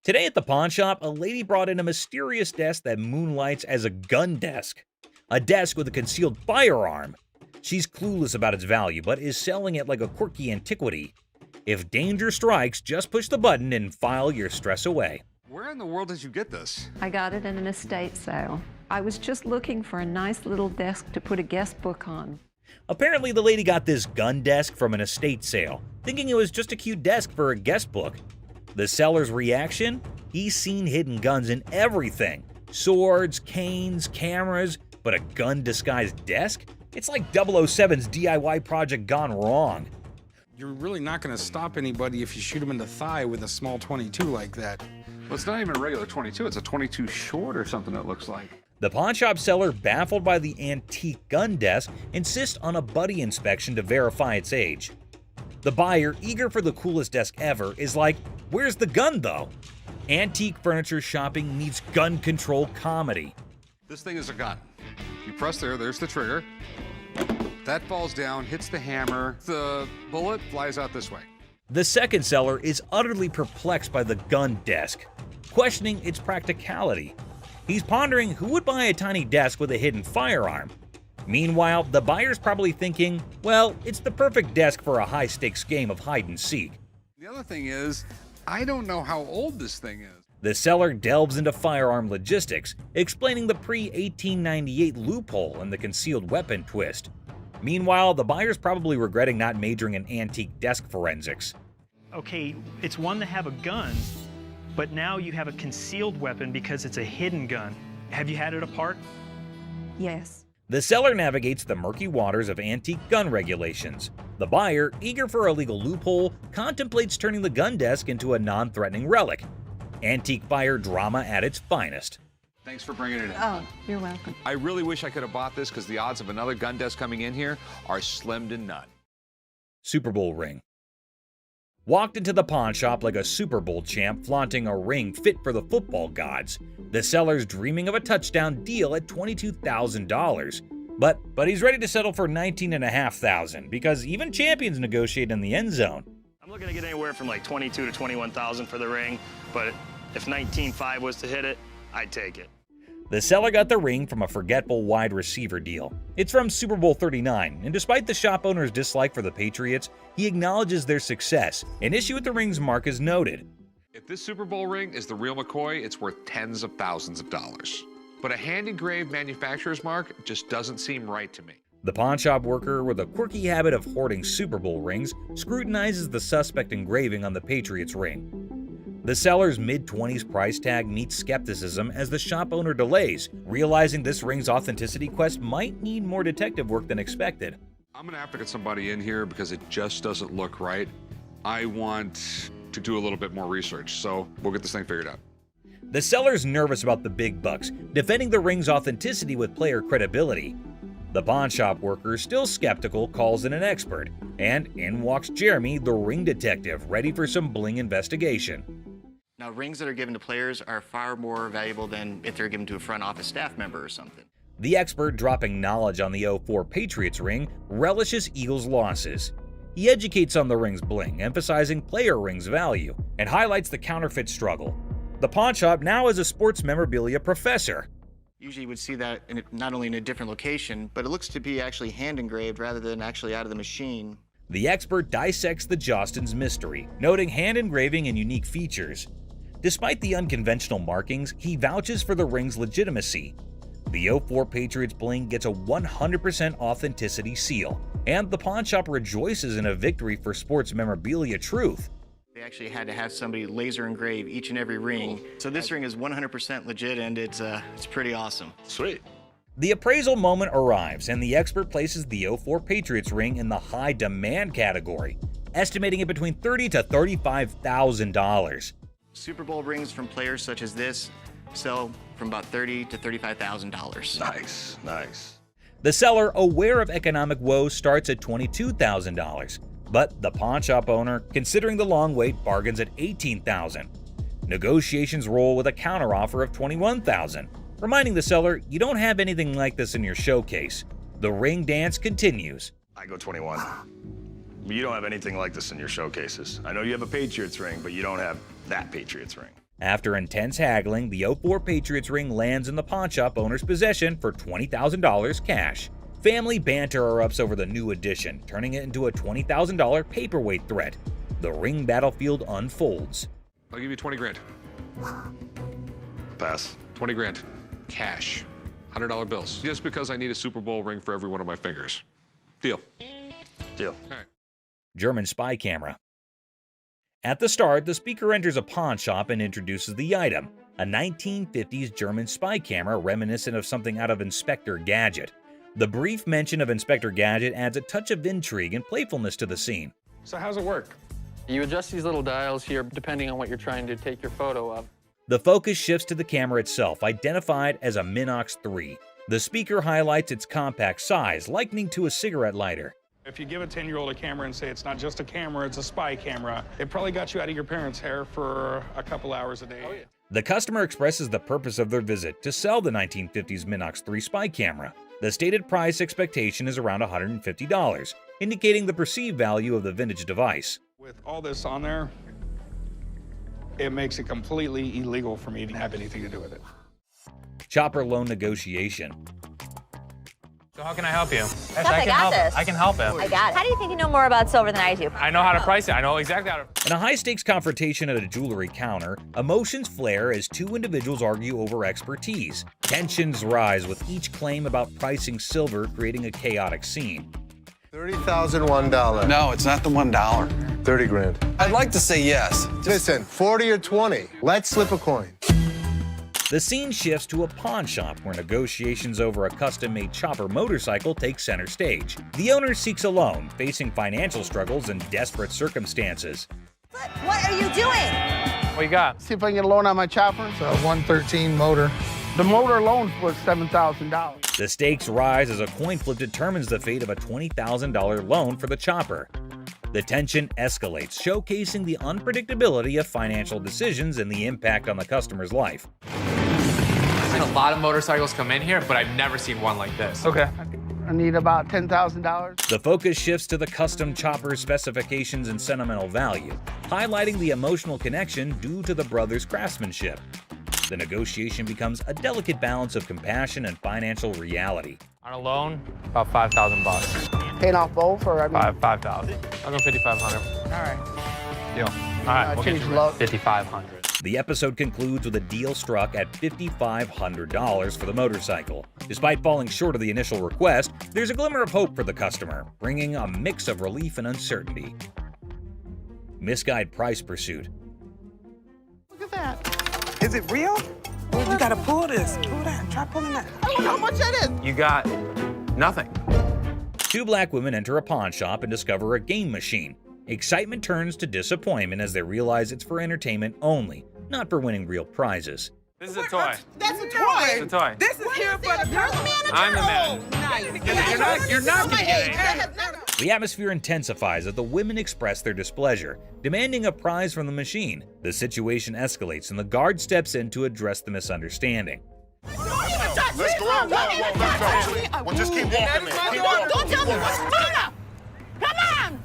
Today at the pawn shop, a lady brought in a mysterious desk that moonlights as a gun desk. A desk with a concealed firearm. She's clueless about its value, but is selling it like a quirky antiquity. If danger strikes, just push the button and file your stress away. Where in the world did you get this? I got it in an estate sale. I was just looking for a nice little desk to put a guest book on. Apparently, the lady got this gun desk from an estate sale, thinking it was just a cute desk for a guest book. The seller's reaction? He's seen hidden guns in everything. Swords, canes, cameras, but a gun-disguised desk? It's like 007's DIY project gone wrong. You're really not going to stop anybody if you shoot them in the thigh with a small 22 like that. Well, it's not even a regular 22. It's a 22 short or something it looks like. The pawnshop seller, baffled by the antique gun desk, insists on a buddy inspection to verify its age. The buyer, eager for the coolest desk ever, is like, "Where's the gun, though?" Antique furniture shopping needs gun control comedy. This thing is a gun. You press there's the trigger. That falls down, hits the hammer. The bullet flies out this way. The second seller is utterly perplexed by the gun desk, questioning its practicality. He's pondering who would buy a tiny desk with a hidden firearm. Meanwhile, the buyer's probably thinking, well, it's the perfect desk for a high-stakes game of hide-and-seek. The other thing is, I don't know how old this thing is. The seller delves into firearm logistics, explaining the pre-1898 loophole and the concealed weapon twist. Meanwhile, the buyer's probably regretting not majoring in antique desk forensics. Okay, it's one to have a gun, but now you have a concealed weapon because it's a hidden gun. Have you had it apart? Yes. The seller navigates the murky waters of antique gun regulations. The buyer, eager for a legal loophole, contemplates turning the gun desk into a non-threatening relic. Antique buyer drama at its finest. Thanks for bringing it in. Oh, you're welcome. I really wish I could have bought this because the odds of another gun desk coming in here are slim to none. Super Bowl ring. Walked into the pawn shop like a Super Bowl champ flaunting a ring fit for the football gods. The seller's dreaming of a touchdown deal at $22,000. But he's ready to settle for $19,500 because even champions negotiate in the end zone. I'm looking to get anywhere from like $22,000 to $21,000 for the ring, but if $19,500 was to hit it, I'd take it. The seller got the ring from a forgetful wide receiver deal. It's from Super Bowl 39, and despite the shop owner's dislike for the Patriots, he acknowledges their success. An issue with the ring's mark is noted. If this Super Bowl ring is the real McCoy, it's worth tens of thousands of dollars. But a hand-engraved manufacturer's mark just doesn't seem right to me. The pawnshop worker, with a quirky habit of hoarding Super Bowl rings, scrutinizes the suspect engraving on the Patriots ring. The seller's mid-20s price tag meets skepticism as the shop owner delays, realizing this ring's authenticity quest might need more detective work than expected. I'm gonna have to get somebody in here because it just doesn't look right. I want to do a little bit more research, so we'll get this thing figured out. The seller's nervous about the big bucks, defending the ring's authenticity with player credibility. The pawnshop worker, still skeptical, calls in an expert, and in walks Jeremy, the ring detective, ready for some bling investigation. Now, rings that are given to players are far more valuable than if they're given to a front office staff member or something. The expert, dropping knowledge on the 04 Patriots ring, relishes Eagles' losses. He educates on the ring's bling, emphasizing player rings' value, and highlights the counterfeit struggle. The pawnshop now has a sports memorabilia professor. Usually you would see that not only in a different location, but it looks to be actually hand engraved rather than actually out of the machine. The expert dissects the Jostens mystery, noting hand engraving and unique features. Despite the unconventional markings, he vouches for the ring's legitimacy. The 04 Patriots bling gets a 100% authenticity seal, and the pawnshop rejoices in a victory for sports memorabilia truth. They actually had to have somebody laser engrave each and every ring. So this ring is 100% legit, and it's pretty awesome. Sweet. The appraisal moment arrives, and the expert places the 04 Patriots ring in the high demand category, estimating it between $30,000 to $35,000. Super Bowl rings from players such as this sell from about $30,000 to $35,000. Nice, nice. The seller, aware of economic woes, starts at $22,000, but the pawnshop owner, considering the long wait, bargains at $18,000. Negotiations roll with a counteroffer of $21,000, reminding the seller you don't have anything like this in your showcase. The ring dance continues. I go 21. You don't have anything like this in your showcases. I know you have a Patriots ring, but you don't have that Patriots ring. After intense haggling, the 04 Patriots ring lands in the pawnshop owner's possession for $20,000 cash. Family banter erupts over the new addition, turning it into a $20,000 paperweight threat. The ring battlefield unfolds. I'll give you 20 grand. Pass. 20 grand. Cash. $100 bills. Just because I need a Super Bowl ring for every one of my fingers. Deal. Deal. German spy camera. At the start, the speaker enters a pawn shop and introduces the item, a 1950s German spy camera reminiscent of something out of Inspector Gadget. The brief mention of Inspector Gadget adds a touch of intrigue and playfulness to the scene. So how's it work? You adjust these little dials here depending on what you're trying to take your photo of. The focus shifts to the camera itself, identified as a Minox 3. The speaker highlights its compact size, likening to a cigarette lighter. If you give a 10-year-old a camera and say it's not just a camera, it's a spy camera, it probably got you out of your parents' hair for a couple hours a day. The customer expresses the purpose of their visit to sell the 1950s Minox 3 spy camera. The stated price expectation is around $150, indicating the perceived value of the vintage device. With all this on there, it makes it completely illegal for me to have anything to do with it. Chopper loan negotiation. So how can I help you? Yes, I got this. I can help him. I got it. How do you think you know more about silver than I do? I know how to price it. I know exactly how to. In a high-stakes confrontation at a jewelry counter, emotions flare as two individuals argue over expertise. Tensions rise with each claim about pricing silver, creating a chaotic scene. $30,001. No, it's not the $1. 30 grand. I'd like to say yes. Listen, 40 or 20. Let's slip a coin. The scene shifts to a pawn shop where negotiations over a custom-made chopper motorcycle take center stage. The owner seeks a loan, facing financial struggles and desperate circumstances. What are you doing? What you got? See if I can get a loan on my chopper. It's a 113 motor. The motor alone was $7,000. The stakes rise as a coin flip determines the fate of a $20,000 loan for the chopper. The tension escalates, showcasing the unpredictability of financial decisions and the impact on the customer's life. I've seen a lot of motorcycles come in here, but I've never seen one like this. Okay. I need about $10,000. The focus shifts to the custom chopper's specifications and sentimental value, highlighting the emotional connection due to the brothers' craftsmanship. The negotiation becomes a delicate balance of compassion and financial reality. On a loan, about $5,000. Paying off both, or I mean... 5,000. I'll go 5,500. All right. Deal. All right, we'll get you 5,500. The episode concludes with a deal struck at $5,500 for the motorcycle. Despite falling short of the initial request, there's a glimmer of hope for the customer, bringing a mix of relief and uncertainty. Misguided price pursuit. Look at that. Is it real? Well, you gotta pull this. Pull that. Try pulling that. I don't know how much that is. You got nothing. Two black women enter a pawn shop and discover a game machine. Excitement turns to disappointment as they realize it's for entertainment only, not for winning real prizes. This is a toy. That's a toy. It's a toy. This is here for the girl manager. I'm the manager. You're not gonna get anything. The atmosphere intensifies as the women express their displeasure, demanding a prize from the machine. The situation escalates and the guard steps in to address the misunderstanding. Let's go out. Let's go. Well, just keep walking, man. Keep walking. Don't tell me what's order. Come on.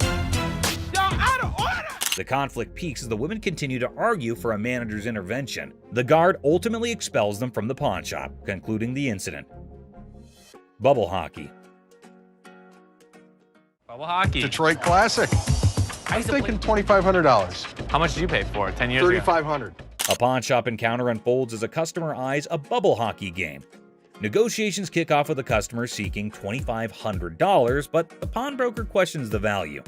Y'all out of order. The conflict peaks as the women continue to argue for a manager's intervention. The guard ultimately expels them from the pawn shop, concluding the incident. Bubble hockey. Bubble hockey. Detroit Classic. I'm thinking $2,500. How much did you pay for it 10 years ago? $3,500. A pawn shop encounter unfolds as a customer eyes a bubble hockey game. Negotiations kick off with the customer seeking $2,500, but the pawnbroker questions the value.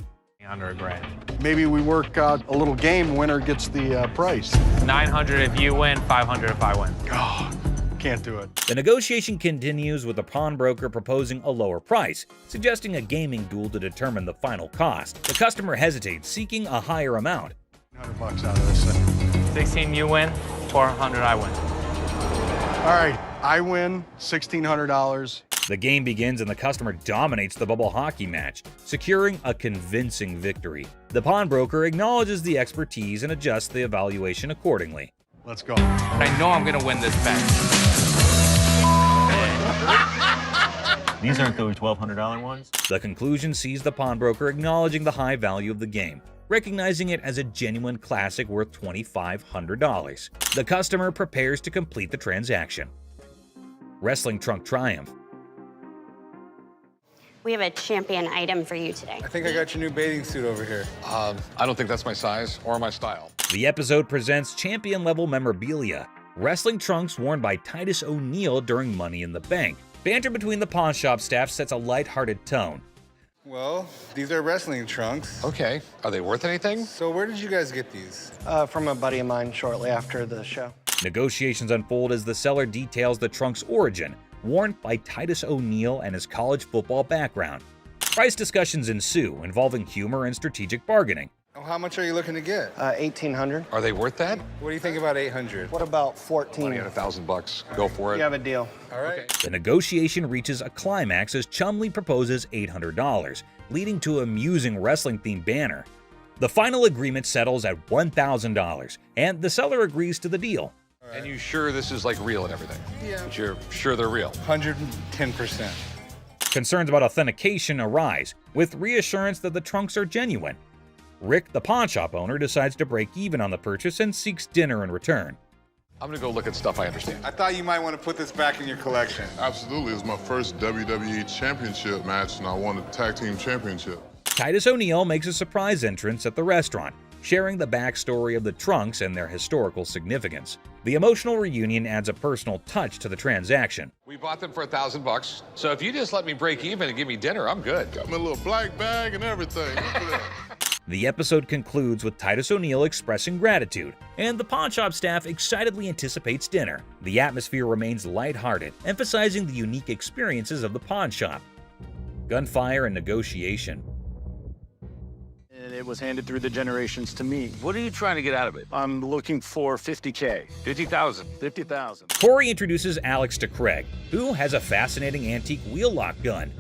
Under $1,000. Maybe we work out a little game. Winner gets the price. 900 if you win, 500 if I win. Oh, can't do it. The negotiation continues with the pawnbroker proposing a lower price, suggesting a gaming duel to determine the final cost. The customer hesitates, seeking a higher amount. $100 out of this thing. 16 you win, 400 I win. All right, I win $1,600. The game begins and the customer dominates the bubble hockey match, securing a convincing victory. The pawnbroker acknowledges the expertise and adjusts the evaluation accordingly. Let's go. I know I'm gonna win this bet. These aren't those $1,200 ones? The conclusion sees the pawnbroker acknowledging the high value of the game, recognizing it as a genuine classic worth $2,500. The customer prepares to complete the transaction. Wrestling trunk triumph. We have a champion item for you today. I think I got your new bathing suit over here. I don't think that's my size or my style. The episode presents champion-level memorabilia, wrestling trunks worn by Titus O'Neil during Money in the Bank. Banter between the pawn shop staff sets a light-hearted tone. Well, these are wrestling trunks. Okay. Are they worth anything? So where did you guys get these? From a buddy of mine shortly after the show. Negotiations unfold as the seller details the trunk's origin, worn by Titus O'Neil and his college football background. Price discussions ensue, involving humor and strategic bargaining. Oh, how much are you looking to get? 1,800. Are they worth that? What do you think about 800? What about 14? Money at $1,000. Go for it. You have a deal. All right. The negotiation reaches a climax as Chumley proposes $800, leading to a amusing wrestling-themed banner. The final agreement settles at $1,000, and the seller agrees to the deal. Right. And you sure this is like real and everything? Yeah. But you're sure they're real? 110%. Concerns about authentication arise, with reassurance that the trunks are genuine. Rick, the pawn shop owner, decides to break even on the purchase and seeks dinner in return. I'm gonna go look at stuff I understand. I thought you might want to put this back in your collection. Absolutely. It was my first WWE Championship match, and I won the Tag Team Championship. Titus O'Neil makes a surprise entrance at the restaurant, sharing the backstory of the trunks and their historical significance. The emotional reunion adds a personal touch to the transaction. We bought them for $1,000, so if you just let me break even and give me dinner, I'm good. Got my little black bag and everything. Look at that. The episode concludes with Titus O'Neil expressing gratitude, and the pawn shop staff excitedly anticipates dinner. The atmosphere remains lighthearted, emphasizing the unique experiences of the pawn shop. Gunfire and negotiation. It was handed through the generations to me. What are you trying to get out of it? I'm looking for $50K. 50,000. 50,000. Corey introduces Alex to Craig, who has a fascinating antique wheel-lock gun.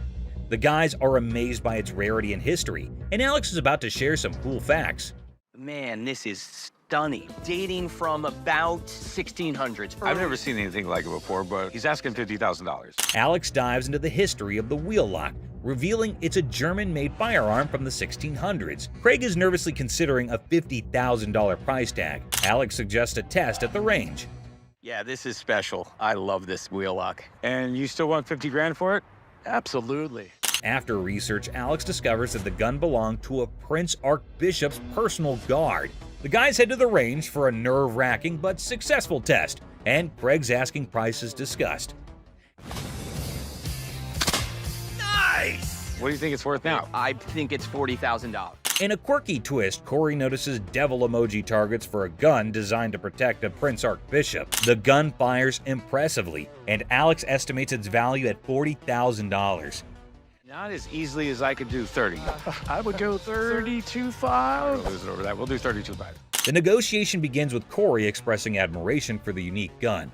The guys are amazed by its rarity and history, and Alex is about to share some cool facts. Man, this is stunning. Dating from about 1600s. I've never seen anything like it before, but he's asking $50,000. Alex dives into the history of the wheel lock, revealing it's a German-made firearm from the 1600s. Craig is nervously considering a $50,000 price tag. Alex suggests a test at the range. Yeah, this is special. I love this wheel lock. And you still want 50 grand for it? Absolutely. After research, Alex discovers that the gun belonged to a Prince Archbishop's personal guard. The guys head to the range for a nerve-wracking but successful test, and Craig's asking price is discussed. Nice! What do you think it's worth now? I think it's $40,000. In a quirky twist, Corey notices devil emoji targets for a gun designed to protect a Prince Archbishop. The gun fires impressively, and Alex estimates its value at $40,000. Not as easily as I could do 30. I would go 32.5. We'll lose it over that. We'll do 32.5. The negotiation begins with Corey expressing admiration for the unique gun.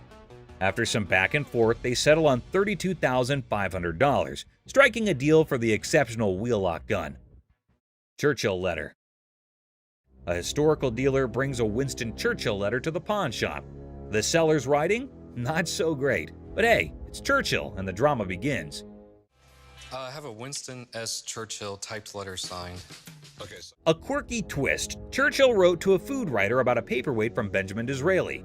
After some back and forth, they settle on $32,500, striking a deal for the exceptional wheel-lock gun. Churchill letter. A historical dealer brings a Winston Churchill letter to the pawn shop. The seller's writing? Not so great. But hey, it's Churchill, and the drama begins. I have a Winston S. Churchill typed letter signed. Okay. A quirky twist. Churchill wrote to a food writer about a paperweight from Benjamin Disraeli.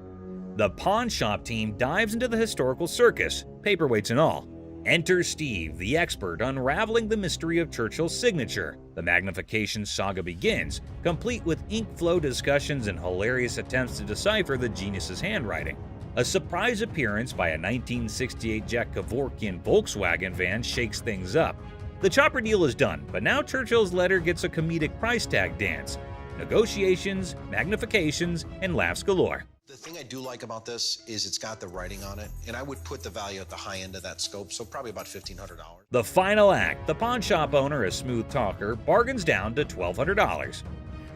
The pawn shop team dives into the historical circus, paperweights and all. Enter Steve, the expert, unraveling the mystery of Churchill's signature. The magnification saga begins, complete with ink flow discussions and hilarious attempts to decipher the genius's handwriting. A surprise appearance by a 1968 Jack Kevorkian Volkswagen van shakes things up. The chopper deal is done, but now Churchill's letter gets a comedic price tag dance. Negotiations, magnifications, and laughs galore. The thing I do like about this is it's got the writing on it, and I would put the value at the high end of that scope, so probably about $1,500. The final act, the pawn shop owner, a smooth talker, bargains down to $1,200.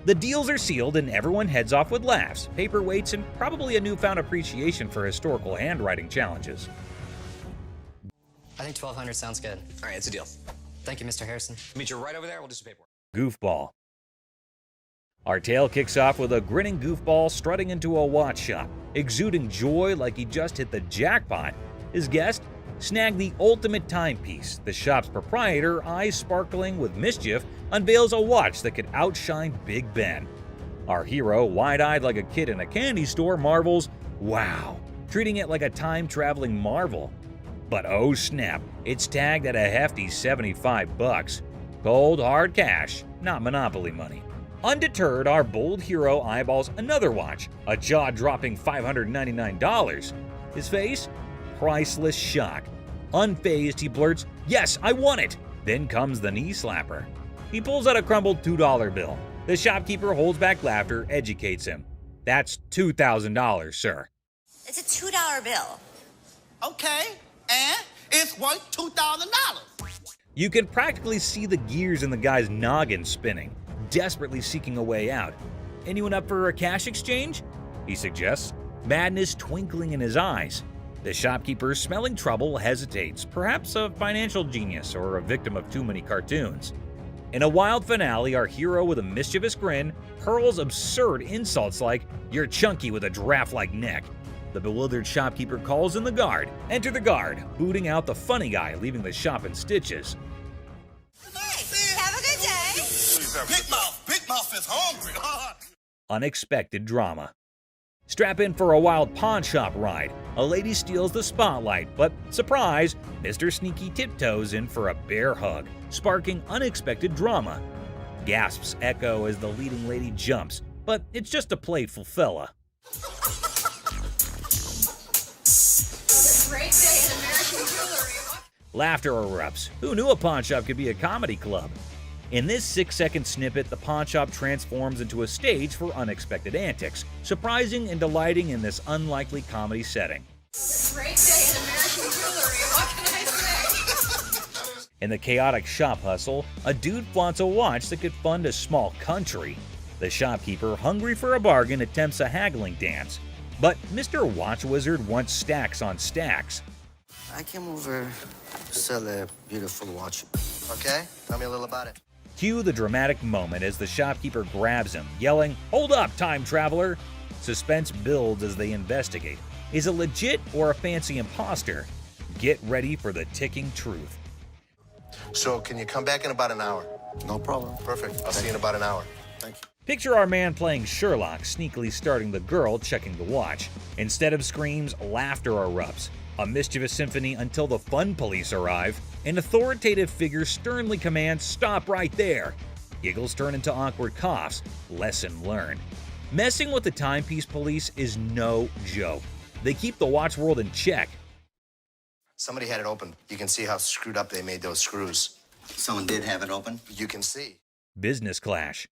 The deals are sealed and everyone heads off with laughs, paperweights, and probably a newfound appreciation for historical handwriting challenges. I think $1,200 sounds good. All right, it's a deal. Thank you, Mr. Harrison. Meet you right over there. We'll do some paperwork. Goofball. Our tale kicks off with a grinning goofball strutting into a watch shop, exuding joy like he just hit the jackpot. His guest snagged the ultimate timepiece. The shop's proprietor, eyes sparkling with mischief, unveils a watch that could outshine Big Ben. Our hero, wide-eyed like a kid in a candy store, marvels, "Wow," treating it like a time-traveling marvel. But oh snap, it's tagged at a hefty $75. Cold, hard cash, not Monopoly money. Undeterred, our bold hero eyeballs another watch, a jaw-dropping $599. His face? Priceless shock. Unfazed, he blurts, "Yes, I want it!" Then comes the knee slapper. He pulls out a crumbled $2 bill. The shopkeeper holds back laughter, educates him. That's $2,000, sir. It's a $2 bill. Okay, and it's worth $2,000. You can practically see the gears in the guy's noggin spinning, desperately seeking a way out. Anyone up for a cash exchange? He suggests, madness twinkling in his eyes. The shopkeeper, smelling trouble, hesitates, perhaps a financial genius or a victim of too many cartoons. In a wild finale, our hero with a mischievous grin hurls absurd insults like, "You're chunky with a giraffe-like neck." The bewildered shopkeeper calls in the guard. Enter the guard, booting out the funny guy, leaving the shop in stitches. Hey, have a good day. Big Mouth is hungry. Unexpected drama. Strap in for a wild pawn shop ride. A lady steals the spotlight, but surprise, Mr. Sneaky tiptoes in for a bear hug, sparking unexpected drama. Gasps echo as the leading lady jumps, but it's just a playful fella. Great day in American jewelry. Laughter erupts. Who knew a pawn shop could be a comedy club? In this 6-second snippet, the pawn shop transforms into a stage for unexpected antics, surprising and delighting in this unlikely comedy setting. Great day in American jewelry. What can I say? In the chaotic shop hustle, a dude flaunts a watch that could fund a small country. The shopkeeper, hungry for a bargain, attempts a haggling dance. But Mr. Watch Wizard wants stacks on stacks. I came over to sell a beautiful watch. Okay? Tell me a little about it. Cue the dramatic moment as the shopkeeper grabs him, yelling, "Hold up, time traveler!" Suspense builds as they investigate. Is it legit or a fancy imposter? Get ready for the ticking truth. So, can you come back in about an hour? No problem. Perfect. I'll see you in about an hour. Thank you. Picture our man playing Sherlock, sneakily starting the girl checking the watch. Instead of screams, laughter erupts. A mischievous symphony until the fun police arrive. An authoritative figure sternly commands, "Stop right there." Giggles turn into awkward coughs. Lesson learned. Messing with the timepiece police is no joke. They keep the watch world in check. Somebody had it open. You can see how screwed up they made those screws. Someone did have it open? You can see. Business clash.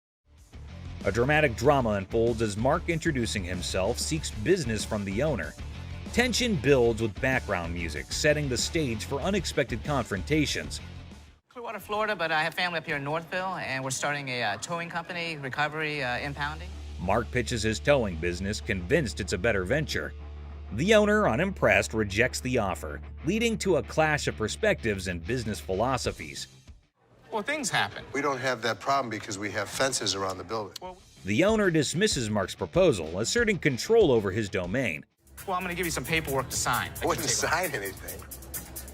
A dramatic drama unfolds as Mark, introducing himself, seeks business from the owner. Tension builds with background music, setting the stage for unexpected confrontations. Clearwater, Florida, but I have family up here in Northville, and we're starting a towing company, recovery, impounding. Mark pitches his towing business, convinced it's a better venture. The owner, unimpressed, rejects the offer, leading to a clash of perspectives and business philosophies. Well, things happen. We don't have that problem because we have fences around the building. The owner dismisses Mark's proposal, asserting control over his domain. Well, I'm going to give you some paperwork to sign. I wouldn't sign anything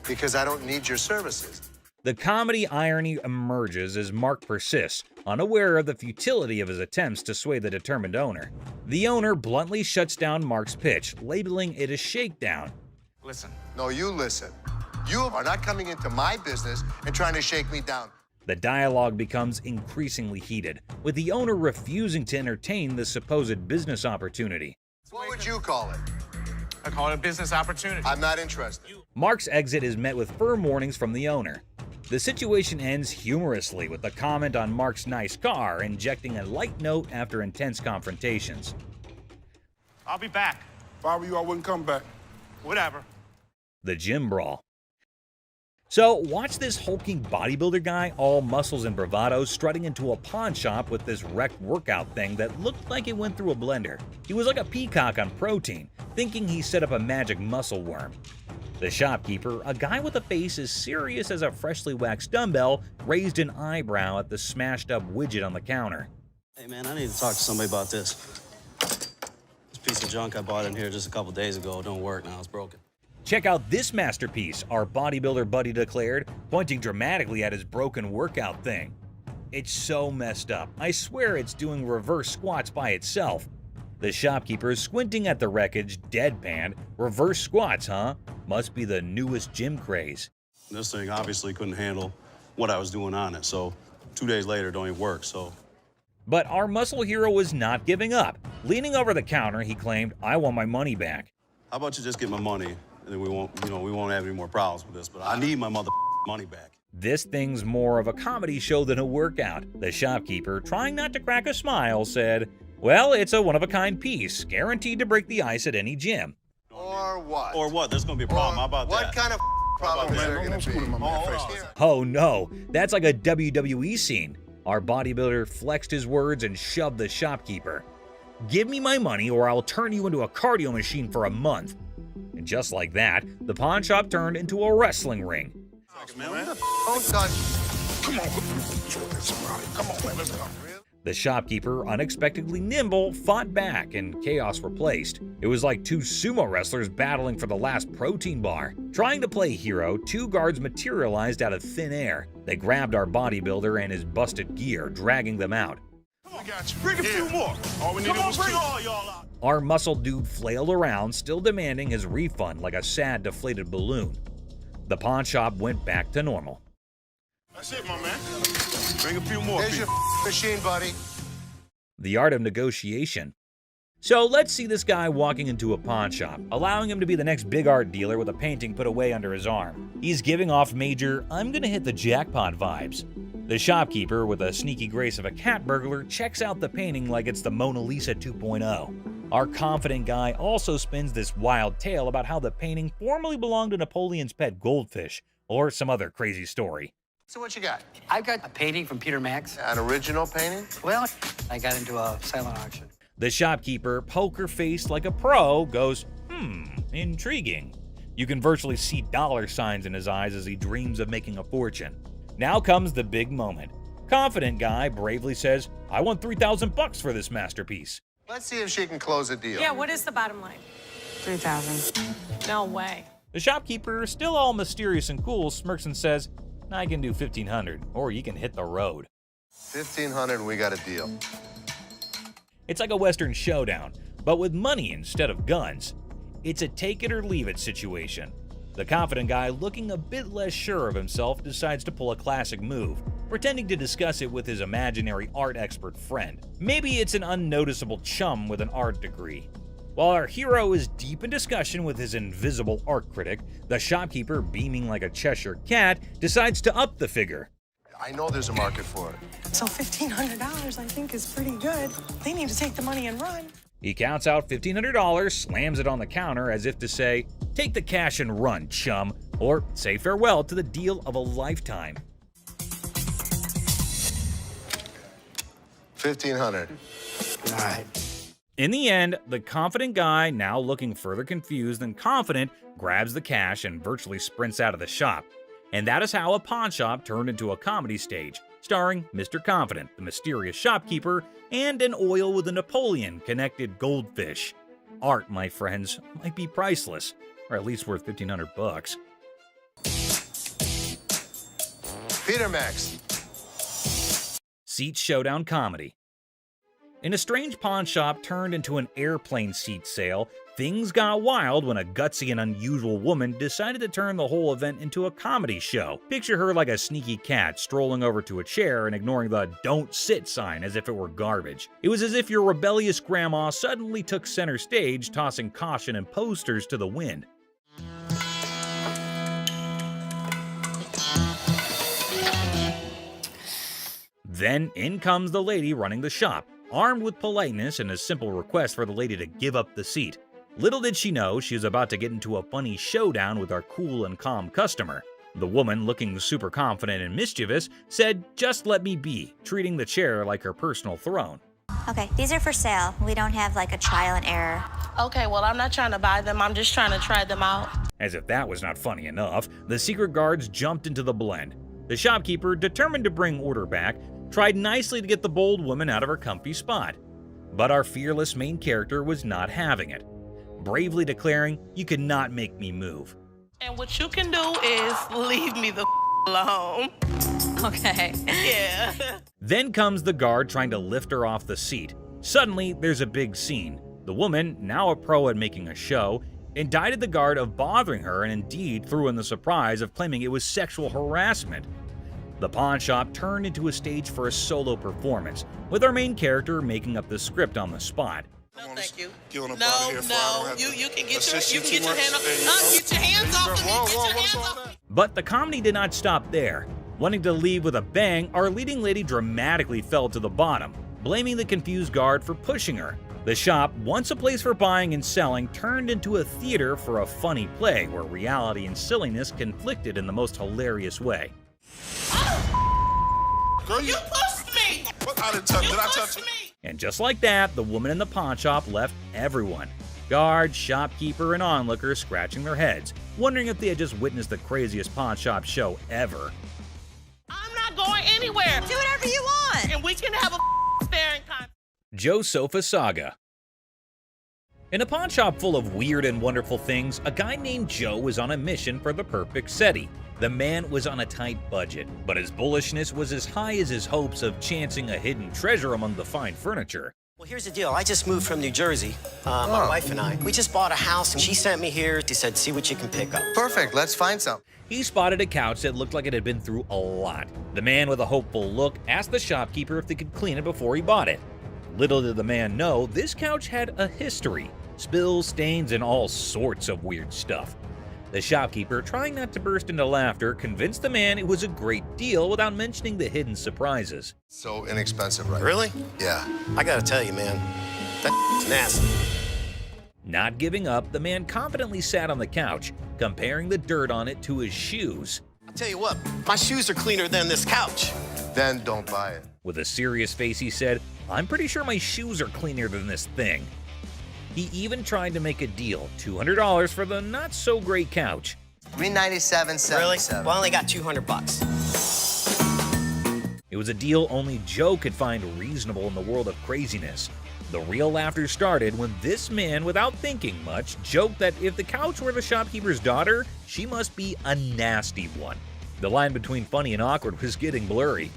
because I don't need your services. The comedy irony emerges as Mark persists, unaware of the futility of his attempts to sway the determined owner. The owner bluntly shuts down Mark's pitch, labeling it a shakedown. Listen. No, you listen. You are not coming into my business and trying to shake me down. The dialogue becomes increasingly heated, with the owner refusing to entertain the supposed business opportunity. What would you call it? I call it a business opportunity. I'm not interested. Mark's exit is met with firm warnings from the owner. The situation ends humorously with a comment on Mark's nice car, injecting a light note after intense confrontations. I'll be back. If I were you, I wouldn't come back. Whatever. The gym brawl. So, watch this hulking bodybuilder guy, all muscles and bravado, strutting into a pawn shop with this wrecked workout thing that looked like it went through a blender. He was like a peacock on protein, thinking he set up a magic muscle worm. The shopkeeper, a guy with a face as serious as a freshly waxed dumbbell, raised an eyebrow at the smashed up widget on the counter. Hey man, I need to talk to somebody about this. This piece of junk I bought in here just a couple days ago don't work now, it's broken. Check out this masterpiece, our bodybuilder buddy declared, pointing dramatically at his broken workout thing. It's so messed up. I swear it's doing reverse squats by itself. The shopkeeper, squinting at the wreckage, deadpanned. Reverse squats, huh? Must be the newest gym craze. This thing obviously couldn't handle what I was doing on it, so 2 days later it don't even work, so. But our muscle hero was not giving up. Leaning over the counter, he claimed, "I want my money back." How about you just get my money, and then we won't have any more problems with this, but I need my money back. This thing's more of a comedy show than a workout. The shopkeeper, trying not to crack a smile, said, "Well, it's a one-of-a-kind piece, guaranteed to break the ice at any gym." Or what? Or what? There's gonna be a problem. How about What that? kind of problem is there going to be? Oh no, that's like a WWE scene. Our bodybuilder flexed his words and shoved the shopkeeper. "Give me my money or I'll turn you into a cardio machine for a month." And just like that, the pawn shop turned into a wrestling ring. Don't touch. Come on, come on, man, let's go. The shopkeeper, unexpectedly nimble, fought back and chaos replaced. It was like two sumo wrestlers battling for the last protein bar. Trying to play hero, two guards materialized out of thin air. They grabbed our bodybuilder and his busted gear, dragging them out. We got you. Bring a few more. All we need is bring all y'all out. Our muscle dude flailed around, still demanding his refund like a sad, deflated balloon. The pawn shop went back to normal. That's it, my man. Bring a few more. There's your machine, buddy. The art of negotiation. So let's see this guy walking into a pawn shop, allowing him to be the next big art dealer with a painting put away under his arm. He's giving off major, "I'm gonna hit the jackpot" vibes. The shopkeeper, with a sneaky grace of a cat burglar, checks out the painting like it's the Mona Lisa 2.0. Our confident guy also spins this wild tale about how the painting formerly belonged to Napoleon's pet goldfish, or some other crazy story. So what you got? I've got a painting from Peter Max. An original painting? Well, I got into a silent auction. The shopkeeper, poker-faced like a pro, goes, intriguing. You can virtually see dollar signs in his eyes as he dreams of making a fortune. Now comes the big moment. Confident guy bravely says, "I want $3,000 for this masterpiece." Let's see if she can close a deal. Yeah, what is the bottom line? 3,000. No way. The shopkeeper, still all mysterious and cool, smirks and says, "I can do 1,500, or you can hit the road." 1,500, we got a deal. It's like a Western showdown, but with money instead of guns. It's a take-it-or-leave-it situation. The confident guy, looking a bit less sure of himself, decides to pull a classic move, pretending to discuss it with his imaginary art expert friend. Maybe it's an unnoticeable chum with an art degree. While our hero is deep in discussion with his invisible art critic, the shopkeeper, beaming like a Cheshire cat, decides to up the figure. I know there's a market for it. So $1,500 I think is pretty good. They need to take the money and run. He counts out $1,500, slams it on the counter as if to say, "Take the cash and run, chum," or say farewell to the deal of a lifetime. 1,500. All right. In the end, the confident guy, now looking further confused than confident, grabs the cash and virtually sprints out of the shop. And that is how a pawn shop turned into a comedy stage, starring Mr. Confident, the mysterious shopkeeper, and an oil with a Napoleon-connected goldfish. Art, my friends, might be priceless, or at least worth $1,500. Peter Max. Seat showdown comedy. In a strange pawn shop turned into an airplane seat sale, things got wild when a gutsy and unusual woman decided to turn the whole event into a comedy show. Picture her like a sneaky cat strolling over to a chair and ignoring the "don't sit" sign as if it were garbage. It was as if your rebellious grandma suddenly took center stage, tossing caution and posters to the wind. Then in comes the lady running the shop, armed with politeness and a simple request for the lady to give up the seat. Little did she know she was about to get into a funny showdown with our cool and calm customer. The woman, looking super confident and mischievous, said, "Just let me be," treating the chair like her personal throne. Okay, these are for sale. We don't have like a trial and error. Okay, well, I'm not trying to buy them. I'm just trying to try them out. As if that was not funny enough, the secret guards jumped into the blend. The shopkeeper, determined to bring order back, tried nicely to get the bold woman out of her comfy spot. But our fearless main character was not having it, bravely declaring, "You cannot make me move." And what you can do is leave me the alone. Okay. Yeah. Then comes the guard trying to lift her off the seat. Suddenly, there's a big scene. The woman, now a pro at making a show, indicted the guard of bothering her and indeed threw in the surprise of claiming it was sexual harassment. The pawn shop turned into a stage for a solo performance, with our main character making up the script on the spot. No, thank you. Get on up No, out of here, no, you can get your hand off. Get your hands off of me. Get your hands off. But the comedy did not stop there. Wanting to leave with a bang, our leading lady dramatically fell to the bottom, blaming the confused guard for pushing her. The shop, once a place for buying and selling, turned into a theater for a funny play where reality and silliness conflicted in the most hilarious way. Girl, you pushed me! What? Did I touch you? And just like that, the woman in the pawn shop left everyone. Guards, shopkeeper, and onlookers scratching their heads, wondering if they had just witnessed the craziest pawn shop show ever. I'm not going anywhere. Do whatever you want. And we can have a staring contest. Joe Sofa Saga. In a pawn shop full of weird and wonderful things, a guy named Joe was on a mission for the perfect SETI. The man was on a tight budget, but his bullishness was as high as his hopes of chancing a hidden treasure among the fine furniture. Well, here's the deal. I just moved from New Jersey. My wife and I. We just bought a house, and she sent me here. She said, see what you can pick up. Perfect. Let's find some. He spotted a couch that looked like it had been through a lot. The man with a hopeful look asked the shopkeeper if they could clean it before he bought it. Little did the man know, this couch had a history. Spills, stains, and all sorts of weird stuff. The shopkeeper, trying not to burst into laughter, convinced the man it was a great deal without mentioning the hidden surprises. So inexpensive, right? Really? Yeah. I gotta tell you, man, that's nasty. Not giving up, the man confidently sat on the couch, comparing the dirt on it to his shoes. I'll tell you what, my shoes are cleaner than this couch. Then don't buy it. With a serious face, he said, "I'm pretty sure my shoes are cleaner than this thing." He even tried to make a deal, $200 for the not-so-great couch. $397.77. Really? Well, I only got $200. It was a deal only Joe could find reasonable in the world of craziness. The real laughter started when this man, without thinking much, joked that if the couch were the shopkeeper's daughter, she must be a nasty one. The line between funny and awkward was getting blurry.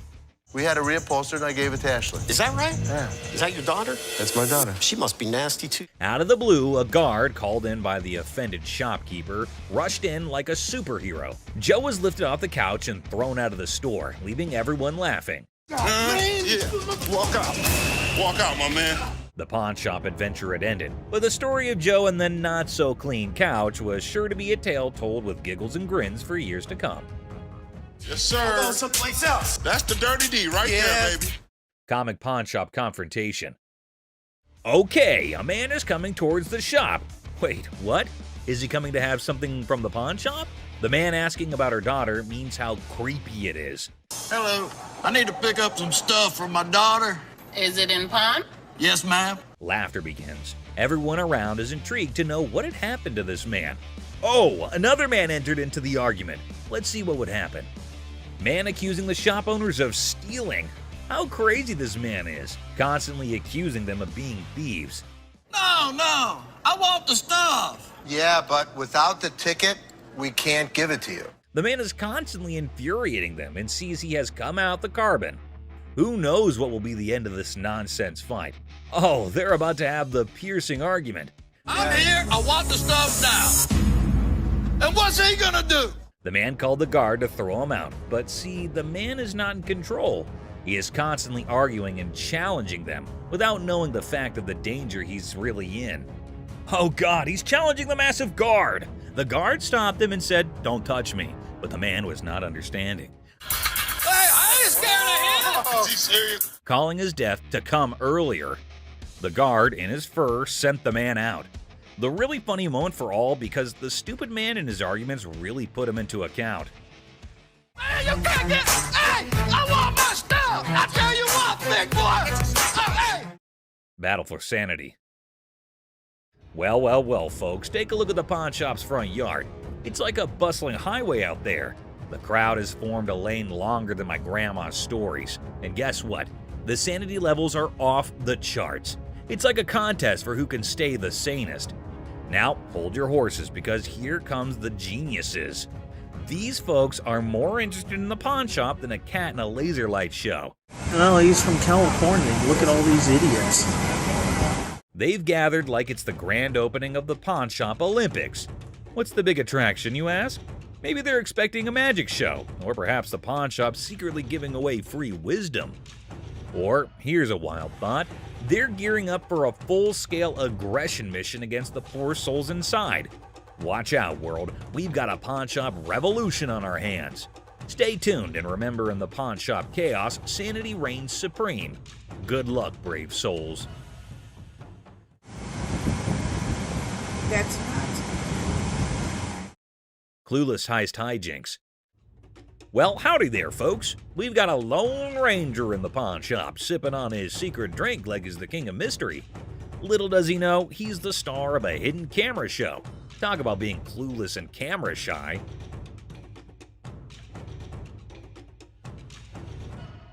We had a reupholster and I gave it to Ashley. Is that right? Yeah. Is that your daughter? That's my daughter. She must be nasty, too. Out of the blue, a guard, called in by the offended shopkeeper, rushed in like a superhero. Joe was lifted off the couch and thrown out of the store, leaving everyone laughing. Yeah. Walk out. Walk out, my man. The pawn shop adventure had ended, but the story of Joe and the not-so-clean couch was sure to be a tale told with giggles and grins for years to come. Yes, sir. Go someplace else. That's the dirty D right there, baby. Comic pawn shop confrontation. Okay, a man is coming towards the shop. Wait, what? Is he coming to have something from the pawn shop? The man asking about her daughter means how creepy it is. Hello, I need to pick up some stuff for my daughter. Is it in pawn? Yes, ma'am. Laughter begins. Everyone around is intrigued to know what had happened to this man. Oh, another man entered into the argument. Let's see what would happen. Man accusing the shop owners of stealing. How crazy this man is, constantly accusing them of being thieves. No, I want the stuff. Yeah, but without the ticket, we can't give it to you. The man is constantly infuriating them and sees he has come out the carbon. Who knows what will be the end of this nonsense fight? Oh, they're about to have the piercing argument. I'm here, I want the stuff now. And what's he gonna do? The man called the guard to throw him out, but see, the man is not in control. He is constantly arguing and challenging them without knowing the fact of the danger he's really in. Oh God, he's challenging the massive guard! The guard stopped him and said, "Don't touch me," but the man was not understanding. Hey, I ain't scared of him! Is he serious? Calling his death to come earlier. The guard, in his fur, sent the man out. The really funny moment for all because the stupid man in his arguments really put him into account. Hey, you can't get... Hey, I want my stuff! I tell you what, big boy! Hey! Battle for sanity. Well, folks, take a look at the pawn shop's front yard. It's like a bustling highway out there. The crowd has formed a lane longer than my grandma's stories. And guess what? The sanity levels are off the charts. It's like a contest for who can stay the sanest. Now, hold your horses because here comes the geniuses. These folks are more interested in the pawn shop than a cat in a laser light show. Well, he's from California. Look at all these idiots. They've gathered like it's the grand opening of the Pawn Shop Olympics. What's the big attraction, you ask? Maybe they're expecting a magic show, or perhaps the pawn shop secretly giving away free wisdom. Or, here's a wild thought, they're gearing up for a full-scale aggression mission against the poor souls inside. Watch out, world, we've got a pawn shop revolution on our hands. Stay tuned and remember, in the pawn shop chaos, sanity reigns supreme. Good luck, brave souls. That's not. Clueless heist hijinks. Well, howdy there, folks. We've got a Lone Ranger in the pawn shop, sipping on his secret drink like he's the king of mystery. Little does he know, he's the star of a hidden camera show. Talk about being clueless and camera shy.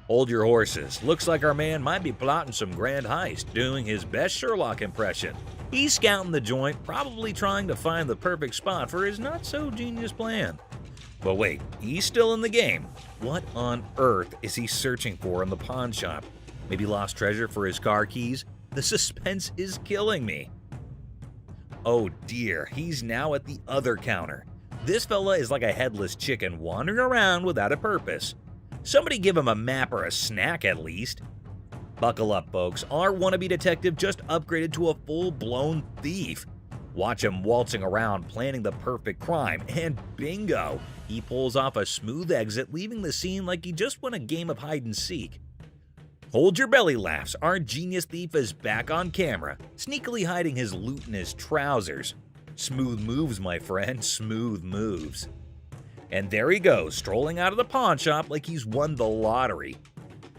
Hold your horses. Looks like our man might be plotting some grand heist, doing his best Sherlock impression. He's scouting the joint, probably trying to find the perfect spot for his not-so-genius plan. But wait, he's still in the game. What on earth is he searching for in the pawn shop? Maybe lost treasure for his car keys? The suspense is killing me. Oh dear, he's now at the other counter. This fella is like a headless chicken wandering around without a purpose. Somebody give him a map or a snack at least. Buckle up, folks. Our wannabe detective just upgraded to a full-blown thief. Watch him waltzing around planning the perfect crime, and bingo! He pulls off a smooth exit, leaving the scene like he just won a game of hide-and-seek. Hold your belly laughs, our genius thief is back on camera, sneakily hiding his loot in his trousers. Smooth moves, my friend, smooth moves. And there he goes, strolling out of the pawn shop like he's won the lottery.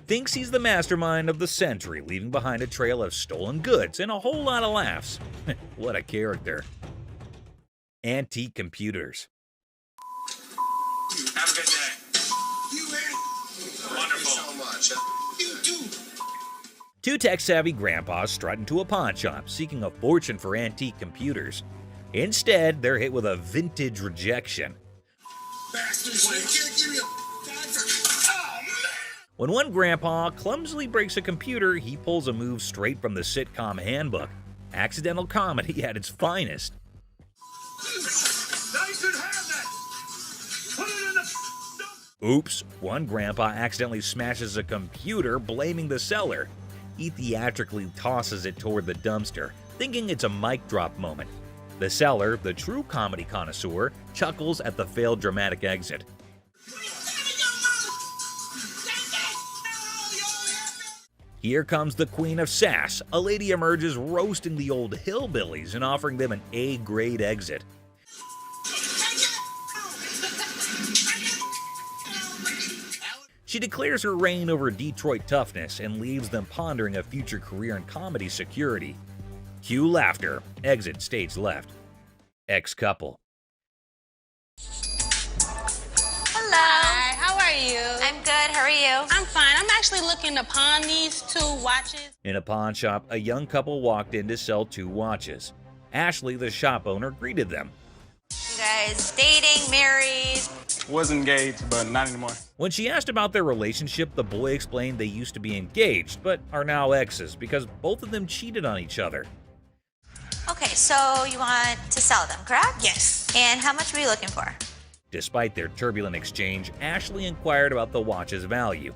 Thinks he's the mastermind of the century, leaving behind a trail of stolen goods and a whole lot of laughs. What a character. Antique computers. Have a good day. You wonderful. So much. You too. Two tech-savvy grandpas strut into a pawn shop, seeking a fortune for antique computers. Instead, they're hit with a vintage rejection. Bastards, you can't give me a dime for... Oh, man. When one grandpa clumsily breaks a computer, he pulls a move straight from the sitcom handbook. Accidental comedy at its finest. Now you should have that. Put it in the... Oops, one grandpa accidentally smashes a computer, blaming the seller. He theatrically tosses it toward the dumpster, thinking it's a mic drop moment. The seller, the true comedy connoisseur, chuckles at the failed dramatic exit. Here comes the queen of sass. A lady emerges roasting the old hillbillies and offering them an A-grade exit. She declares her reign over Detroit toughness and leaves them pondering a future career in comedy security. Cue laughter. Exit stage left. Ex-couple. Hello. Hi, how are you? I'm good. How are you? I'm fine. I'm actually looking to pawn these 2 watches. In a pawn shop, a young couple walked in to sell 2 watches. Ashley, the shop owner, greeted them. You guys dating, married? Was engaged, but not anymore. When she asked about their relationship, the boy explained they used to be engaged, but are now exes because both of them cheated on each other. Okay, so you want to sell them, correct? Yes. And how much were you looking for? Despite their turbulent exchange, Ashley inquired about the watch's value.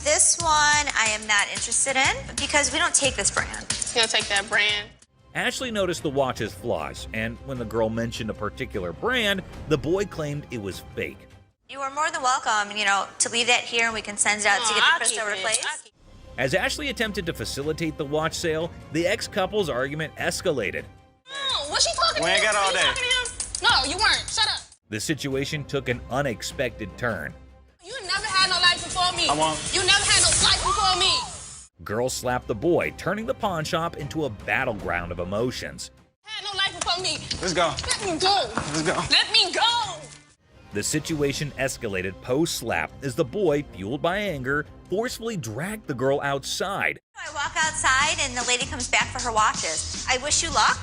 This one I am not interested in because we don't take this brand. You gonna take that brand? Ashley noticed the watch's flaws, and when the girl mentioned a particular brand, the boy claimed it was fake. You are more than welcome, to leave that here and we can send it out to get the crystal replaced. As Ashley attempted to facilitate the watch sale, the ex-couple's argument escalated. No, what's she talking to? We ain't got all You day. talking to him? No, you weren't. Shut up. The situation took an unexpected turn. You never had no life before me. I won't. You never had no life before me. Girl slapped the boy, turning the pawn shop into a battleground of emotions. Had no life before me. Let's go. Let me go. Let's go. Let me go. The situation escalated post-slap as the boy, fueled by anger, forcefully dragged the girl outside. I walk outside and the lady comes back for her watches. I wish you luck.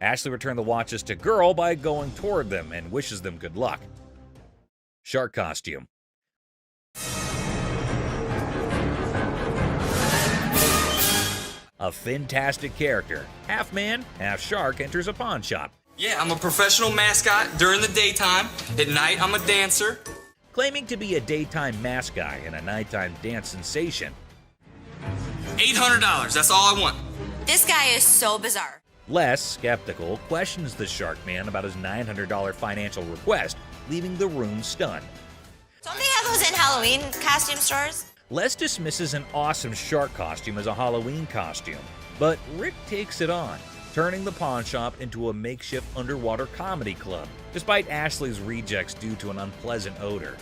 Ashley returned the watches to girl by going toward them and wishes them good luck. Shark costume. A fantastic character, half man, half shark, enters a pawn shop. Yeah, I'm a professional mascot during the daytime. At night, I'm a dancer. Claiming to be a daytime mask guy and a nighttime dance sensation. $800, that's all I want. This guy is so bizarre. Les, skeptical, questions the shark man about his $900 financial request, leaving the room stunned. Don't they have those in Halloween costume stores? Les dismisses an awesome shark costume as a Halloween costume, but Rick takes it on, turning the pawn shop into a makeshift underwater comedy club, despite Ashley's rejects due to an unpleasant odor.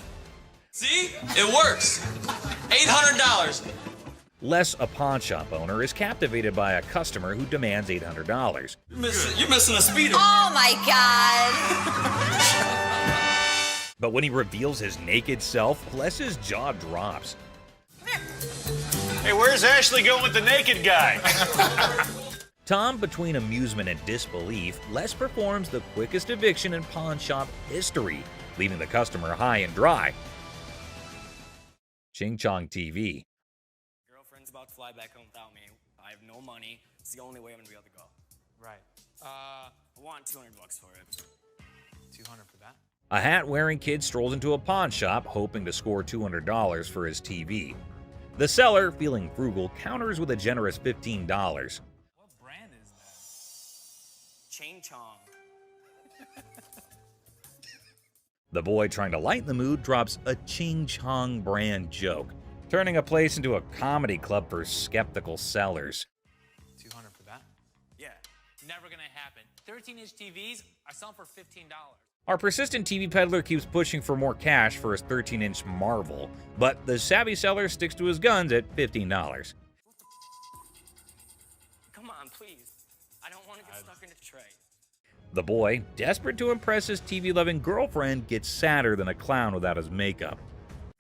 See? It works. $800. Les, a pawn shop owner, is captivated by a customer who demands $800. You're missing a speeder. Oh my God. But when he reveals his naked self, Les's jaw drops. Hey, where's Ashley going with the naked guy? Tom, between amusement and disbelief, Les performs the quickest eviction in pawn shop history, leaving the customer high and dry. Ching Chong TV. Girlfriend's about to fly back home without me. I have no money. It's the only way I'm gonna be able to go. Right. I want $200 for it. 200 for that? A hat-wearing kid strolls into a pawn shop, hoping to score $200 for his TV. The seller, feeling frugal, counters with a generous $15. What brand is that? Ching Chong. The boy, trying to lighten the mood, drops a Ching Chong brand joke, turning a place into a comedy club for skeptical sellers. 200 for that? Yeah. Never gonna happen. 13-inch TVs are selling for $15. Our persistent TV peddler keeps pushing for more cash for his 13-inch Marvel, but the savvy seller sticks to his guns at $15. Come on, please. I don't want to get stuck in a tray. The boy, desperate to impress his TV-loving girlfriend, gets sadder than a clown without his makeup.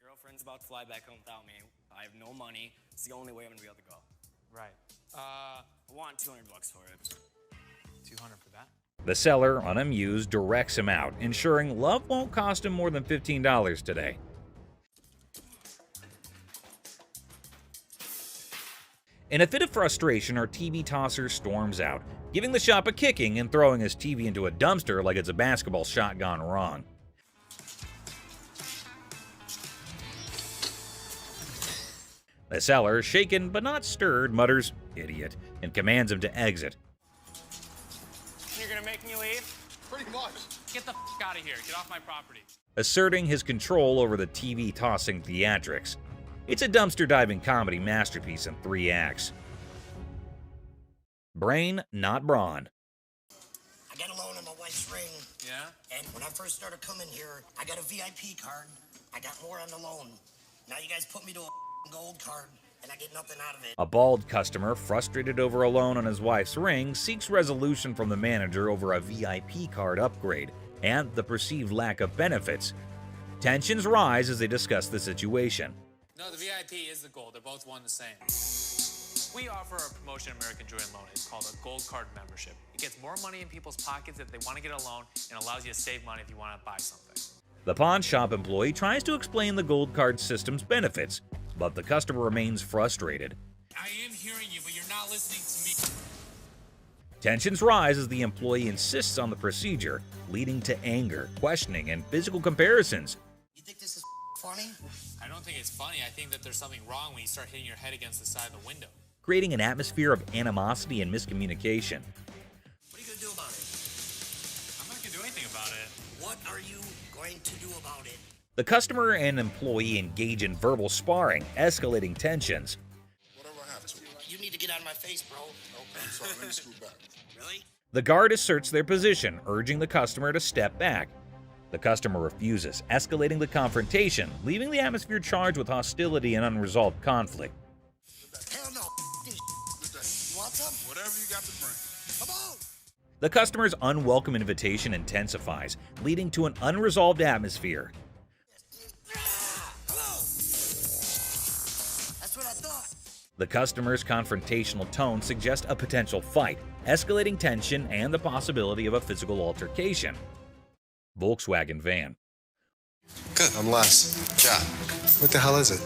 Girlfriend's about to fly back home without me. I have no money. It's the only way I'm gonna be able to go. Right. I want $200 for it. 200 for that? The seller, unamused, directs him out, ensuring love won't cost him more than $15 today. In a fit of frustration, our TV tosser storms out, giving the shop a kicking and throwing his TV into a dumpster like it's a basketball shot gone wrong. The seller, shaken but not stirred, mutters, "Idiot," and commands him to exit. You're gonna make me leave? Pretty much. Get the out of here. Get off my property. Asserting his control over the TV-tossing theatrics. It's a dumpster-diving comedy masterpiece in 3 acts. Brain, not brawn. I got a loan on my wife's ring. Yeah? And when I first started coming here, I got a VIP card. I got more on the loan. Now you guys put me to a gold card, and I get nothing out of it. A bald customer, frustrated over a loan on his wife's ring, seeks resolution from the manager over a VIP card upgrade and the perceived lack of benefits. Tensions rise as they discuss the situation. No, the VIP is the gold. They're both one the same. We offer a promotion at American Joy and Loan. It's called a Gold Card membership. It gets more money in people's pockets if they want to get a loan and allows you to save money if you want to buy something. The pawn shop employee tries to explain the gold card system's benefits, but the customer remains frustrated. I am hearing you, but you're not listening to me. Tensions rise as the employee insists on the procedure, leading to anger, questioning, and physical comparisons. You think this is funny? I don't think it's funny. I think that there's something wrong when you start hitting your head against the side of the window. Creating an atmosphere of animosity and miscommunication. What are you going to do about it? I'm not going to do anything about it. What are you going to do about it? The customer and employee engage in verbal sparring, escalating tensions. Whatever happens. You need to get out of my face, bro. Okay, sorry, let me scoot back. Really? The guard asserts their position, urging the customer to step back. The customer refuses, escalating the confrontation, leaving the atmosphere charged with hostility and unresolved conflict. Hell no. Want some? Whatever you got to bring. Come on. The customer's unwelcome invitation intensifies, leading to an unresolved atmosphere. Hello. That's what I thought. The customer's confrontational tone suggests a potential fight, escalating tension and the possibility of a physical altercation. Volkswagen van. Good. I'm Les. John. What the hell is it?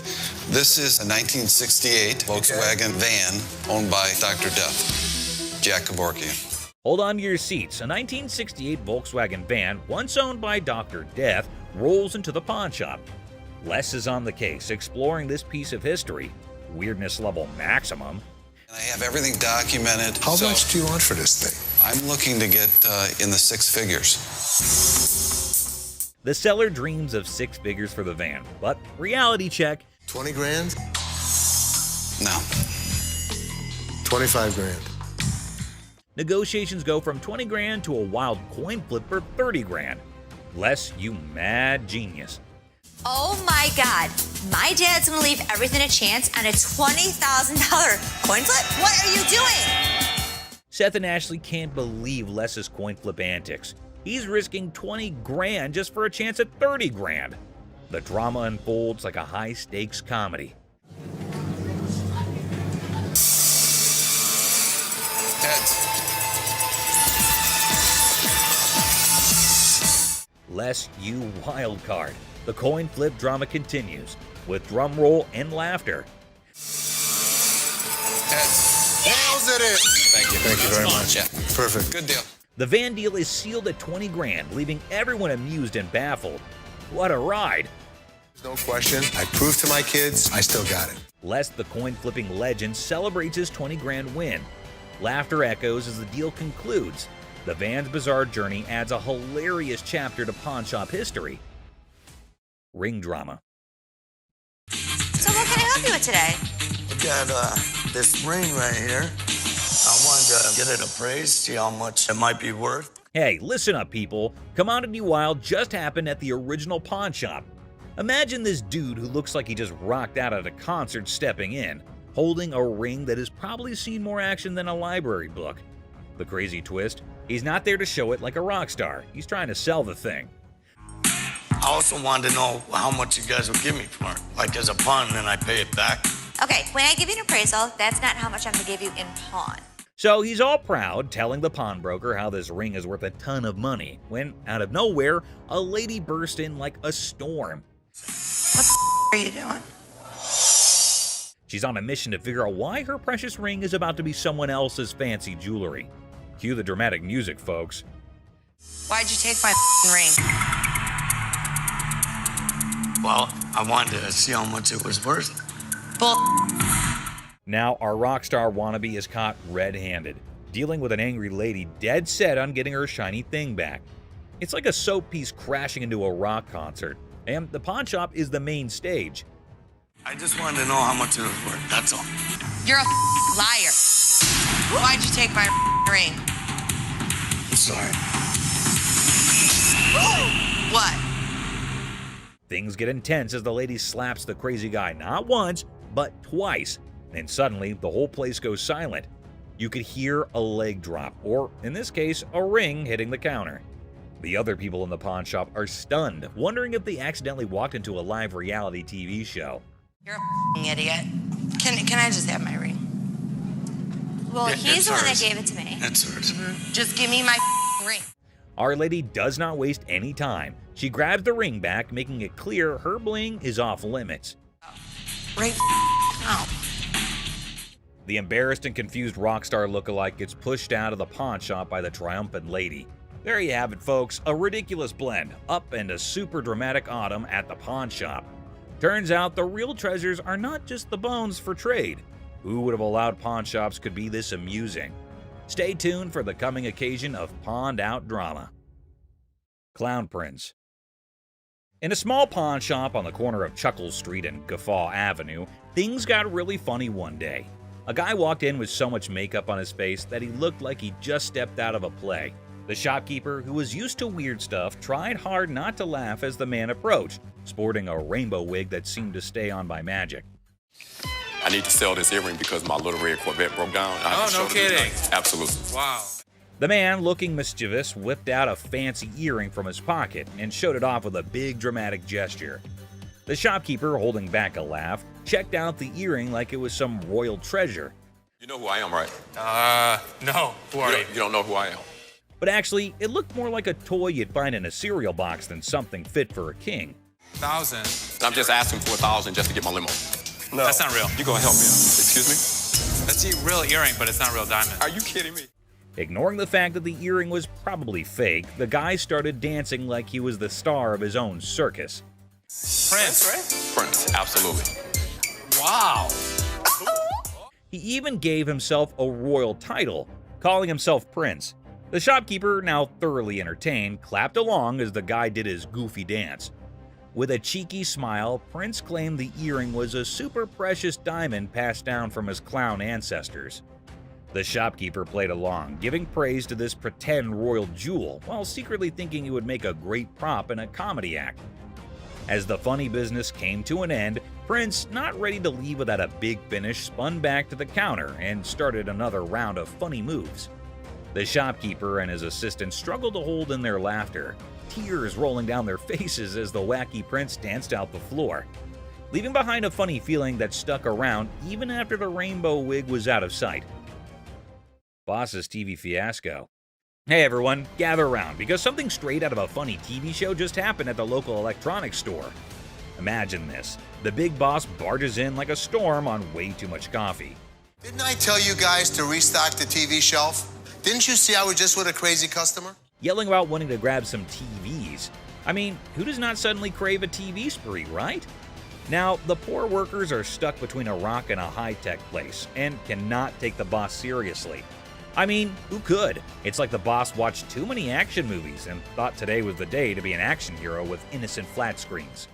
This is a 1968 Volkswagen van owned by Dr. Death, Jack Kevorkian. Hold on to your seats. A 1968 Volkswagen van, once owned by Dr. Death, rolls into the pawn shop. Les is on the case, exploring this piece of history. Weirdness level maximum. And I have everything documented. How much do you want for this thing? I'm looking to get in the 6 figures. The seller dreams of 6 figures for the van, but reality check. 20 grand? No. 25 grand. Negotiations go from 20 grand to a wild coin flip for 30 grand. Les, you mad genius. Oh my God. My dad's gonna leave everything to chance on a $20,000 coin flip? What are you doing? Seth and Ashley can't believe Les's coin flip antics. He's risking 20 grand just for a chance at 30 grand. The drama unfolds like a high-stakes comedy. Heads. Les, you wild card. The coin flip drama continues, with drum roll and laughter. Heads. Nails it in. Thank you. Thank you very much. Yeah. Perfect. Good deal. The van deal is sealed at 20 grand, leaving everyone amused and baffled. What a ride! No question. I proved to my kids I still got it. Les, the coin flipping legend, celebrates his 20 grand win. Laughter echoes as the deal concludes. The van's bizarre journey adds a hilarious chapter to pawn shop history. Ring drama. So what can I help you with today? I got this ring right here. I wanted to get it appraised, see how much it might be worth. Hey, listen up, people. Commodity Wild just happened at the original pawn shop. Imagine this dude who looks like he just rocked out at a concert stepping in, holding a ring that has probably seen more action than a library book. The crazy twist, he's not there to show it like a rock star. He's trying to sell the thing. I also wanted to know how much you guys would give me for it. Like as a pawn, and then I pay it back. Okay, when I give you an appraisal, that's not how much I'm gonna give you in pawn. So he's all proud, telling the pawnbroker how this ring is worth a ton of money, when, out of nowhere, a lady burst in like a storm. What the are you doing? She's on a mission to figure out why her precious ring is about to be someone else's fancy jewelry. Cue the dramatic music, folks. Why'd you take my ring? Well, I wanted to see how much it was worth. Bull. Now our rock star wannabe is caught red-handed, dealing with an angry lady dead set on getting her shiny thing back. It's like a soap piece crashing into a rock concert, and the pawn shop is the main stage. I just wanted to know how much it was worth, that's all. You're a liar. Why'd you take my ring? I'm sorry. What? Things get intense as the lady slaps the crazy guy not once, but twice. And suddenly, the whole place goes silent. You could hear a leg drop, or in this case, a ring hitting the counter. The other people in the pawn shop are stunned, wondering if they accidentally walked into a live reality TV show. You're a idiot. Can I just have my ring? Well, Yeah, he's it's the one that hers. gave it to me. That's hers. Just give me my ring. Our lady does not waste any time. She grabs the ring back, making it clear her bling is off limits. Right now. The embarrassed and confused rock star lookalike gets pushed out of the pawn shop by the triumphant lady. There you have it, folks, a ridiculous blend, up and a super dramatic autumn at the pawn shop. Turns out the real treasures are not just the bones for trade. Who would have allowed pawn shops could be this amusing? Stay tuned for the coming occasion of pawned out drama. Clown Prince. In a small pawn shop on the corner of Chuckles Street and Guffaw Avenue, things got really funny one day. A guy walked in with so much makeup on his face that he looked like he just stepped out of a play. The shopkeeper, who was used to weird stuff, tried hard not to laugh as the man approached, sporting a rainbow wig that seemed to stay on by magic. I need to sell this earring because my little red Corvette broke down. Oh, no kidding. Absolutely. Wow. The man, looking mischievous, whipped out a fancy earring from his pocket and showed it off with a big dramatic gesture. The shopkeeper, holding back a laugh, checked out the earring like it was some royal treasure. You know who I am, right? No. Who are you? You don't know who I am. But actually, it looked more like a toy you'd find in a cereal box than something fit for a king. 1,000. I'm just asking for 1,000 just to get my limo. No. That's not real. You gonna help me out? Excuse me? That's a real earring, but it's not real diamond. Are you kidding me? Ignoring the fact that the earring was probably fake, the guy started dancing like he was the star of his own circus. Prince, right? Prince, absolutely. Wow. He even gave himself a royal title, calling himself Prince. The shopkeeper, now thoroughly entertained, clapped along as the guy did his goofy dance. With a cheeky smile, Prince claimed the earring was a super precious diamond passed down from his clown ancestors. The shopkeeper played along, giving praise to this pretend royal jewel, while secretly thinking it would make a great prop in a comedy act. As the funny business came to an end, Prince, not ready to leave without a big finish, spun back to the counter and started another round of funny moves. The shopkeeper and his assistant struggled to hold in their laughter, tears rolling down their faces as the wacky Prince danced out the floor, leaving behind a funny feeling that stuck around even after the rainbow wig was out of sight. Boss's TV fiasco. Hey everyone, gather around because something straight out of a funny TV show just happened at the local electronics store. Imagine this. The big boss barges in like a storm on way too much coffee. Didn't I tell you guys to restock the TV shelf? Didn't you see I was just with a crazy customer? Yelling about wanting to grab some TVs. I mean, who does not suddenly crave a TV spree, right? Now, the poor workers are stuck between a rock and a high-tech place and cannot take the boss seriously. I mean, who could? It's like the boss watched too many action movies and thought today was the day to be an action hero with innocent flat screens.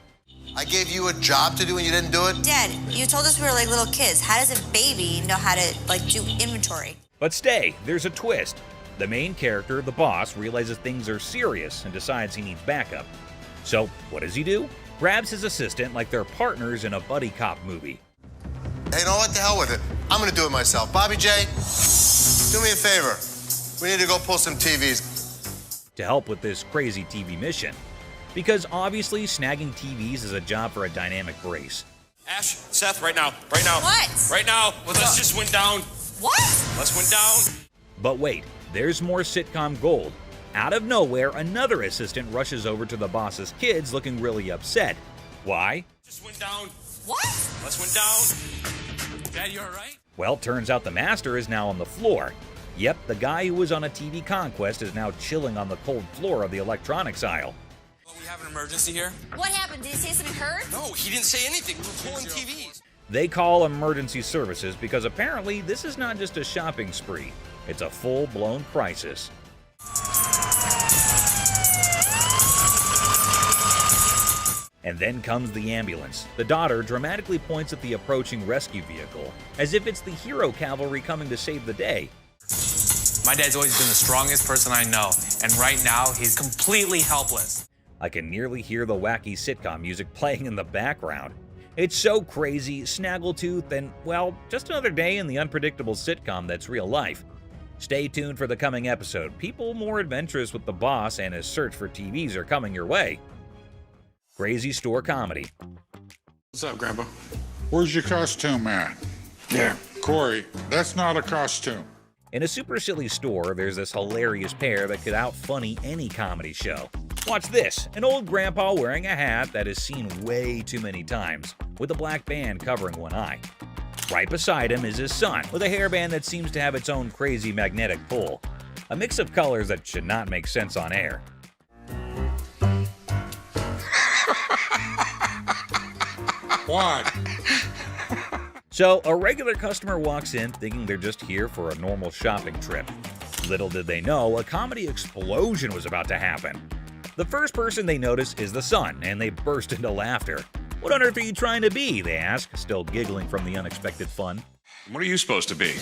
I gave you a job to do and you didn't do it? Dad, you told us we were like little kids. How does a baby know how to do inventory? But stay, there's a twist. The main character, the boss, realizes things are serious and decides he needs backup. So, what does he do? Grabs his assistant like they're partners in a buddy cop movie. Hey, you know what? The hell with it. I'm gonna do it myself. Bobby J, do me a favor. We need to go pull some TVs. To help with this crazy TV mission. Because obviously snagging TVs is a job for a dynamic brace. Ash, Seth, right now. Right now. What? Right now. Let's just went down. What? Let's went down. But wait, there's more sitcom gold. Out of nowhere, another assistant rushes over to the boss's kids looking really upset. Why? Just went down. What? Let's went down. Dad, you all right? Well, turns out the master is now on the floor. Yep, the guy who was on a TV conquest is now chilling on the cold floor of the electronics aisle. We have an emergency here. What happened? Did he say something hurt? No, he didn't say anything. We're pulling TVs. They call emergency services because apparently this is not just a shopping spree. It's a full-blown crisis. And then comes the ambulance. The daughter dramatically points at the approaching rescue vehicle, as if it's the hero cavalry coming to save the day. My dad's always been the strongest person I know, and right now he's completely helpless. I can nearly hear the wacky sitcom music playing in the background. It's so crazy, snaggletooth, and, well, just another day in the unpredictable sitcom that's real life. Stay tuned for the coming episode. People more adventurous with the boss and his search for TVs are coming your way. Crazy Store Comedy. What's up, Grandpa? Where's your costume at? There. Corey, that's not a costume. In a super silly store, there's this hilarious pair that could out-funny any comedy show. Watch this, an old grandpa wearing a hat that is seen way too many times, with a black band covering one eye. Right beside him is his son, with a hairband that seems to have its own crazy magnetic pull. A mix of colors that should not make sense on air. What? So, a regular customer walks in thinking they're just here for a normal shopping trip. Little did they know, a comedy explosion was about to happen. The first person they notice is the son, and they burst into laughter. "What on earth are you trying to be?" they ask, still giggling from the unexpected fun. What are you supposed to be?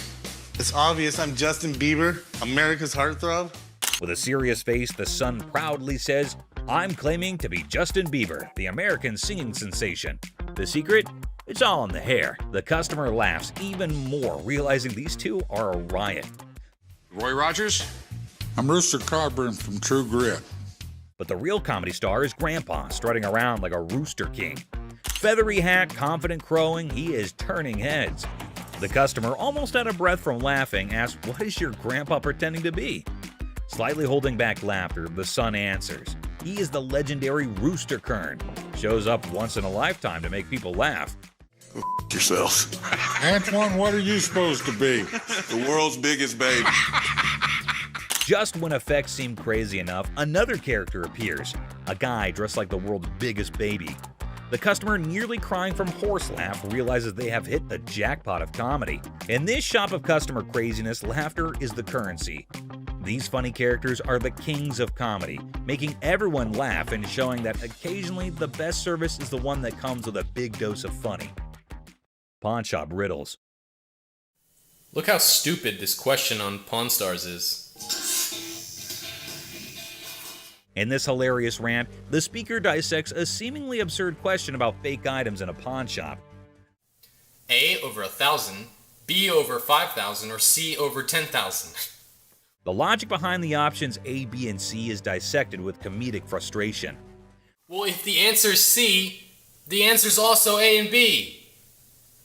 It's obvious I'm Justin Bieber, America's heartthrob. With a serious face, the son proudly says, "I'm claiming to be Justin Bieber, the American singing sensation." The secret? It's all in the hair. The customer laughs even more, realizing these two are a riot. Roy Rogers? I'm Rooster Cogburn from True Grit. But the real comedy star is Grandpa, strutting around like a rooster king. Feathery hat, confident crowing, he is turning heads. The customer, almost out of breath from laughing, asks, "What is your grandpa pretending to be?" Slightly holding back laughter, the son answers, "He is the legendary Rooster Kern. Shows up once in a lifetime to make people laugh." Go yourself. Antoine, what are you supposed to be? The world's biggest baby. Just when effects seem crazy enough, another character appears. A guy dressed like the world's biggest baby. The customer, nearly crying from horse laugh, realizes they have hit the jackpot of comedy. In this shop of customer craziness, laughter is the currency. These funny characters are the kings of comedy, making everyone laugh and showing that occasionally the best service is the one that comes with a big dose of funny. Pawn Shop Riddles. Look how stupid this question on Pawn Stars is. In this hilarious rant, the speaker dissects a seemingly absurd question about fake items in a pawn shop. A over 1,000, B over 5,000, or C over 10,000. The logic behind the options A, B, and C is dissected with comedic frustration. Well, if the answer's C, the answer's also A and B.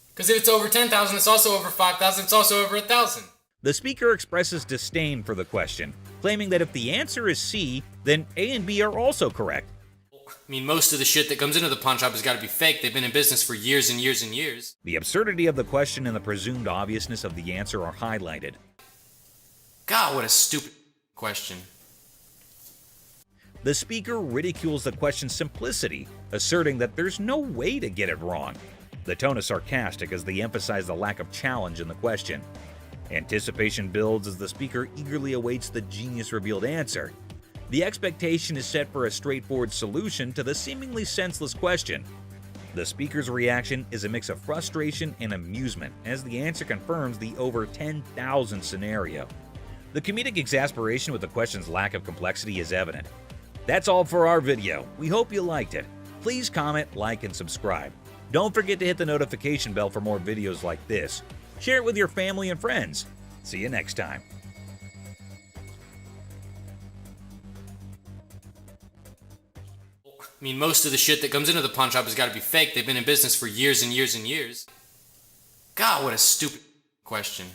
Because if it's over 10,000, it's also over 5,000, it's also over 1,000. The speaker expresses disdain for the question, claiming that if the answer is C, then A and B are also correct. I mean, most of the shit that comes into the pawn shop has got to be fake. They've been in business for years and years and years. The absurdity of the question and the presumed obviousness of the answer are highlighted. God, what a stupid question. The speaker ridicules the question's simplicity, asserting that there's no way to get it wrong. The tone is sarcastic as they emphasize the lack of challenge in the question. Anticipation builds as the speaker eagerly awaits the genius-revealed answer. The expectation is set for a straightforward solution to the seemingly senseless question. The speaker's reaction is a mix of frustration and amusement as the answer confirms the over 10,000 scenario. The comedic exasperation with the question's lack of complexity is evident. That's all for our video. We hope you liked it. Please comment, like, and subscribe. Don't forget to hit the notification bell for more videos like this. Share it with your family and friends. See you next time. I mean, most of the shit that comes into the pawn shop has got to be fake. They've been in business for years and years and years. God, what a stupid question.